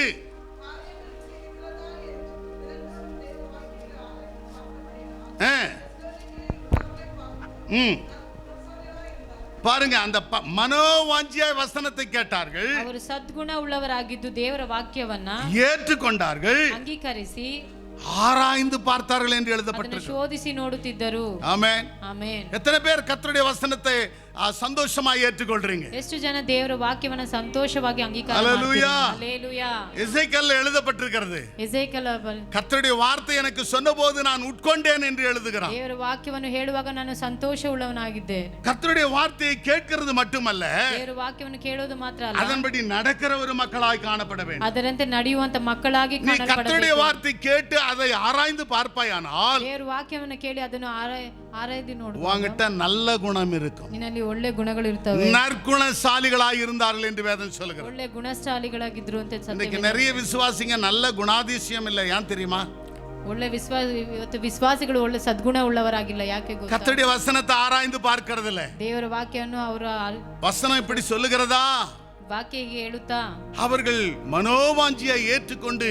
Speaker 5: பாருங்க, அந்த மனோவாஞ்சியாய் வசனத்தை கேட்டார்கள்,
Speaker 6: ಅವರು ಸದ್ಗುಣ ಉಳ್ಳವರಾಗಿದ್ದು ದೇವರ ವಾಕ್ಯವನ್ನ
Speaker 5: ஏற்றுக்கொண்டார்கள்,
Speaker 6: ಅಂಗೀಕರಿಸಿ
Speaker 5: ஆராய்ந்து பார்த்தார்கள் என்று
Speaker 6: ಅದನ್ನು
Speaker 5: எழுதப்பட்டிருக்கு.
Speaker 6: ಶೋಧಿಸಿ ನೋಡುತ್ತಿದ್ದರು.
Speaker 5: ஆமென்.
Speaker 6: ಆಮೆನ್.
Speaker 5: எத்தனை பேர் கர்த்தருடைய வசனத்தை சந்தோஷமாய் ஏற்றுக்கொள்றீங்க?
Speaker 6: ಎಷ್ಟು ಜನ ದೇವರ ವಾಕ್ಯವನ್ನ ಸಂತೋಷವಾಗಿ ಅಂಗೀಕಾರ
Speaker 5: ஹல்லேலூயா.
Speaker 6: ಮಾಡ್ತೀರಿ? ಹಲ್ಲೆಲೂಯಾ.
Speaker 5: எசேக்கியேல்ல எழுதப்பட்டிருக்கிறது,
Speaker 6: ಎಸೇಕೇಲ
Speaker 5: கர்த்தருடைய வார்த்தை எனக்கு சொன்னபோது நான் உட்கொண்டேன் என்று எழுதுகிறான்.
Speaker 6: ದೇವರ ವಾಕ್ಯವನ್ನು ಹೇಳುವಾಗ ನಾನು ಸಂತೋಷ ಉಳ್ಳವನಾಗಿದ್ದೇನೆ.
Speaker 5: கர்த்தருடைய வார்த்தையை கேட்கிறது மட்டுமல்ல,
Speaker 6: ದೇವರ ವಾಕ್ಯವನ್ನು ಕೇಳೋದು ಮಾತ್ರ ಅಲ್ಲ,
Speaker 5: அதன்படி நடக்கிற ஒரு மக்களாய் காணப்பட வேண்டும்.
Speaker 6: ಅದರಂತೆ ನಡೆಯುವಂತ ಮಕ್ಕಳಾಗಿ
Speaker 5: நீ கர்த்தருடைய
Speaker 6: ಕಾಣಲ್ಪಡಬೇಕು.
Speaker 5: வார்த்தை கேட்டு அதை ஆராய்ந்து பார்ப்பாயானால்
Speaker 6: ದೇವರ ವಾಕ್ಯವನ್ನು ಕೇಳಿ ಅದನ್ನು ಆರಾಯ್ದು ನೋಡು.
Speaker 5: உன்கிட்ட நல்ல குணம் இருக்கும்.
Speaker 6: ನಿನ್ನಲ್ಲಿ ಒಳ್ಳೆ ಗುಣಗಳು ಇರ್ತವೆ.
Speaker 5: நற்குணசாலிகளாய் இருந்தார்கள் என்று வேதம் சொல்கிறது.
Speaker 6: ಒಳ್ಳೆ ಗುಣಶಾಲಿಗಳಾಗಿದ್ರು ಅಂತ
Speaker 5: இன்னைக்கு நிறைய விசுவாசிங்க நல்ல குணாதிசயம் இல்லை, ஏன் தெரியுமா?
Speaker 6: ಒಳ್ಳೆ ಇವತ್ತು ವಿಶ್ವಾಸಿಗಳು ಒಳ್ಳೆ ಸದ್ಗುಣ ಉಳ್ಳವರಾಗಿಲ್ಲ. ಯಾಕೆ ಗೊತ್ತಾ?
Speaker 5: கர்த்தருடைய வசனத்தை ஆராய்ந்து பார்க்கிறது இல்ல.
Speaker 6: ದೇವರ ವಾಕ್ಯವನ್ನು ಅವರ
Speaker 5: வசனம் இப்படி சொல்லுகிறதா?
Speaker 6: ವಾಕ್ಯ ಹೇಳುತ್ತಾ
Speaker 5: அவர்கள் மனோவாஞ்சியை ஏற்றுக்கொண்டு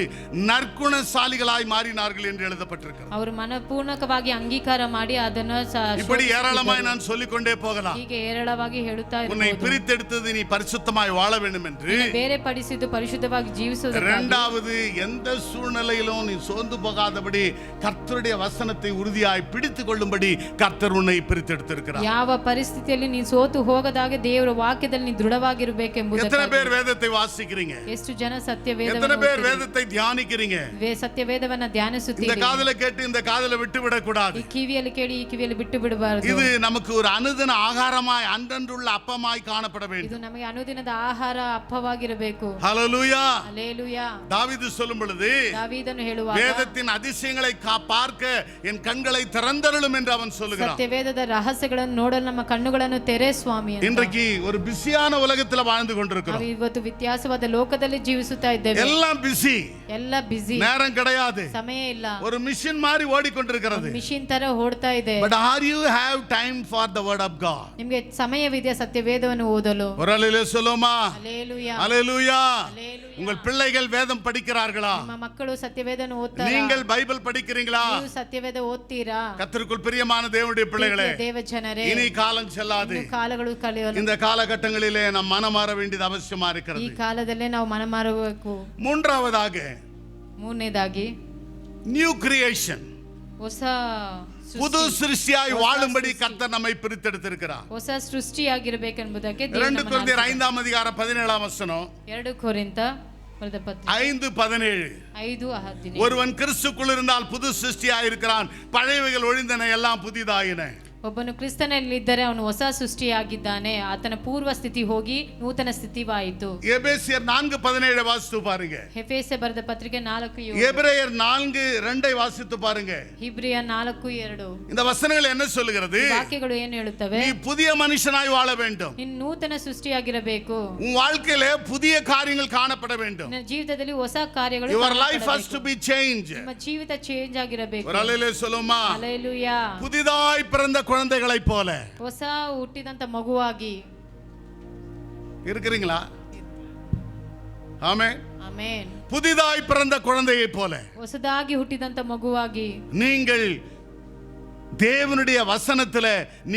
Speaker 5: நற்குணசாலிகளாய் மாறினார்கள் என்று எழுதப்பட்டிருக்கிறது.
Speaker 6: ಅವರು ಮನಪೂರ್ಣಕವಾಗಿ ಅಂಗೀಕಾರ ಮಾಡಿ ಅದನ್ನು
Speaker 5: இப்படி ஏராளமாய் நான் சொல்லிக்கொண்டே போகலாம்.
Speaker 6: ಹೀಗೆ ಹೇರಳವಾಗಿ ಹೇಳುತ್ತಾ
Speaker 5: உன்னை
Speaker 6: ಇರಬಹುದು.
Speaker 5: பிரித்தெடுத்தது நீ பரிசுத்தமாய் வாழ வேண்டும் என்று.
Speaker 6: ಬೇರೆ ಪಡಿಸಿದ್ದು ಪರಿಶುದ್ಧವಾಗಿ ಜೀವಿಸುವುದಕ್ಕಾಗಿ.
Speaker 5: இரண்டாவது, எந்த சூழ்நிலையிலும் நீ சோர்ந்து போகாதபடி கர்த்தருடைய வசனத்தை உறுதியாய் பிடித்துக் கொள்ளும்படி கர்த்தர் உன்னை பிரித்தெடுத்திருக்கிறார்.
Speaker 6: ಯಾವ ಪರಿಸ್ಥಿತಿಯಲ್ಲಿ ನೀನು ಸೋತು ಹೋಗದಾಗೆ ದೇವರ ವಾಕ್ಯದಲ್ಲಿ ನೀನು ದೃಢವಾಗಿರಬೇಕೆಂಬುದು
Speaker 5: எத்தனை பேர் வேதத்தை வாசிக்கிறீங்க?
Speaker 6: ಎಷ್ಟು ಜನ ಸತ್ಯ
Speaker 5: எத்தனை பேர்
Speaker 6: ವೇದವನ್ನು
Speaker 5: வேதத்தை தியானிக்கிறீங்க?
Speaker 6: ಸತ್ಯ ವೇದವನ್ನ
Speaker 5: இந்த
Speaker 6: ಧ್ಯಾನಿಸುತ್ತೀರಿ.
Speaker 5: காதுல கேட்டு இந்த காதுல விட்டு விட கூடாது.
Speaker 6: ಈ ಕಿವಿಯಲ್ಲಿ ಕೇಳಿ ಈ ಕಿವಿಯಲ್ಲಿ ಬಿಟ್ಟು ಬಿಡಬಾರದು.
Speaker 5: இது நமக்கு ஒரு அனுதின ஆகாரமாய் அன்றன்றுள்ள அப்பமாய் காணப்பட வேண்டும்.
Speaker 6: ಇದು ನಮಗೆ ಅನುದಿನದ ಆಹಾರ ಅಪ್ಪವಾಗಿರಬೇಕು.
Speaker 5: ஹல்லேலூயா.
Speaker 6: ಹಲ್ಲೆಲೂಯಾ.
Speaker 5: தாவீது சொல்லும் பொழுது
Speaker 6: ದಾವೀದನು ಹೇಳುವಾಗ
Speaker 5: வேதத்தின் அதிசயங்களை பார்க்க என் கண்களை திறந்தருளும் என்று அவன் சொல்லுகிறான்.
Speaker 6: ಸತ್ಯ ವೇದದ ರಹಸ್ಯಗಳನ್ನು ನೋಡಲು ನಮ್ಮ ಕಣ್ಣುಗಳನ್ನು ತೆರೆ ಸ್ವಾಮಿ ಅಂತ.
Speaker 5: இன்றைக்கு ஒரு பிஸியான உலகத்துல வாழ்ந்து கொண்டிருக்கிறோம்.
Speaker 6: ನಾವು ಇವತ್ತು ವ್ಯತ್ಯಾಸವಾದ ಲೋಕದಲ್ಲಿ ಜೀವಿಸುತ್ತಾ ಇದ್ದೇವೆ.
Speaker 5: எல்லாம் பிஸி,
Speaker 6: ಎಲ್ಲ ಬಿಸಿ,
Speaker 5: நேரம் கிடையாது,
Speaker 6: ಸಮಯ ಇಲ್ಲ,
Speaker 5: ஒரு மிஷின் மாதிரி ஓடிக்கொண்டிருக்கிறது.
Speaker 6: ಮಿಷಿನ್ ತರ ಓಡ್ತಾ ಇದೆ.
Speaker 5: But are you have time for the word of God?
Speaker 6: ನಿಮಗೆ ಸಮಯವಿದೆಯಾ ಸತ್ಯ ವೇದವನ್ನು ಓದಲು?
Speaker 5: ஒரு அல்லேலூயா சொல்லுமா?
Speaker 6: ಹಲ್ಲೆಲೂಯಾ.
Speaker 5: அல்லேலூயா.
Speaker 6: ಹಲ್ಲೆಲೂಯಾ.
Speaker 5: உங்கள் பிள்ளைகள் வேதம் படிக்கிறார்களா?
Speaker 6: ನಿಮ್ಮ ಮಕ್ಕಳು ಸತ್ಯವೇದವನ್ನು ಓದ್ತಾರಾ?
Speaker 5: நீங்கள் பைபிள் படிக்கிறீங்களா?
Speaker 6: ನೀವು ಸತ್ಯವೇದ ಓದ್ತೀರಾ?
Speaker 5: கர்த்தருக்குள் பிரியமான தேவனுடைய பிள்ளைகளே,
Speaker 6: ದೇವ ಜನರೇ,
Speaker 5: இனி காலம் செல்லாது.
Speaker 6: ಇನ್ನು ಕಾಲಗಳು ಕಳೆಯಲು
Speaker 5: இந்த காலகட்டங்களிலே நாம் மனமாற வேண்டியது அவசியமா
Speaker 6: ಈ
Speaker 5: இருக்கிறது.
Speaker 6: ಕಾಲದಲ್ಲೇ ನಾವು ಮನ ಮಾರಬೇಕು.
Speaker 5: மூன்றாவதாக
Speaker 6: ಮೂರನೇದಾಗಿ
Speaker 5: நியூ கிரியேஷன்,
Speaker 6: ಹೊಸ
Speaker 5: புது சிருஷ்டியாய் வாழும்படி கர்த்தர் நம்மை பிரித்தெடுத்திருக்கிறார்.
Speaker 6: ಹೊಸ ಸೃಷ್ಟಿಯಾಗಿರಬೇಕೆಂಬುದಕ್ಕೆ
Speaker 5: 2 கொரிந்தியர் 5ஆம் அதிகாரம் 17ஆம் வசனம்.
Speaker 6: 2 ಕೊರಿಂಥ ಬರೆದ ಪತ್ರ
Speaker 5: 5:17.
Speaker 6: 5:17.
Speaker 5: ஒருவன் கிறிஸ்துக்குள் இருந்தால் புது சிருஷ்டியாய் இருக்கிறான், பழையவைகள் ஒழிந்தன, எல்லாம் புதிதாயின.
Speaker 6: ಒಬ್ಬನು ಕ್ರಿಸ್ತನಲ್ಲಿದ್ದರೆ ಅವನು ಹೊಸ ಸೃಷ್ಟಿಯಾಗಿದ್ದಾನೆ, ಆತನ ಪೂರ್ವ ಸ್ಥಿತಿ ಹೋಗಿ ನೂತನ ಸ್ಥಿತಿವಾಯಿತು.
Speaker 5: எபேசியர் 4:17 வாசித்து பாருங்க.
Speaker 6: ಎಫೆಸ ಬರೆದ ಪತ್ರಿಕೆ 4:7.
Speaker 5: எபிரேயர் 4:2 வாசித்து பாருங்க.
Speaker 6: ಹಿಬ್ರಿಯ 4:2.
Speaker 5: இந்த வசனங்கள் என்ன சொல்லுகிறது?
Speaker 6: ವಾಕ್ಯಗಳು ಏನು ಹೇಳುತ್ತವೆ?
Speaker 5: நீ புதிய மனுஷனாய் வாழ வேண்டும்.
Speaker 6: ನೀನು ನೂತನ ಸೃಷ್ಟಿಯಾಗಿರಬೇಕು.
Speaker 5: உன் வாழ்க்கையிலே புதிய காரியங்கள் காணப்பட வேண்டும்.
Speaker 6: ನಿನ್ನ ಜೀವಿತದಲ್ಲಿ ಹೊಸ ಕಾರ್ಯಗಳು
Speaker 5: Your life has to be changed.
Speaker 6: ನಿಮ್ಮ ಜೀವಿತ ಚೇಂಜ್ ಆಗಿರಬೇಕು.
Speaker 5: ஒரு அல்லேலூயா சொல்லுமா?
Speaker 6: ಹಲ್ಲೆಲೂಯಾ.
Speaker 5: புதிதாய் பிறந்த குழந்தைகளைப் போல
Speaker 6: ಹೊಸ ಹುಟ್ಟಿದಂತ ಮಗುವಾಗಿ
Speaker 5: இருக்கிறீங்களா? ஆமென்.
Speaker 6: ಆಮೆನ್.
Speaker 5: புதிதாய் பிறந்த குழந்தையைப் போல
Speaker 6: ಹೊಸದಾಗಿ ಹುಟ್ಟಿದಂತ ಮಗುವಾಗಿ
Speaker 5: நீங்கள் தேவனுடைய வசனத்துல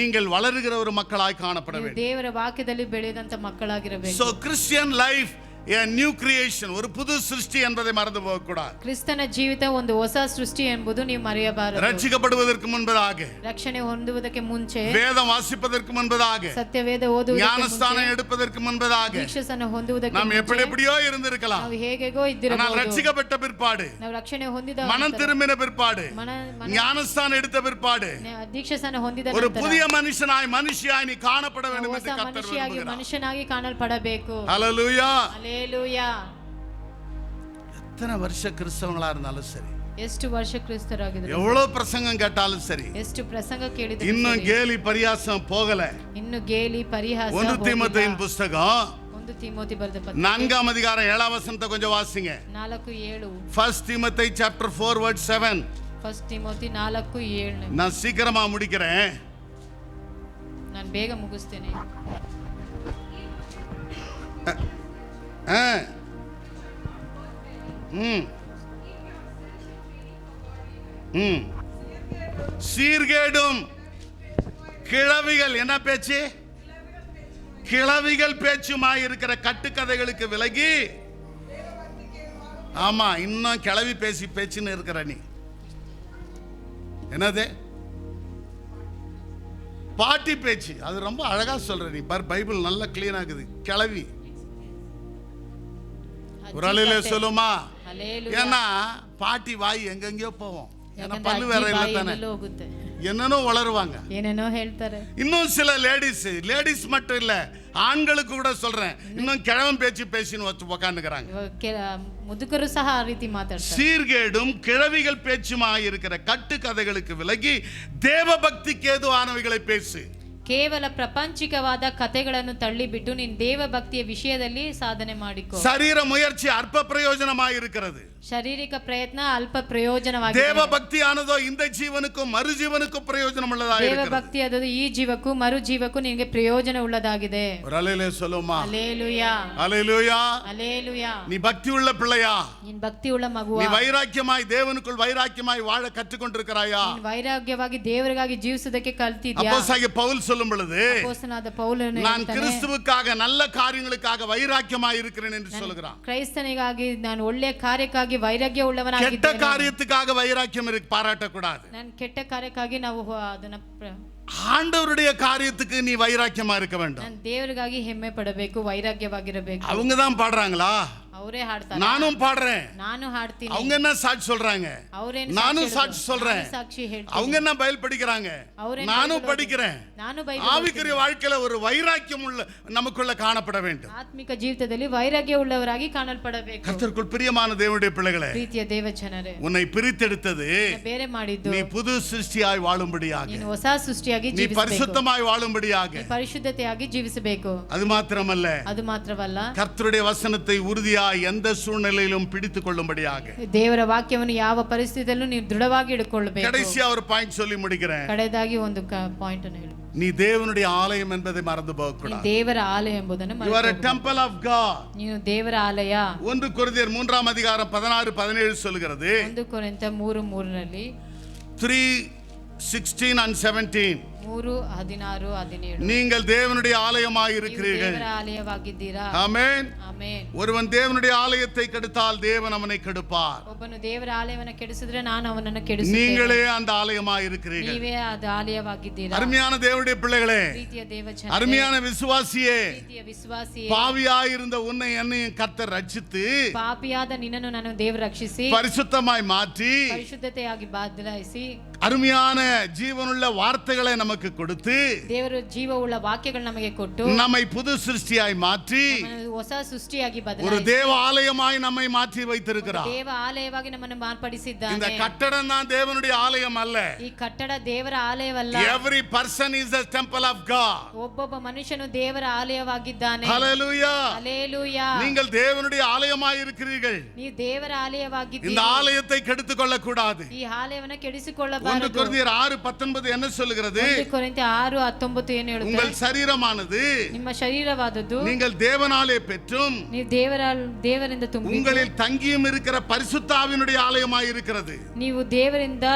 Speaker 5: நீங்கள் வளருகிற ஒரு மக்களாய் காணப்பட
Speaker 6: ನೀವು
Speaker 5: வேண்டும்.
Speaker 6: ದೇವರ ವಾಕ್ಯದಲ್ಲಿ ಬೆಳೆದಂತ ಮಕ್ಕಳಾಗಿರಬೇಕು.
Speaker 5: So Christian life a new creation, ஒரு புது சிருஷ்டி என்பதை மறந்து போக கூடாது.
Speaker 6: ಕ್ರಿಸ್ತನ ಜೀವಿತ ಒಂದು ಹೊಸ ಸೃಷ್ಟಿ ಎಂಬುದು ನೀವು ಮರೆಯಬಾರದು.
Speaker 5: ரட்சிக்கப்படுவதற்கு முன்பதாக,
Speaker 6: ರಕ್ಷಣೆ ಹೊಂದುವುದಕ್ಕೆ ಮುಂಚೆ,
Speaker 5: வேதம் வாசிப்பதற்கு முன்பதாக,
Speaker 6: ಸತ್ಯವೇದ ಓದುವುದಕ್ಕೆ
Speaker 5: ஞானஸ்தானம்
Speaker 6: ಮುಂಚೆ,
Speaker 5: எடுப்பதற்கு முன்பதாக
Speaker 6: ದೀಕ್ಷಾಸ್ನಾನ ಹೊಂದುವುದಕ್ಕೆ
Speaker 5: நாம்
Speaker 6: ಮುಂಚೆ
Speaker 5: எப்படி எப்படியோ இருந்திருக்கலாம்.
Speaker 6: ನಾವು ಹೇಗೆಗೋ
Speaker 5: ஆனால்
Speaker 6: ಇದ್ದಿರಬಹುದು.
Speaker 5: ரட்சிக்கப்பட்ட பிற்பாடு,
Speaker 6: ನಾವು ರಕ್ಷಣೆ ಹೊಂದಿದ
Speaker 5: மனம்
Speaker 6: ನಂತರ,
Speaker 5: திரும்பின பிற்பாடு, ஞானஸ்தானம் எடுத்த பிற்பாடு
Speaker 6: ದೀಕ್ಷಾಸ್ನಾನ ಹೊಂದಿದ
Speaker 5: ஒரு
Speaker 6: ನಂತರ
Speaker 5: புதிய மனுஷனாய் மனுஷியாய் நீ காணப்பட வேண்டும்
Speaker 6: ಹೊಸ
Speaker 5: என்று கர்த்தர்
Speaker 6: ಮನುಷ್ಯಾಗಿ
Speaker 5: விரும்புகிறார்.
Speaker 6: ಮನುಷ್ಯನಾಗಿ ಕಾಣಲ್ಪಡಬೇಕು.
Speaker 5: ஹல்லேலூயா.
Speaker 6: ಹಲ್ಲೆಲೂಯಾ.
Speaker 5: எத்தனை வருஷ கிறிஸ்தவங்களா இருந்தாலும் சரி,
Speaker 6: ಎಷ್ಟು ವರ್ಷ ಕ್ರಿಸ್ತರಾಗಿದ್ರು,
Speaker 5: எவ்வளவு பிரசங்கம் கேட்டாலும் சரி,
Speaker 6: ಎಷ್ಟು ಪ್ರಸಂಗ ಕೇಳಿದ್ರು
Speaker 5: இன்னும் கேலி பரியாசம் போகல.
Speaker 6: ಇನ್ನು ಗೇಲಿ ಪರಿಹಾಸ
Speaker 5: 1 தீமோத்தேயின் புஸ்தகம்
Speaker 6: 1 ತಿಮೋತಿ ಬರೆದ ಪತ್ರ
Speaker 5: 4ஆம் அதிகாரம் 7ஆம் வசனத்தை கொஞ்சம் வாசிங்க.
Speaker 6: 4:7.
Speaker 5: 1 Timothy chapter 4 verse 7.
Speaker 6: 1 ತಿಮೋತಿ 4:7.
Speaker 5: நான் சீக்கிரமா முடிக்கிறேன்.
Speaker 6: ನಾನು ಬೇಗ ಮುಗಿಸ್ತೇನೆ.
Speaker 5: சீர்கேடும் கிழவிகள், என்ன பேச்சு? கிழவிகள் பேச்சுமாய் இருக்கிற கட்டுக்கதைகளுக்கு விலகி, ஆமா இன்னும் கிளவி பேச்சுன்னு இருக்கிற நீ என்னது பாட்டி பேச்சு, அது ரொம்ப அழகா சொல்ற நீ. பைபிள் நல்ல கிளீன் ஆகுது. கிளவி ஒரு அலையில சொல்லுமா?
Speaker 6: ಹಲ್ಲೆಲೂಯಾ.
Speaker 5: ஏன்னா பாட்டி வாய் எங்கெங்கயோ போவோம். ஏன்னா
Speaker 6: ಯಾಕಂದ್ರೆ
Speaker 5: பல்லு
Speaker 6: ಅಜ್ಜಿ
Speaker 5: வேற இல்ல
Speaker 6: ಬಾಯಿ
Speaker 5: தானே,
Speaker 6: ಎಲ್ಲೆಲ್ಲೋ ಹೋಗುತ್ತೆ,
Speaker 5: என்னன்னு வளருவாங்க.
Speaker 6: ಏನೇನೋ ಹೇಳ್ತಾರೆ.
Speaker 5: இன்னும் சில லேடிஸ் மட்டும் இல்ல, ஆண்களுக்கு கூட சொல்றேன், இன்னும் கிழவன் பேசின்னு வச்சு உக்காந்துக்கிறாங்க.
Speaker 6: ಮುದುಕರು ಸಹ ಆ ರೀತಿ ಮಾತಾಡ್ತಾರೆ.
Speaker 5: சீர்கேடும் கிழவிகள் பேச்சுமாய் இருக்கிற கட்டுக்கதைகளுக்கு விலகி தேவ பக்திக்கு ஏதுவானவைகளை பேசு.
Speaker 6: ಕೇವಲ ಪ್ರಪಂಚಿಕವಾದ ಕಥೆಗಳನ್ನು ತಳ್ಳಿಬಿಟ್ಟು ನೀನು ದೇವ ಭಕ್ತಿಯ ವಿಷಯದಲ್ಲಿ ಸಾಧನೆ ಮಾಡಿಕೊ.
Speaker 5: சரீர முயற்சி அற்ப பிரயோஜனமாய் இருக்கிறது.
Speaker 6: ಶಾರೀರಿಕ ಪ್ರಯತ್ನ ಅಲ್ಪ ಪ್ರಯೋಜನವಾಗಿದೆ.
Speaker 5: தேவ பக்தியானதோ இந்த ஜீவனுக்கும் மறு ஜீவனுக்கும் பிரயோஜனம் உள்ளதாக
Speaker 6: ದೇವ
Speaker 5: இருக்கிறது.
Speaker 6: ಭಕ್ತಿ ಅದು ಈ ಜೀವಕ್ಕೂ ಮರು ಜೀವಕ್ಕೂ ನಿನಗೆ ಪ್ರಯೋಜನ ಉಳ್ಳದಾಗಿದೆ.
Speaker 5: ஒரு அல்லேலூயா சொல்லுமா?
Speaker 6: ಹಲ್ಲೆಲೂಯಾ.
Speaker 5: அல்லேலூயா.
Speaker 6: ಹಲ್ಲೆಲೂಯಾ.
Speaker 5: நீ பக்தி உள்ள பிள்ளையா?
Speaker 6: ನೀನು ಭಕ್ತಿ ಉಳ್ಳ ಮಗುವಾ?
Speaker 5: நீ வைராக்கியமாய் தேவனுக்குள் வைராக்கியமாய் வாழ கற்றுக்கொண்டிருக்கிறாயா?
Speaker 6: ನೀನು ವೈರಾಗ್ಯವಾಗಿ ದೇವರಿಗಾಗಿ ಜೀವಿಸುವುದಕ್ಕೆ ಕಲ್ತಿದ್ಯಾ?
Speaker 5: அப்போஸ்தலனாகிய பவுல் சொல்லும் பொழுது
Speaker 6: அப்போஸ்தலனாದ ಪೌಲನು
Speaker 5: நான்
Speaker 6: ಹೇಳ್ತಾನೆ,
Speaker 5: கிறிஸ்துவுக்காக நல்ல காரியங்களுக்காக வைராக்கியமாய் இருக்கிறேன் என்று சொல்கிறான்.
Speaker 6: ಕ್ರೈಸ್ತನಿಗಾಗಿ ನಾನು ಒಳ್ಳೆಯ ಕಾರ್ಯಕ್ಕಾಗಿ ವೈರಾಗ್ಯ
Speaker 5: கெட்ட
Speaker 6: ಉಳ್ಳವನಾಗಿದ್ದೇನೆ.
Speaker 5: காரியத்துக்காக வைராக்கியம் பாராட்டக்கூடாது.
Speaker 6: ನಾನು ಕೆಟ್ಟ ಕಾರ್ಯಕ್ಕಾಗಿ ನಾವು ಅದನ್ನ
Speaker 5: ஆண்டவருடைய காரியத்துக்கு நீ வைராக்கியமா இருக்க வேண்டும்.
Speaker 6: ನಾನು ದೇವರಿಗಾಗಿ ಹೆಮ್ಮೆ ಪಡಬೇಕು, ವೈರಾಗ್ಯವಾಗಿರಬೇಕು.
Speaker 5: அவங்க தான் பாடுறாங்களா?
Speaker 6: ಅವರೇ ಹಾಡ್ತಾರೆ,
Speaker 5: நானும் பாடுறேன்.
Speaker 6: ನಾನು ಹಾಡ್ತೀನಿ.
Speaker 5: அவங்க என்ன சாட்சி சொல்றாங்க?
Speaker 6: ಅವರೇನು
Speaker 5: நானும் சாட்சி சொல்றேன்.
Speaker 6: ಸಾಕ್ಷಿ ಹೇಳ್ತೀನಿ.
Speaker 5: அவங்க என்ன பைபிள் படிக்கிறாங்க? நானும் படிக்கிறேன்.
Speaker 6: ನಾನು ಬೈಬಲ್
Speaker 5: ஆவிக்குரிய வாழ்க்கையில ஒரு வைராக்கியம் உள்ள நமக்குள்ள காணப்பட வேண்டும்.
Speaker 6: ಆತ್ಮಿಕ ಜೀವಿತದಲ್ಲಿ ವೈರಾಗ್ಯ ಉಳ್ಳವರಾಗಿ ಕಾಣಲ್ಪಡಬೇಕು.
Speaker 5: கர்த்தருக்குள் பிரியமான தேவனுடைய பிள்ளைகளே,
Speaker 6: ಪ್ರೀತಿಯ ದೇವಜನರೇ,
Speaker 5: உன்னை பிரித்தெடுத்தது
Speaker 6: ಬೇರೆ ಮಾಡಿದ್ದು
Speaker 5: நீ புது சிருஷ்டியாய் வாழும்படியாக,
Speaker 6: ನೀನು ಹೊಸ ಸೃಷ್ಟಿಯಾಗಿ
Speaker 5: நீ
Speaker 6: ಜೀವಿಸಬೇಕು,
Speaker 5: பரிசுத்தமாய் வாழும்படியாக.
Speaker 6: ನೀ ಪರಿಶುದ್ಧತೆಯಾಗಿ ಜೀವಿಸಬೇಕು.
Speaker 5: அது மாத்திரமல்ல,
Speaker 6: ಅದು ಮಾತ್ರವಲ್ಲ,
Speaker 5: கர்த்தருடைய வசனத்தை உறுதியாய் எந்த சூழ்நிலையிலும் பிடித்துக் கொள்ளும்படியாக.
Speaker 6: ದೇವರ ವಾಕ್ಯವನ್ನು ಯಾವ ಪರಿಸ್ಥಿತಿಯಲ್ಲೂ ನೀವು ದೃಢವಾಗಿ ಹಿಡ್ಕೊಳ್ಬೇಕು.
Speaker 5: கடைசியா ஒரு பாயிண்ட் சொல்லி முடிக்கிறேன்.
Speaker 6: ಕಡೆದಾಗಿ ಒಂದು ಪಾಯಿಂಟ್ ಅನ್ನು ಹೇಳಿ,
Speaker 5: நீ தேவனுடைய ஆலயம் என்பதை மறந்து போக
Speaker 6: ನೀನು
Speaker 5: கூடாது.
Speaker 6: ದೇವರ ಆಲಯ ಎಂಬುದನ್ನು
Speaker 5: You are a temple of God.
Speaker 6: ನೀನು ದೇವರ ಆಲಯ.
Speaker 5: 1 கொரிந்தியர் 3ஆம் அதிகாரம் 16-17 சொல்கிறது.
Speaker 6: 1 ಕೊರಿಂಥ 3:3
Speaker 5: 3:16 and 17.
Speaker 6: 3:16-17
Speaker 5: நீங்கள் தேவனுடைய ஆலயமாய்
Speaker 6: ನೀವು
Speaker 5: இருக்கிறீர்கள்.
Speaker 6: ದೇವರ ಆಲಯವಾಗಿದ್ದೀರಾ.
Speaker 5: ஆமென்.
Speaker 6: ಆಮೆನ್.
Speaker 5: ஒருவன் தேவனுடைய ஆலயத்தை கெடுத்தால் தேவன் அவனை கெடுப்பார்.
Speaker 6: ಒಬ್ಬನು ದೇವರ ಆಲಯವನ್ನು ಕೆಡಿಸಿದ್ರೆ ನಾನು ಅವನನ್ನು ಕೆಡಿಸುತ್ತೇನೆ.
Speaker 5: நீங்களே அந்த ஆலயமாய் இருக்கிறீர்கள்.
Speaker 6: ನೀವೇ ಅದು ಆಲಯವಾಗಿದ್ದೀರಾ.
Speaker 5: அருமையான தேவனுடைய பிள்ளைகளே,
Speaker 6: ಪ್ರೀತಿಯ ದೇವಜನರೇ,
Speaker 5: அருமையான விசுவாசியே,
Speaker 6: ಪ್ರೀತಿಯ ವಿಶ್ವಾಸಿಯೇ,
Speaker 5: பாவியாயிருந்த உன்னை என்னையும் கர்த்தர் ரட்சித்து
Speaker 6: ಪಾಪಿಯಾದ ನಿನ್ನನ್ನು ನಾನು ದೇವರು ರಕ್ಷಿಸಿ
Speaker 5: பரிசுத்தமாய் மாற்றி
Speaker 6: ಪರಿಶುದ್ಧತೆಯಾಗಿ ಬದಲಾಯಿಸಿ
Speaker 5: அருமையான ஜீவனுள்ள வார்த்தைகளை நமக்கு கொடுத்து
Speaker 6: ದೇವರು ಜೀವವುಳ್ಳ ವಾಕ್ಯಗಳು ನಮಗೆ ಕೊಟ್ಟು
Speaker 5: நம்மை புது சிருஷ்டியாய் மாற்றி
Speaker 6: ನಮ್ಮನ್ನು ಹೊಸ ಸೃಷ್ಟಿಯಾಗಿ
Speaker 5: ஒரு
Speaker 6: ಬದಲಾಯಿಸಿ
Speaker 5: தேவ ஆலயமாய் நம்மை மாற்றி வைத்திருக்கிறார்.
Speaker 6: ದೇವ ಆಲಯವಾಗಿ ನಮ್ಮನ್ನು
Speaker 5: இந்த
Speaker 6: ಮಾರ್ಪಡಿಸಿದ್ದಾನೆ.
Speaker 5: கட்டடம் தான் தேவனுடைய ஆலயம் அல்ல.
Speaker 6: ಈ ಕಟ್ಟಡ ದೇವರ ಆಲಯವಲ್ಲ.
Speaker 5: Every person is a temple of God.
Speaker 6: ಒಬ್ಬೊಬ್ಬ ಮನುಷ್ಯನು ದೇವರ ಆಲಯವಾಗಿದ್ದಾನೆ.
Speaker 5: Hallelujah.
Speaker 6: ಹಲ್ಲೆಲೂಯಾ.
Speaker 5: நீங்கள் தேவனுடைய ஆலயமாய் இருக்கிறீர்கள்.
Speaker 6: ನೀವು ದೇವರ ಆಲಯವಾಗಿದ್ದೀರಿ.
Speaker 5: இந்த ஆலயத்தை கெடுத்துக் கொள்ள கூடாது.
Speaker 6: ಈ ಆಲಯವನ್ನು
Speaker 5: 1
Speaker 6: ಕೆಡಿಸಿಕೊಳ್ಳಬಾರದು.
Speaker 5: கொரிந்தியர் 6:19 என்ன சொல்லுகிறது?
Speaker 6: 1 ಕೊರಿಂಥ 6:19 ಏನು ಹೇಳುತ್ತೆ?
Speaker 5: உங்கள் சரீரமானது
Speaker 6: ನಿಮ್ಮ ಶರೀರವಾದದ್ದು
Speaker 5: நீங்கள் தேவனாலே பெற்றும்
Speaker 6: ನೀವು ದೇವರಿಂದ ತುಂಬಿ
Speaker 5: உங்களில் தங்கியும் இருக்கிற பரிசுத்தாவினுடைய ஆலயமாய் இருக்கிறது.
Speaker 6: ನೀವು ದೇವರಿಂದ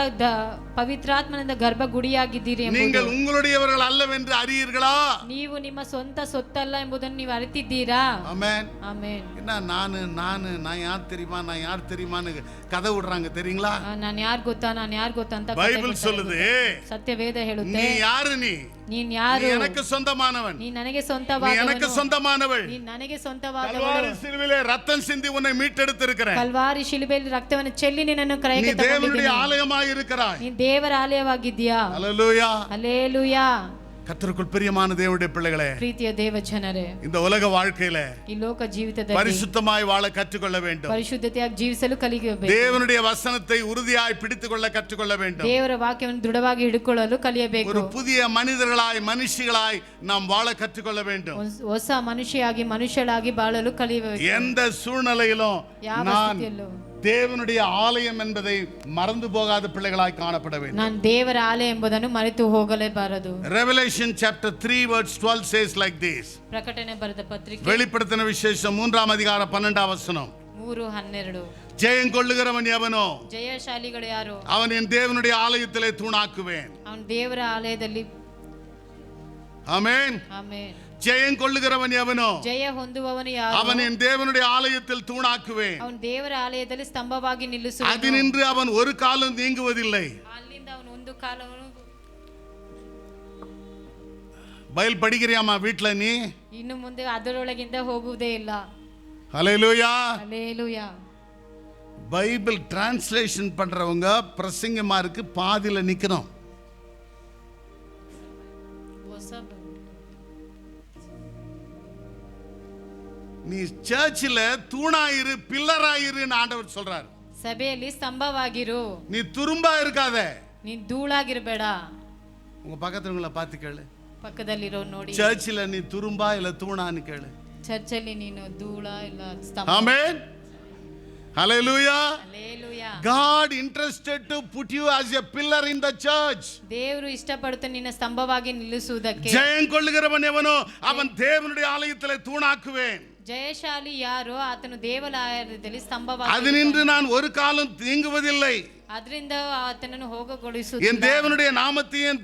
Speaker 6: ಪವಿತ್ರಾತ್ಮನಿಂದ ಗರ್ಭ ಗುಡಿಯಾಗಿದ್ದೀರಿ ಎಂಬುದು.
Speaker 5: நீங்கள் உங்களுடையவர்கள் அல்லவென்று அறியீர்களா?
Speaker 6: ನೀವು ನಿಮ್ಮ ಸ್ವಂತ ಸೊತ್ತಲ್ಲ ಎಂಬುದನ್ನು ನೀವು ಅರಿತಿದ್ದೀರಾ?
Speaker 5: ஆமென்.
Speaker 6: ಆಮೆನ್.
Speaker 5: என்ன நான் யார் தெரியுமான்னு கதை விடுறாங்க தெரியுங்களா?
Speaker 6: ನಾನು ಯಾರು ಗೊತ್ತಾ ಅಂತ
Speaker 5: பைபிள் சொல்லுது,
Speaker 6: ಸತ್ಯವೇದ ಹೇಳುತ್ತೆ,
Speaker 5: நீ யாரு?
Speaker 6: ನೀನ್ ಯಾರು?
Speaker 5: நீ எனக்கு சொந்தமானவன்.
Speaker 6: ನೀ ನನಗೆ
Speaker 5: நீ
Speaker 6: ಸ್ವಂತವಾದವನು.
Speaker 5: எனக்கு சொந்தமானவள்.
Speaker 6: ನೀ ನನಗೆ ಸ್ವಂತವಾದವಳು.
Speaker 5: கல்வாரி சிலுவையிலே ரத்தம் சிந்தி உன்னை மீட்டெடுத்திருக்கிறேன்.
Speaker 6: ಕಲ್ವಾರಿ ಶಿಲುಬೆಯಲ್ಲಿ ರಕ್ತವನ್ನು ಚೆಲ್ಲಿ ನಿನ್ನನ್ನು
Speaker 5: நீ
Speaker 6: ಕ್ರಯಕ್ಕೆ
Speaker 5: தேவனுடைய
Speaker 6: ತಗೊಂಡಿದ್ದೀನಿ.
Speaker 5: ஆலயமாய் இருக்கிறாய்.
Speaker 6: ನೀನ್ ದೇವರ ಆಲಯವಾಗಿದ್ದೀಯಾ.
Speaker 5: ஹல்லேலூயா.
Speaker 6: ಹಲ್ಲೆಲೂಯಾ.
Speaker 5: கர்த்தருக்குள் பிரியமான தேவனுடைய பிள்ளைகளே,
Speaker 6: ಪ್ರೀತಿಯ ದೇವ ಜನರೇ,
Speaker 5: இந்த உலக வாழ்க்கையில
Speaker 6: ಈ ಲೋಕ ಜೀವಿತದಲ್ಲಿ
Speaker 5: பரிசுத்தமாய் வாழ கற்றுக்கொள்ள வேண்டும்.
Speaker 6: ಪರಿಶುದ್ಧತೆಯಾಗಿ ಜೀವಿಸಲು ಕಲಿಯಬೇಕು.
Speaker 5: தேவனுடைய வசனத்தை உறுதியாய் பிடித்துக்கொள்ள கற்றுக்கொள்ள வேண்டும்.
Speaker 6: ದೇವರ ವಾಕ್ಯವನ್ನು ದೃಢವಾಗಿ ಹಿಡಿಕೊಳ್ಳಲು ಕಲಿಯಬೇಕು.
Speaker 5: ஒரு புதிய மனுஷிகளாய் நாம் வாழ கற்றுக்கொள்ள வேண்டும்.
Speaker 6: ಹೊಸ ಮನುಷ್ಯಳಾಗಿ ಬಾಳಲು ಕಲಿಯಬೇಕು.
Speaker 5: எந்த சூழ்நிலையிலும்
Speaker 6: ಯಾವ
Speaker 5: நான்
Speaker 6: ಸ್ಥಿತಿಯಲ್ಲೂ
Speaker 5: தேவனுடைய ஆலயம் என்பதை மறந்து போகாத பிள்ளைகளாய் காணப்பட வேண்டும்.
Speaker 6: ನಾನು ದೇವರ ಆಲಯ ಎಂಬುದನ್ನು ಮರೆತು ಹೋಗಲೇಬಾರದು.
Speaker 5: Revelation chapter 3 verse 12 says like this.
Speaker 6: ಪ್ರಕಟಣೆ ಬರೆದ ಪತ್ರಿಕೆ
Speaker 5: வெளிப்படுத்தின விசேஷம் 3ஆம் அதிகாரம் 12ஆம் வசனம்.
Speaker 6: 3:12.
Speaker 5: ஜெயம் கொள்ளுகிறவன் எவனோ
Speaker 6: ಜಯಶಾಲಿಗಳು ಯಾರು?
Speaker 5: அவன் என் தேவனுடைய ஆலயத்திலே தூணாக்குவேன்.
Speaker 6: ಅವನು ದೇವರ ಆಲಯದಲ್ಲಿ.
Speaker 5: ஆமென்.
Speaker 6: ಆಮೆನ್.
Speaker 5: ஜெயம் கொள்ளுகிறவன் எவனோ
Speaker 6: ಜಯ ಹೊಂದುವವನು ಯಾರು?
Speaker 5: அவன் என் தேவனுடைய ஆலயத்தில் தூணாக்குவேன்.
Speaker 6: ಅವನು ದೇವರ ಆಲಯದಲ್ಲಿ ಸ್ತಂಭವಾಗಿ ನಿಲ್ಲಿಸುವನು.
Speaker 5: அதினின்று அவன் ஒரு காலம் நீங்குவதில்லை.
Speaker 6: ಅಲ್ಲಿಂದ ಅವನು ಒಂದು ಕಾಲವನ್ನು.
Speaker 5: பைபிள் படிக்கிறியாமா வீட்ல நீ?
Speaker 6: ಇನ್ನು ಮುಂದೆ ಅದರೊಳಗಿಂದ ಹೋಗುವುದೇ ಇಲ್ಲ.
Speaker 5: ஹல்லேலூயா.
Speaker 6: ಹಲ್ಲೆಲೂಯಾ.
Speaker 5: பைபிள் டிரான்ஸ்லேஷன் பண்றவங்க பிரசங்கமாருக்கு பாதியில நிக்கணும். நீ சர்ச்சில் தூணாயிரு, பில்லராயிரு ஆண்டவர் சொல்றார்.
Speaker 6: ಸಭೆಯಲ್ಲಿ ಸ್ತಂಭವಾಗಿರು,
Speaker 5: நீ துரும்பா இருக்காத.
Speaker 6: ನೀನ್ ಧೂಳಾಗಿರಬೇಡ.
Speaker 5: உங்க பக்கத்துவங்களை பார்த்து கேளு.
Speaker 6: ಪಕ್ಕದಲ್ಲಿರೋ ನೋಡಿ,
Speaker 5: சர்ச்சில் நீ துரும்பா இல்ல தூணான்னு கேளு.
Speaker 6: ಚರ್ಚಲ್ಲಿ ನೀನು ಧೂಳ ಇಲ್ಲ ಸ್ತಂಭ.
Speaker 5: ஆமென். ஹல்லேலூயா.
Speaker 6: Hallelujah.
Speaker 5: God interested to put you as a pillar in the church.
Speaker 6: ದೇವರು ಇಷ್ಟಪಡುತ್ತಾನೆ ನಿನ್ನ ಸ್ತಂಭವಾಗಿ ನಿಲ್ಲಿಸುವುದಕ್ಕೆ.
Speaker 5: ஜெயம் கொள்ளுகிறவன் எவனோ அவன் தேவனுடைய ஆலயத்திலே தூணாக்குவேன்.
Speaker 6: ಜಯಶಾಲಿ ಯಾರೋ ಆತನು ದೇವಾಲಯದಲ್ಲಿ ಸ್ತಂಭವಾಗಿ.
Speaker 5: அதினின்று நான் ஒரு காலம் நீங்குவதில்லை.
Speaker 6: ಅದರಿಂದ ಆತನನ್ನು
Speaker 5: என்
Speaker 6: ಹೋಗಗೊಳಿಸುವುದಿಲ್ಲ.
Speaker 5: தேவனுடைய நாமத்தையும்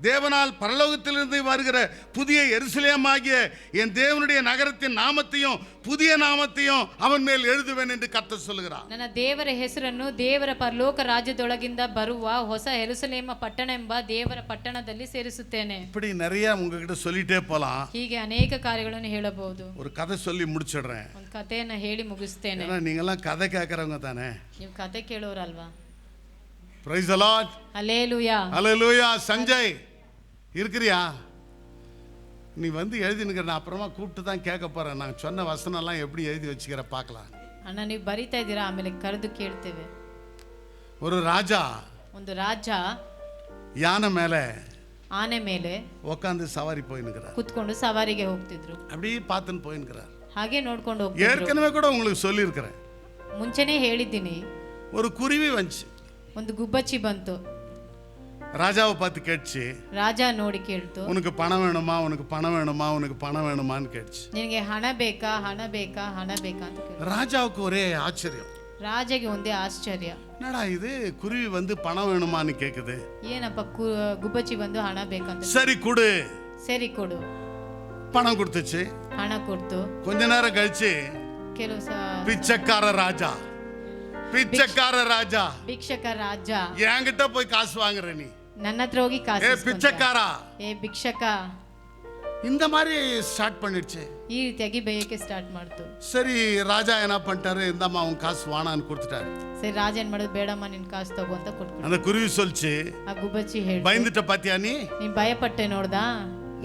Speaker 5: தேவனால் பரலோகத்திலிருந்து வருகிற புதிய எருசலேம் ஆகிய என் தேவனுடைய நகரத்தின் நாமத்தையும் புதிய நாமத்தையும் அவன் மேல் எழுதுவேன் என்று கர்த்தர் சொல்கிறார்.
Speaker 6: ನನ್ನ ದೇವರ ಹೆಸರನ್ನು ದೇವರ ಪರಲೋಕ ರಾಜ್ಯದೊಳಗಿಂದ ಬರುವ ಹೊಸ ಯೆರೂಸಲೇಮ ಪಟ್ಟಣ ಎಂಬ ದೇವರ ಪಟ್ಟಣದಲ್ಲಿ ಸೇರಿಸುತ್ತೇನೆ.
Speaker 5: இப்படி நிறைய உங்ககிட்ட சொல்லிட்டே போலாம்.
Speaker 6: ಹೀಗೆ ಅನೇಕ ಕಾರ್ಯಗಳನ್ನು ಹೇಳಬಹುದು.
Speaker 5: ஒரு கதை சொல்லி முடிச்சிடுறேன்.
Speaker 6: ಒಂದು ಕಥೆಯನ್ನು ಹೇಳಿ ಮುಗಿಸ್ತೇನೆ.
Speaker 5: ஏன்னா நீங்கெல்லாம் கதை கேட்கறவங்க தானே.
Speaker 6: ನೀವು ಕಥೆ ಕೇಳೋರಲ್ವಾ?
Speaker 5: Praise the Lord.
Speaker 6: ಹಲ್ಲೆಲೂಯಾ.
Speaker 5: ஹல்லேலூயா. சஞ்சய் இருக்கிறியா? நீ வந்து எழுதினுக்கிற, நான் அப்புறமா கூப்பிட்டு தான் கேட்க போறேன். நான் சொன்ன வசனம்லாம் எப்படி எழுதி வச்சுக்கிற பார்க்கலாம்.
Speaker 6: ಅಣ್ಣ ನೀವು ಬರಿತಾ ಇದ್ದೀರಾ, ಆಮೇಲೆ ಕರೆದು ಕೇಳ್ತೇವೆ.
Speaker 5: ஒரு ராஜா
Speaker 6: ಒಂದು ರಾಜ
Speaker 5: யானை மேல
Speaker 6: ಆನೆ ಮೇಲೆ
Speaker 5: உட்காந்து சவாரி போயினுக்கிறார்.
Speaker 6: ಕುತ್ಕೊಂಡು ಸವಾರಿಗೆ ಹೋಗ್ತಿದ್ರು.
Speaker 5: அப்படியே பார்த்துன்னு போயினுக்கிறார்.
Speaker 6: ಹಾಗೆ ನೋಡ್ಕೊಂಡು ಹೋಗ್ತಿದ್ರು.
Speaker 5: ஏற்கனவே கூட உங்களுக்கு சொல்லியிருக்கிறேன்.
Speaker 6: ಮುಂಚೆನೇ ಹೇಳಿದ್ದೀನಿ.
Speaker 5: ஒரு குருவி வந்துச்சு.
Speaker 6: ಒಂದು ಗುಬ್ಬಚ್ಚಿ ಬಂತು.
Speaker 5: ராஜாவை பார்த்து கேட்டுச்சு,
Speaker 6: ರಾಜ ನೋಡಿ ಕೇಳ್ತು,
Speaker 5: உனக்கு பணம் வேணுமா, உனக்கு பணம் வேணுமா, உனக்கு பணம் வேணுமான்னு கேட்டுச்சு.
Speaker 6: ನಿನಗೆ ಹಣ ಬೇಕಾ, ಹಣ ಬೇಕಾ, ಹಣ ಬೇಕಾ ಅಂತ ಕೇಳ್ತು.
Speaker 5: ராஜாவுக்கு ஒரே ஆச்சரியம்.
Speaker 6: ರಾಜಗೆ ಒಂದೇ ಆಶ್ಚರ್ಯ,
Speaker 5: என்னடா இது, குருவி வந்து பணம் வேணுமான்னு கேக்குது.
Speaker 6: ಏನಪ್ಪ ಗುಬ್ಬಚ್ಚಿ ಬಂದು ಹಣ ಬೇಕಂತ.
Speaker 5: சரி கொடு.
Speaker 6: ಸರಿ ಕೊಡು.
Speaker 5: பணம் கொடுத்துச்சு.
Speaker 6: ಹಣ ಕೊಡ್ತು.
Speaker 5: கொஞ்ச நேரம் கழிச்சு
Speaker 6: ಕೆಲವು
Speaker 5: பிச்சைக்கார ராஜா, பிச்சைக்கார ராஜா,
Speaker 6: ಭಿಕ್ಷಕ ರಾಜ,
Speaker 5: என்கிட்ட போய் காசு வாங்குற நீ,
Speaker 6: ನನ್ನ ಹತ್ರ ಹೋಗಿ ಕಾಸು
Speaker 5: ஏ
Speaker 6: ಇಸ್ಕೊಂತ.
Speaker 5: பிச்சைக்காரா,
Speaker 6: ಏ ಭಿಕ್ಷಕ,
Speaker 5: இந்த மாதிரி ஸ்டார்ட் பண்ணிடுச்சு.
Speaker 6: ಈ ರೀತಿಯಾಗಿ ಬೇಯಕ್ಕೆ ಸ್ಟಾರ್ಟ್ ಮಾಡ್ತು.
Speaker 5: சரி ராஜா என்ன பண்ணிட்டாரு, இந்தாம்மா அவன் காசு வானான்னு கொடுத்துட்டாரு.
Speaker 6: ಸರಿ ರಾಜ ಏನ್ ಮಾಡೋದು, ಬೇಡಮ್ಮ ನಿನ್ ಕಾಸು ತಗೋ ಅಂತ ಕೊಟ್ಬಿಟ್ಟು.
Speaker 5: அந்த குருவி சொல்லிச்சு,
Speaker 6: ಆ ಗುಬ್ಬಚ್ಚಿ ಹೇಳಿ,
Speaker 5: பயந்துட்ட பாத்தியா நீ,
Speaker 6: ನೀನ್ ಭಯಪಟ್ಟೆ ನೋಡ್ದಾ,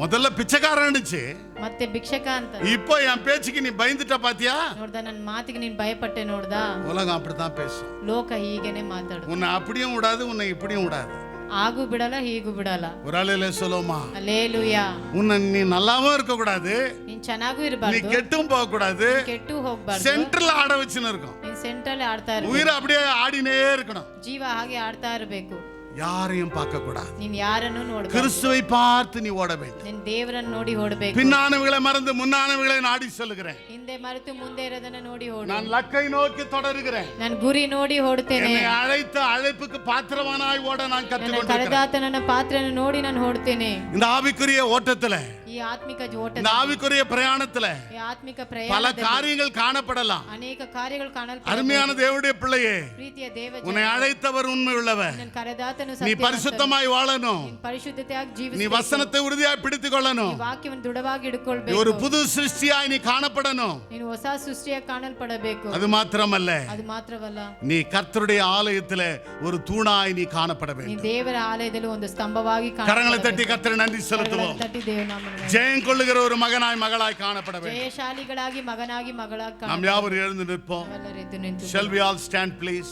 Speaker 5: முதல்ல பிச்சைக்காரன்னுச்சு,
Speaker 6: ಮತ್ತೆ ಭಿಕ್ಷಕ ಅಂತ.
Speaker 5: இப்போ என் பேச்சுக்கு நீ பயந்துட்ட பாத்தியா.
Speaker 6: ನೋಡ್ದಾ, ನನ್ನ ಮಾತಿಗೆ ನೀನ್ ಭಯಪಟ್ಟೆ ನೋಡ್ದಾ.
Speaker 5: உலகம் அப்படித்தான் பேசும்.
Speaker 6: ಲೋಕ ಹೀಗೇನೆ ಮಾತಾಡು.
Speaker 5: உன்னை அப்படியும் விடாது, உன்னை இப்படியும் விடாது.
Speaker 6: ಆಗು ಬಿಡಲ್ಲ, ಹೀಗೂ ಬಿಡಲ್ಲ.
Speaker 5: ஒரு ஆளுல சொல்லுமா,
Speaker 6: ಹಲ್ಲೆಲೂಯಾ.
Speaker 5: உன்னை நீ நல்லாவும் இருக்க கூடாது,
Speaker 6: ನೀನ್ ಚೆನ್ನಾಗೂ
Speaker 5: நீ
Speaker 6: ಇರಬಾರ್ದು,
Speaker 5: கெட்டும் போக கூடாது,
Speaker 6: ಕೆಟ್ಟು ಹೋಗ್ಬಾರ್ದು.
Speaker 5: சென்டர்ல ஆட வச்சுன்னு இருக்கும்.
Speaker 6: ನೀನ್ ಸೆಂಟ್ರಲ್ಲಿ ಆಡ್ತಾ ಇರ್ಬೇಕು,
Speaker 5: உயிரை அப்படியே ஆடினே இருக்கணும்.
Speaker 6: ಜೀವ ಹಾಗೆ ಆಡ್ತಾ ಇರಬೇಕು.
Speaker 5: யாரையும் பார்க்க கூடாது.
Speaker 6: ನೀನ್ ಯಾರನ್ನು ನೋಡ್ಬೇಕು,
Speaker 5: கிறிஸ்துவை பார்த்து நீ ஓட வேண்டும்.
Speaker 6: ನಿನ್ ದೇವರನ್ನು ನೋಡಿ ಓಡಬೇಕು.
Speaker 5: பின்னானவர்களை மறந்து முன்னானவர்களை நாடி செல்லுகிறேன்.
Speaker 6: ಹಿಂದೆ ಮರೆತು ಮುಂದೆ ಇರೋದನ್ನ ನೋಡಿ ಓಡು.
Speaker 5: நான் லக்கை நோக்கி தொடருகிறேன்.
Speaker 6: ನಾನು ಗುರಿ ನೋಡಿ ಓಡ್ತೇನೆ.
Speaker 5: என்னை அழைத்த அழைப்புக்கு பாத்திரவானாய் ஓட நான்
Speaker 6: ನನ್ನ
Speaker 5: கற்றுக்கொண்டிருக்கிறேன்.
Speaker 6: ಕರೆದಾತ ನನ್ನ ಪಾತ್ರನ ನೋಡಿ ನಾನು ಓಡ್ತೇನೆ.
Speaker 5: இந்த ஆவிக்குரிய ஓட்டத்துல,
Speaker 6: ಈ ಆತ್ಮಿಕ ಓಟ,
Speaker 5: இந்த ஆவிக்குரிய பிரயாணத்துல
Speaker 6: ಈ ಆತ್ಮಿಕ
Speaker 5: பல
Speaker 6: ಪ್ರಯಾಣದಲ್ಲಿ
Speaker 5: காரியங்கள் காணப்படலாம்.
Speaker 6: ಅನೇಕ ಕಾರ್ಯಗಳು ಕಾಣಲ್ಪಡಬಹುದು.
Speaker 5: அருமையான தேவனுடைய பிள்ளையே,
Speaker 6: ಪ್ರೀತಿಯ ದೇವ
Speaker 5: உன்னை அழைத்தவர் உண்மை உள்ளவர்.
Speaker 6: ನನ್ನ ಕರೆದಾತನು
Speaker 5: நீ
Speaker 6: ಸತ್ಯವಂತನು.
Speaker 5: பரிசுத்தமாய் வாழணும்.
Speaker 6: ನೀನು ಪರಿಶುದ್ಧತೆಯಾಗಿ
Speaker 5: நீ
Speaker 6: ಜೀವಿಸಬೇಕು.
Speaker 5: வசனத்தை உறுதியாய் பிடித்துக் கொள்ளணும்.
Speaker 6: ಈ ವಾಕ್ಯವನ್ನು ದೃಢವಾಗಿ
Speaker 5: நீ
Speaker 6: ಹಿಡ್ಕೊಳ್ಬೇಕು.
Speaker 5: ஒரு புது சிருஷ்டியாய் நீ காணப்படணும்.
Speaker 6: ನೀನು ಹೊಸ ಸೃಷ್ಟಿಯಾಗಿ ಕಾಣಲ್ಪಡಬೇಕು.
Speaker 5: அது மாத்திரமல்ல,
Speaker 6: ಅದು ಮಾತ್ರವಲ್ಲ,
Speaker 5: நீ கர்த்தருடைய ஆலயத்துல ஒரு தூணாய் நீ காணப்பட
Speaker 6: ನೀ
Speaker 5: வேண்டும்.
Speaker 6: ದೇವರ ಆಲಯದಲ್ಲಿ ಒಂದು ಸ್ತಂಭವಾಗಿ
Speaker 5: கரங்களை தட்டி கர்த்தரை நன்றி செலுத்துவோம்.
Speaker 6: ತಟ್ಟಿ ದೇವನಾಮವನ್ನು
Speaker 5: ஜெயம் கொள்ளுகிற ஒரு மகனாய் மகளாய் காணப்பட வேண்டும்.
Speaker 6: ಜಯಶಾಲಿಗಳಾಗಿ ಮಗನಾಗಿ ಮಗಳಾಗಿ
Speaker 5: நாம் யாவரும் எழுந்து நிற்போம்.
Speaker 6: ನಾವೆಲ್ಲರೂ ಎದ್ದು ನಿಂತು
Speaker 5: Shall we all stand please?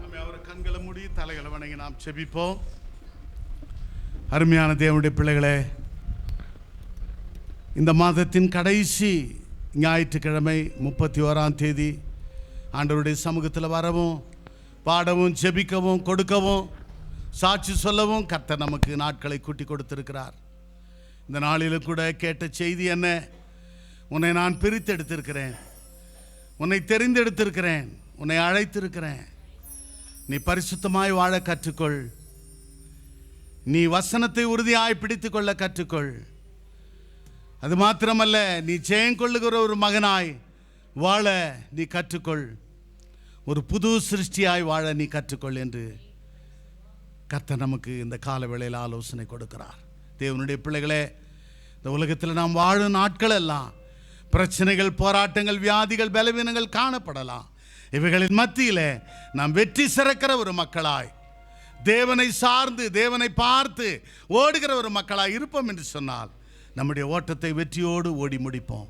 Speaker 5: நாம் யாவரும் கண்களை மூடி தலைகளை வணங்கி நாம் செபிப்போம். அருமையான தேவனுடைய பிள்ளைகளே, இந்த மாதத்தின் கடைசி ஞாயிற்றுக்கிழமை 31ஆம் தேதி ஆண்டவருடைய சமூகத்தில் வரவும், பாடவும், ஜெபிக்கவும், கொடுக்கவும், சாட்சி சொல்லவும் கர்த்தர் நமக்கு நாட்களை கூட்டி கொடுத்திருக்கிறார். இந்த நாளிலும் கூட கேட்ட செய்தி என்ன, உன்னை நான் பிரித்தெடுத்திருக்கிறேன், உன்னை தெரிந்தெடுத்திருக்கிறேன், உன்னை அழைத்திருக்கிறேன். நீ பரிசுத்தமாய் வாழ கற்றுக்கொள், நீ வசனத்தை உறுதியாய் பிடித்து கொள்ள கற்றுக்கொள். அது மாத்திரமல்ல, நீ ஜெயம் கொள்ளுகிற ஒரு மகனாய் வாழ நீ கற்றுக்கொள், ஒரு புது சிருஷ்டியாய் வாழ நீ கற்றுக்கொள் என்று கர்த்தர் நமக்கு இந்த கால வேளையில் ஆலோசனை கொடுக்கிறார். தேவனுடைய பிள்ளைகளே, இந்த உலகத்தில் நாம் வாழும் நாட்கள் எல்லாம் பிரச்சனைகள், போராட்டங்கள், வியாதிகள், பலவீனங்கள் காணப்படலாம். இவைகளின் மத்தியில் நாம் வெற்றி சிறக்கிற ஒரு மக்களாய், தேவனை சார்ந்து தேவனை பார்த்து ஓடுகிற ஒரு மக்களாய் இருப்போம் என்று சொன்னால் நம்முடைய ஓட்டத்தை வெற்றியோடு ஓடி முடிப்போம்.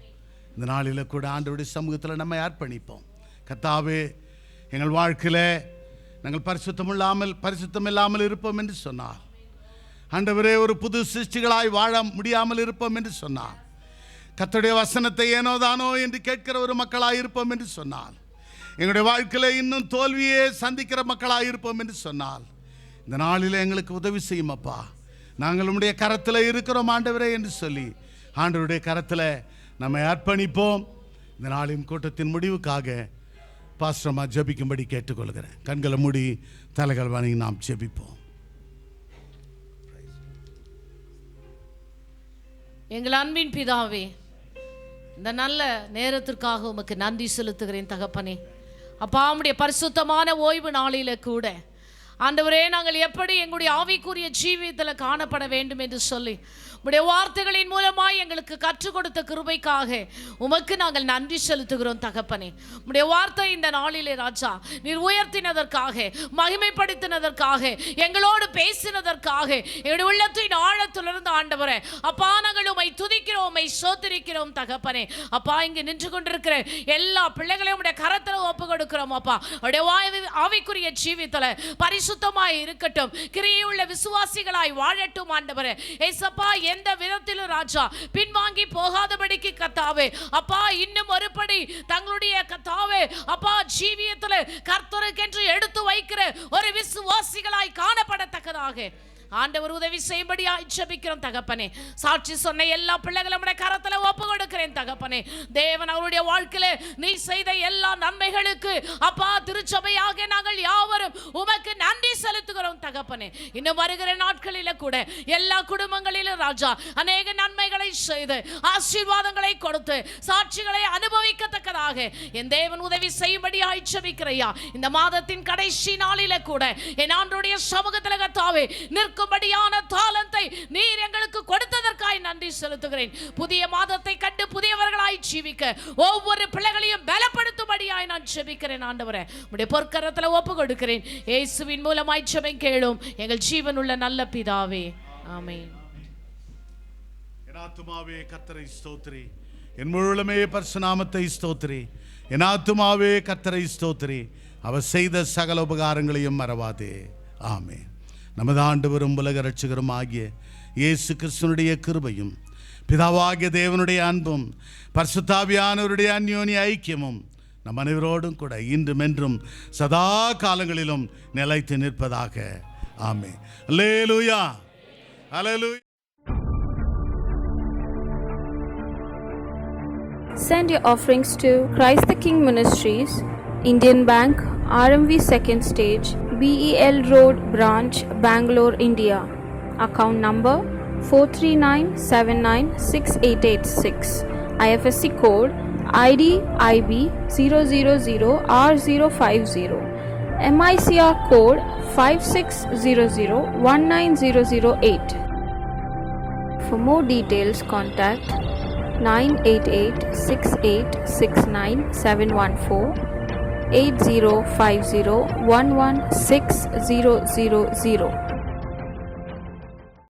Speaker 5: இந்த நாளில் கூட ஆண்டவருடைய சமூகத்தில் நம்ம அர்ப்பணிப்போம். கர்த்தாவே, எங்கள் வாழ்க்கையில் நாங்கள் பரிசுத்தம் இல்லாமல் இருப்போம் என்று சொன்னார். ஆண்டவரே, ஒரு புது சிருஷ்டிகளாய் வாழ முடியாமல் இருப்போம் என்று சொன்னார். கர்த்தருடைய வசனத்தை ஏனோதானோ என்று கேட்கிற ஒரு மக்களாய் இருப்போம் என்று சொன்னால், எங்களுடைய வாழ்க்கையில் இன்னும் தோல்வியே சந்திக்கிற மக்களாக இருப்போம் என்று சொன்னால், இந்த நாளில் எங்களுக்கு உதவி செய்யும் அப்பா. நாங்கள் உம்முடைய கரத்தில் இருக்கிறோம் ஆண்டவரே என்று சொல்லி ஆண்டவருடைய கரத்தில் நம்மை அர்ப்பணிப்போம். இந்த நாளின் கூட்டத்தின் முடிவுக்காக பாஸ்டர்மா ஜெபிக்கும்படி கேட்டுக்கொள்கிறேன். கண்களை மூடி தலைகள் வணங்கி நாம் ஜெபிப்போம்.
Speaker 2: எங்கள் அன்பின் பிதாவே, இந்த நல்ல நேரத்திற்காக உமக்கு நன்றி செலுத்துகிறேன் தகப்பனே. அப்பா, உம்முடைய பரிசுத்தமான ஓய்வு நாளில கூட ஆண்டவரே, நாங்கள் எப்படி எங்களுடைய ஆவிக்குரிய ஜீவியத்தில் காணப்பட வேண்டும் என்று சொல்லி உம்முடைய வார்த்தைகளின் மூலமாய் எங்களுக்கு கற்றுக் கொடுத்த கிருபைக்காக உமக்கு நாங்கள் நன்றி செலுத்துகிறோம் தகப்பனே. உம்முடைய வார்த்தை இந்த நாளிலே ராஜா நீர் உயர்த்தினதற்காக, மகிமைப்படுத்தினதற்காக, எங்களோடு பேசினதற்காக, எங்களுடைய உள்ளத்தின் ஆழத்திலிருந்து ஆண்டவரே அப்பா நாங்கள் உம்மை துதிக்கிறோம், உம்மை ஸ்தோத்திரிக்கிறோம் தகப்பனே. அப்பா, இங்கே நின்று கொண்டிருக்கிற எல்லா பிள்ளைகளையும் உடைய கரத்தில் ஒப்பு கொடுக்கிறோம் அப்பா. உடைய ஆவிக்குரிய ஜீவியத்தில் பரிசுத்தமாய் இருக்கட்டும், கிரியையுள்ள விசுவாசிகளாய் வாழட்டும் ஆண்டவரே. ஏசப்பா, எந்த விதத்திலும் ராஜா பின்வாங்கி போகாதபடிக்கு கர்த்தாவே அப்பா, இன்னும் ஒருபடி தங்களுடைய கர்த்தாவே அப்பா ஜீவியத்தில் கர்த்தருக்கென்று எடுத்து வைக்கிற ஒரு விசுவாசிகளாய் காணப்படத்தக்கதாக ஆண்டவர் உதவி செய்யும்படியாய் ஜெபிக்கிறோம் தகப்பனே. சாட்சி சொன்ன எல்லா பிள்ளைகளும் கரத்துல ஒப்பு கொடுக்கிறேன் தகப்பனே. தேவன் அவருடைய வாழ்க்கையில நீ செய்த எல்லா நன்மைகளுக்கு அப்பா திருச்சபையாக நாங்கள் யாவரும் உமக்கு நன்றி செலுத்துகிறோம் தகப்பனே. இன்னும் வருகிற நாட்களில கூட எல்லா குடும்பங்களிலும் ராஜா அநேக நன்மைகளை செய்து ஆசீர்வாதங்களை கொடுத்து சாட்சிகளை அனுபவிக்கத்தக்கதாக என் தேவன் உதவி செய்யும்படியாய் ஜெபிக்கிறையா. இந்த மாதத்தின் கடைசி நாளில கூட என் ஆண்டவருடைய சமூகத்தில் கர்த்தாவே நிற்கும்படியான தாளந்தை நீர் எங்களுக்கு கொடுத்ததற்காய் நன்றி செலுத்துகிறேன். புதிய மாதத்தை கண்டு புதியவர்களாய் ஜீவிக்க ஒவ்வொரு பிள்ளைகளையும் பலப்படுத்தும்படியாய் நான் ஜெபிக்கிறேன் ஆண்டவரே. உம்முடைய பொற்கரத்தில் ஒப்பு கொடுக்கிறேன். இயேசுவின் மூலமாய் ஜெபம் கேளும் எங்கள் ஜீவனுள்ள நல்ல பிதாவே, ஆமென்.
Speaker 5: என் ஆத்துமாவே கர்த்தரை ஸ்தோத்திரி, என் முழுமே பரிசுத்த நாமத்தை ஸ்தோத்திரி. என் ஆத்துமாவே கர்த்தரை ஸ்தோத்திரி, அவர் செய்த சகல உபகாரங்களையும் மறவாதே. ஆமென். நமது ஆண்டவரும் உலக இரட்சகரும் ஆகிய இயேசு கிறிஸ்துவினுடைய கிருபையும் பிதாவாகிய தேவனுடைய அன்பும் பரிசுத்தாவியானவருடைய அந்யோன்ய ஐக்கியமும் நம் அனைவரோடும் கூட இன்றும் என்றும் சதா காலங்களிலும் நிலைத்து நிற்பதாக. ஆமென். அல்லேலூயா, அல்லேலூயா.
Speaker 7: Send your offerings to Christ the King Ministries, Indian Bank, RMV 2nd Stage, BEL Road Branch, Bangalore, India. Account number 439796886. IFSC code ID IB 000R050. MICR code 5600190008. For more details, contact 9886869 8050116000.